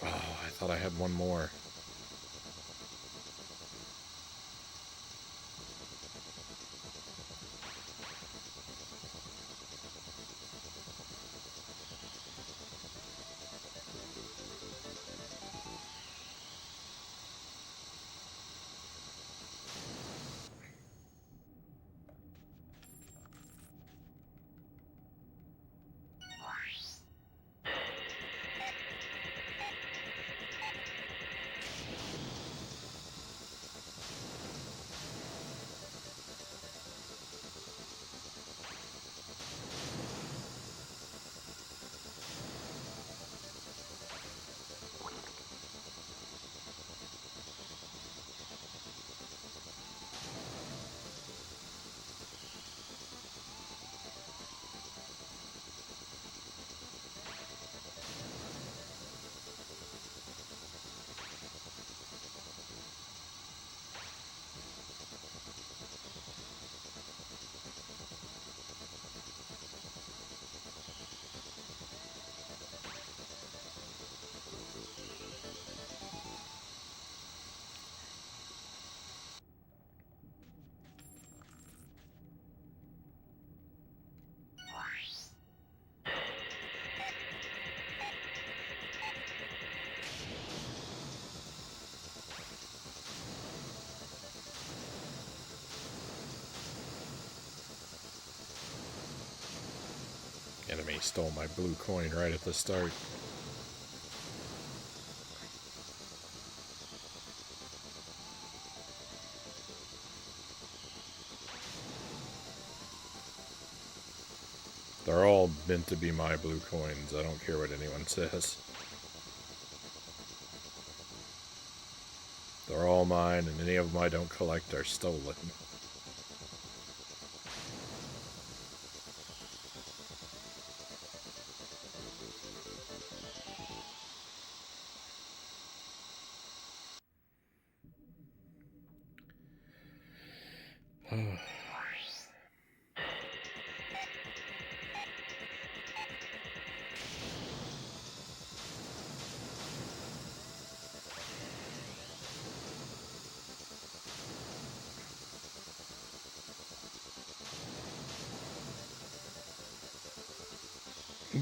Oh, I thought I had one more. Enemy stole my blue coin right at the start. They're all meant to be my blue coins. I don't care what anyone says. They're all mine, and any of them I don't collect are stolen.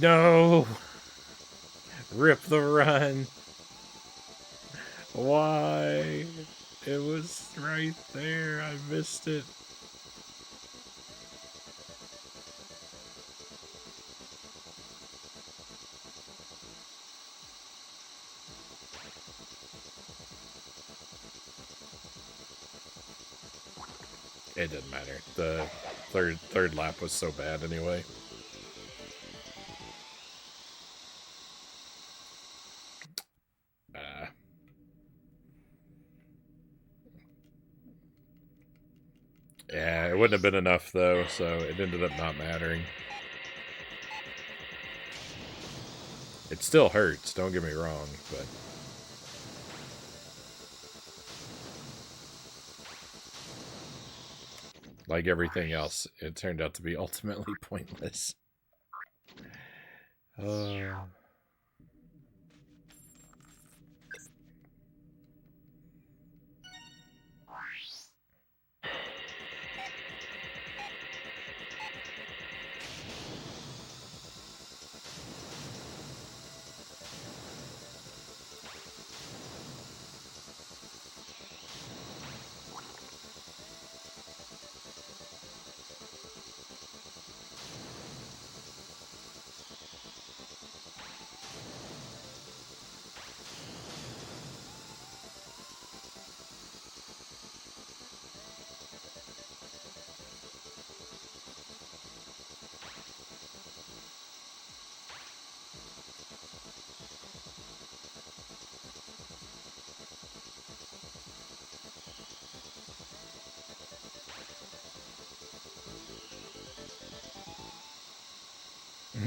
No! Rip the run! Why? It was right there. I missed it. It didn't matter. The third lap was so bad anyway. Yeah, it wouldn't have been enough though, so it ended up not mattering. It still hurts, don't get me wrong, but like everything else, it turned out to be ultimately pointless.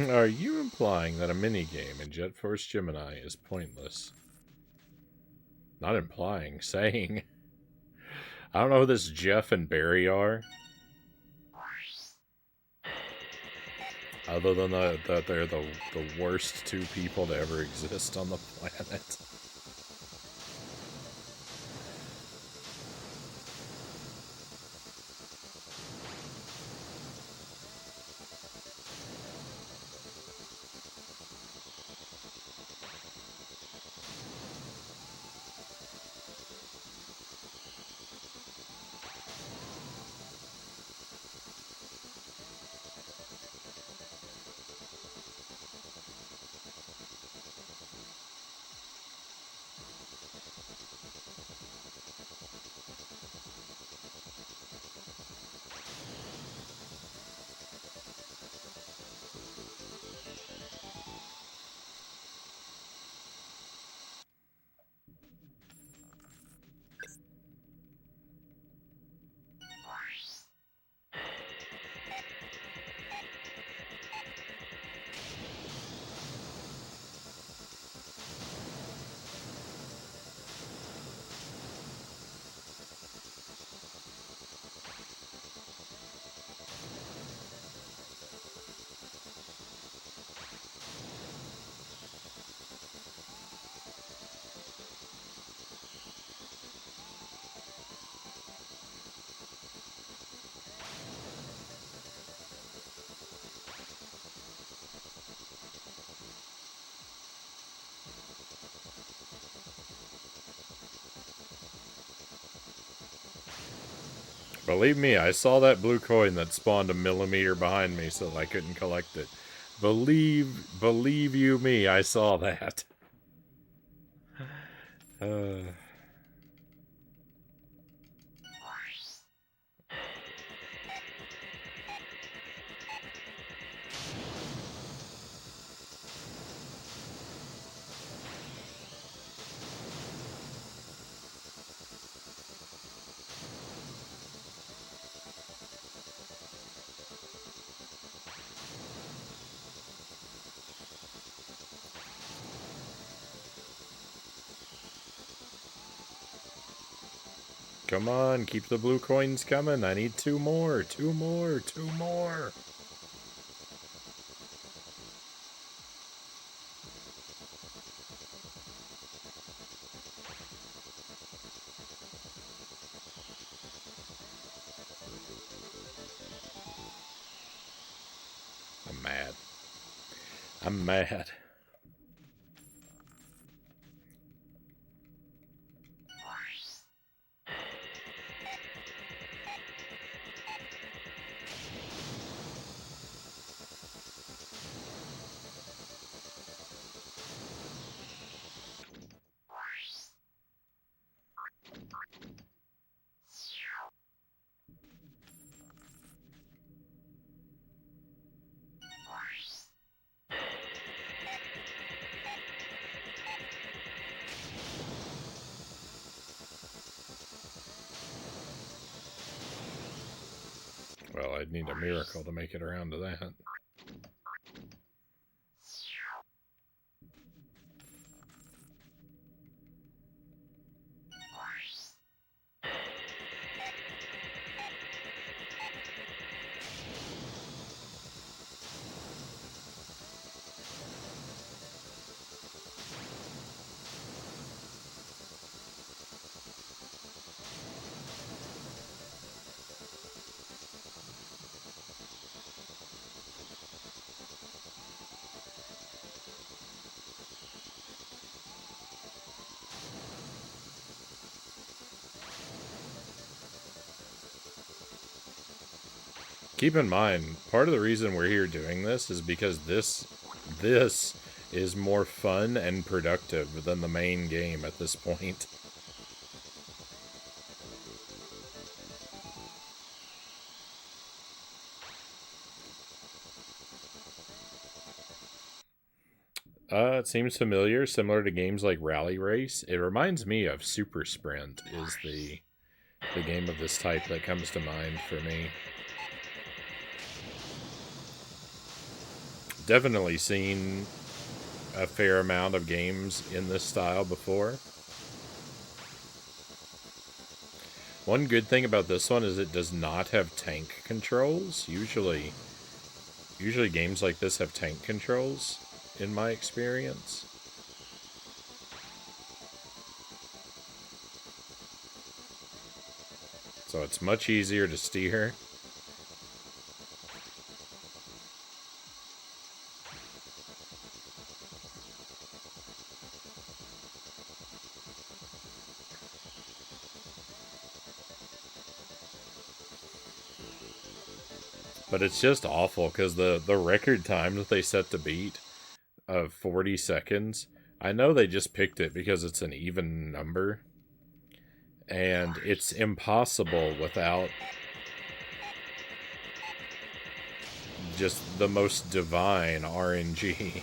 Are you implying that a minigame in Jet Force Gemini is pointless? Not implying, saying. I don't know who this Jeff and Barry are. Other than that they're the worst two people to ever exist on the planet. Believe me, I saw that blue coin that spawned a millimeter behind me so that I couldn't collect it. Believe you me, I saw that. Come on, keep the blue coins coming. I need two more. I'm mad. I'm mad. Well, I'd need a miracle to make it around to that. Keep in mind, part of the reason we're here doing this is because this is more fun and productive than the main game at this point. It seems familiar, similar to games like Rally Race. It reminds me of Super Sprint is the game of this type that comes to mind for me. Definitely seen a fair amount of games in this style before. One good thing about this one is it does not have tank controls. Usually games like this have tank controls, in my experience. So it's much easier to steer. But it's just awful because the record time that they set to beat of 40 seconds, I know they just picked it because it's an even number. And it's impossible without just the most divine RNG.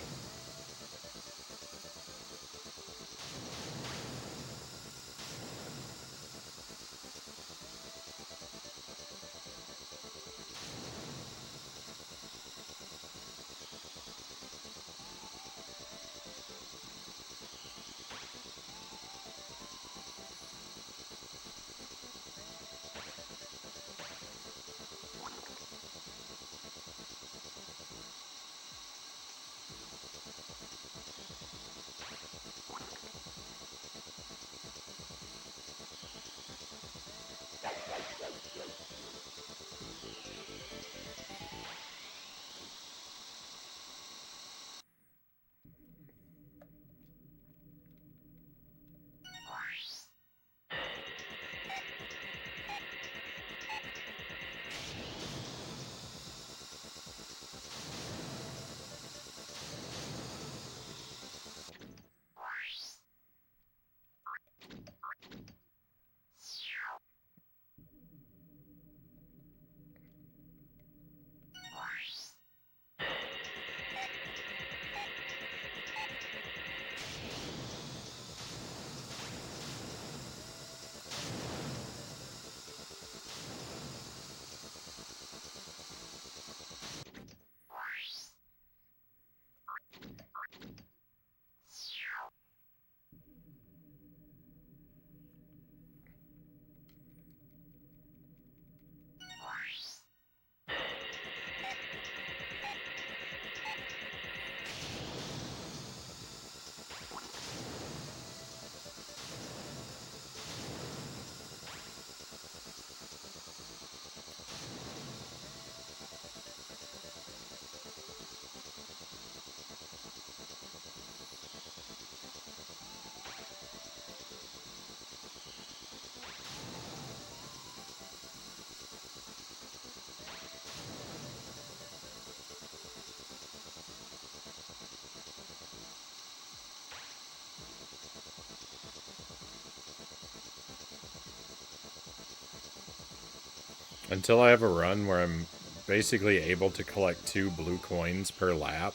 Until I have a run where I'm basically able to collect 2 blue coins per lap,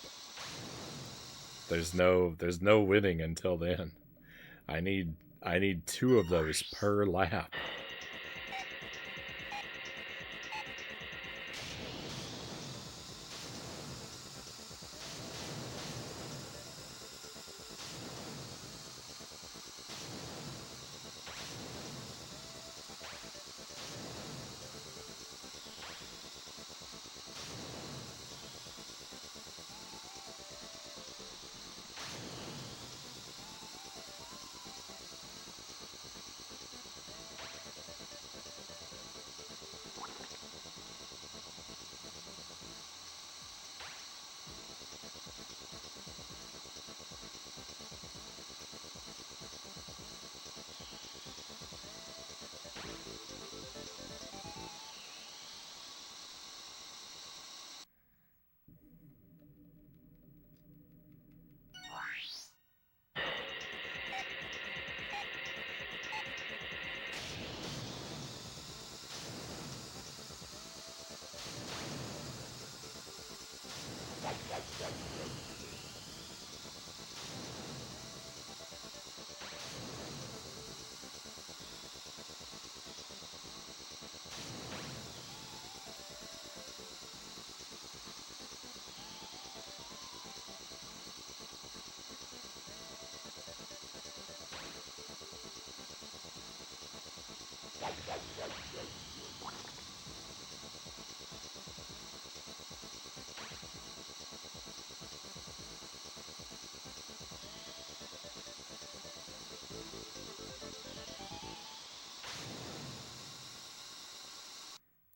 there's no winning until then. I need I need 2 of those per lap.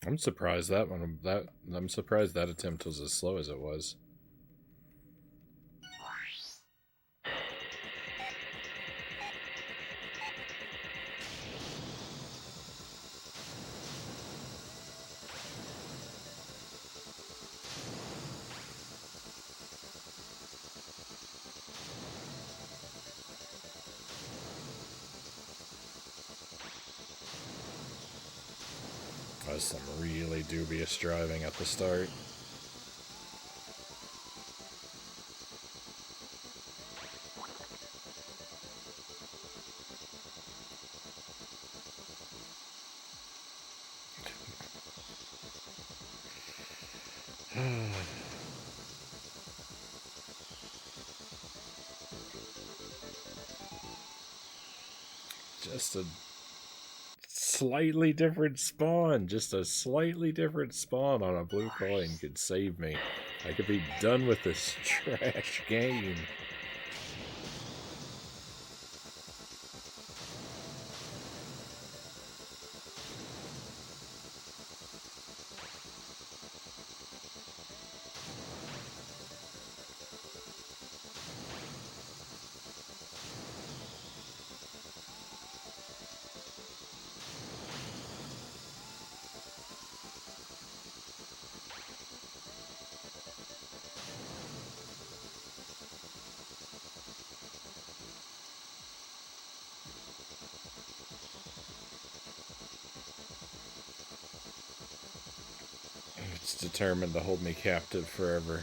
I'm surprised that attempt was as slow as it was. That was some really dubious driving at the start. Just a slightly different spawn. Just a slightly different spawn on a blue coin could save me. I could be done with this trash game. It's determined to hold me captive forever.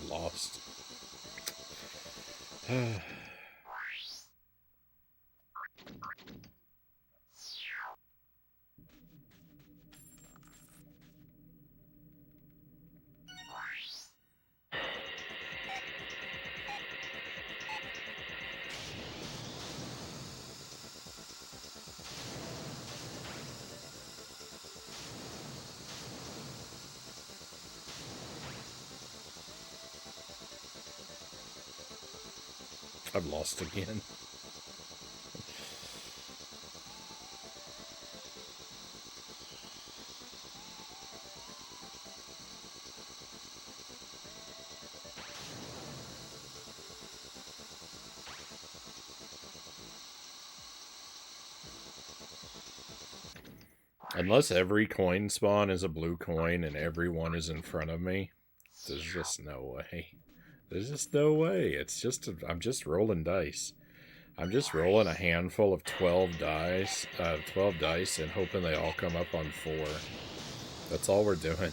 I've lost. I've lost again. Unless every coin spawn is a blue coin and everyone is in front of me, there's just no way. There's just no way. It's just I'm just rolling dice. I'm just rolling a handful of 12 dice, and hoping they all come up on 4. That's all we're doing.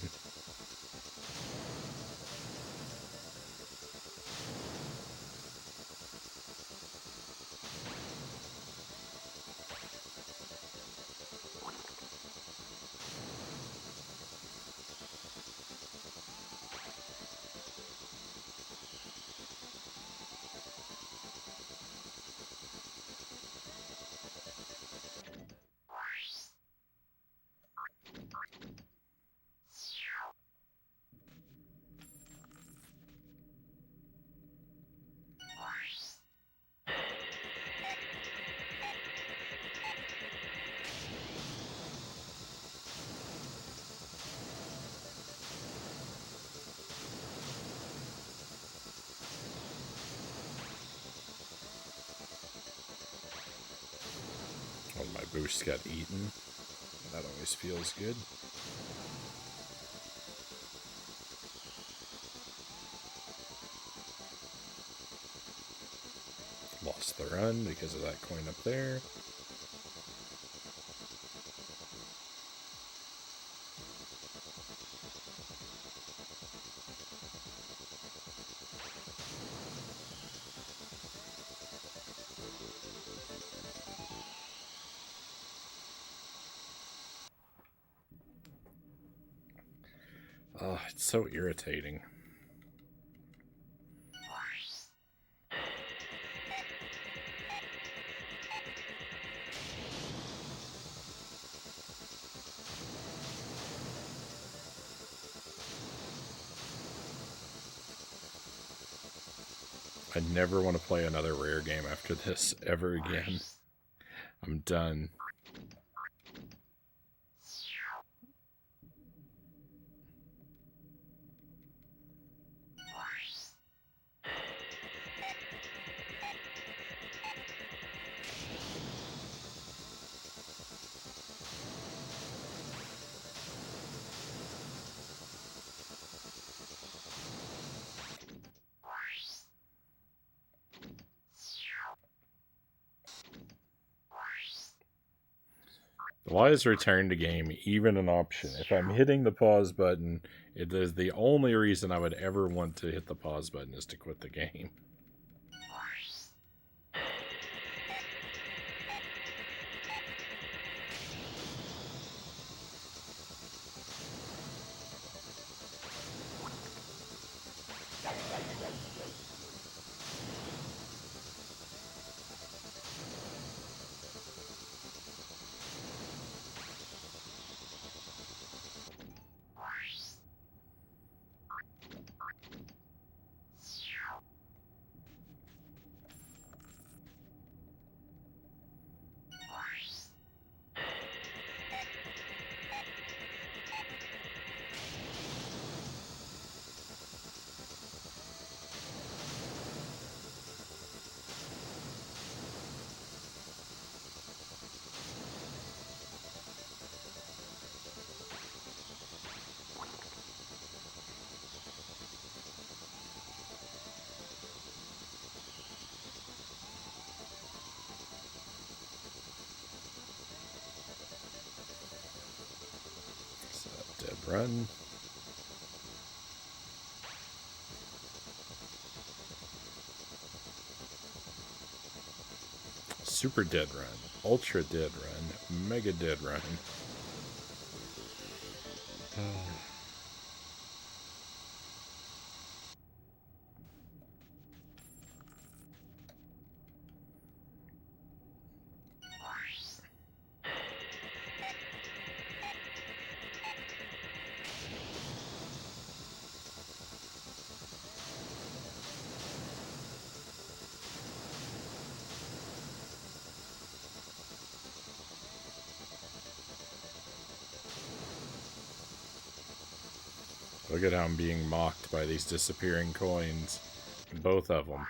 Oh, my boost got eaten. That always feels good. Lost the run because of that coin up there. Oh, it's so irritating. I never want to play another rare game after this ever again. I'm done. Why is return to game even an option? If I'm hitting the pause button, it is the only reason I would ever want to hit the pause button is to quit the game. Dead run. super dead run, ultra dead run, mega dead run. Look at how I'm being mocked by these disappearing coins. Both of them.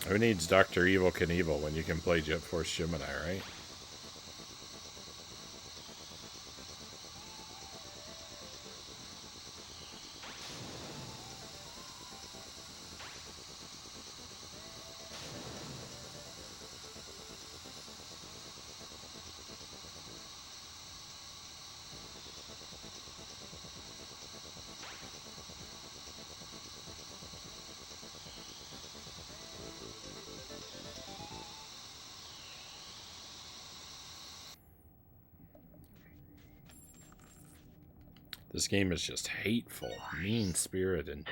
Who needs Dr. Evil Knievel when you can play Jet Force Gemini, right? This game is just hateful, mean-spirited.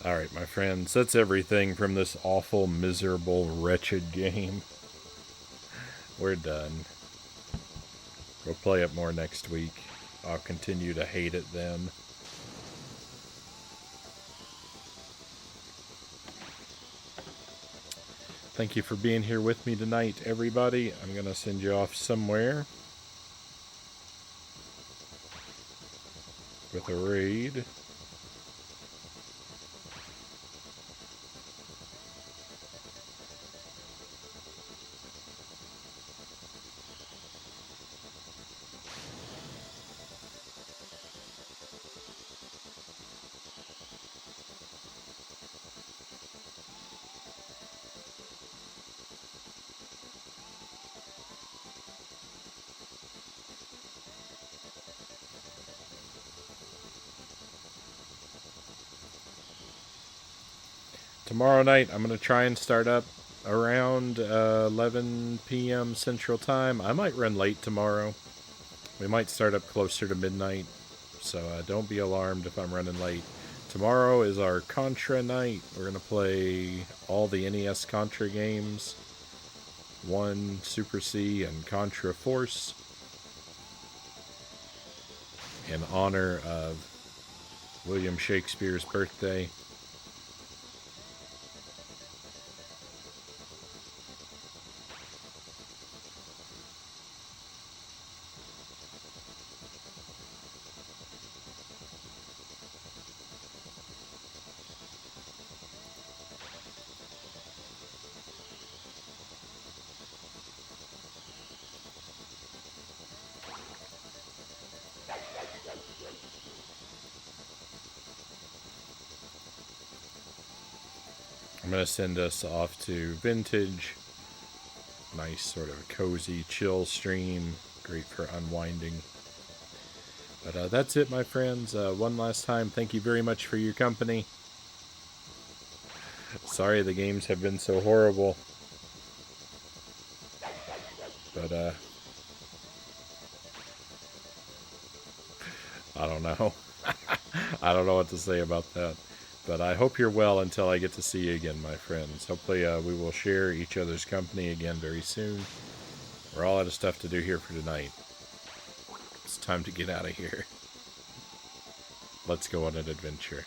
Alright, my friends, that's everything from this awful, miserable, wretched game. We're done. We'll play it more next week. I'll continue to hate it then. Thank you for being here with me tonight, everybody. I'm going to send you off somewhere with a raid. Tomorrow night, I'm going to try and start up around 11 p.m. Central Time. I might run late tomorrow. We might start up closer to midnight, so don't be alarmed if I'm running late. Tomorrow is our Contra night. We're going to play all the NES Contra games. 1, Super C, and Contra Force. In honor of William Shakespeare's birthday. I'm going to send us off to Vintage. Nice sort of cozy, chill stream. Great for unwinding. But that's it, my friends. One last time, thank you very much for your company. Sorry the games have been so horrible. But, I don't know. I don't know what to say about that. But I hope you're well until I get to see you again, my friends. Hopefully, we will share each other's company again very soon. We're all out of stuff to do here for tonight. It's time to get out of here. Let's go on an adventure.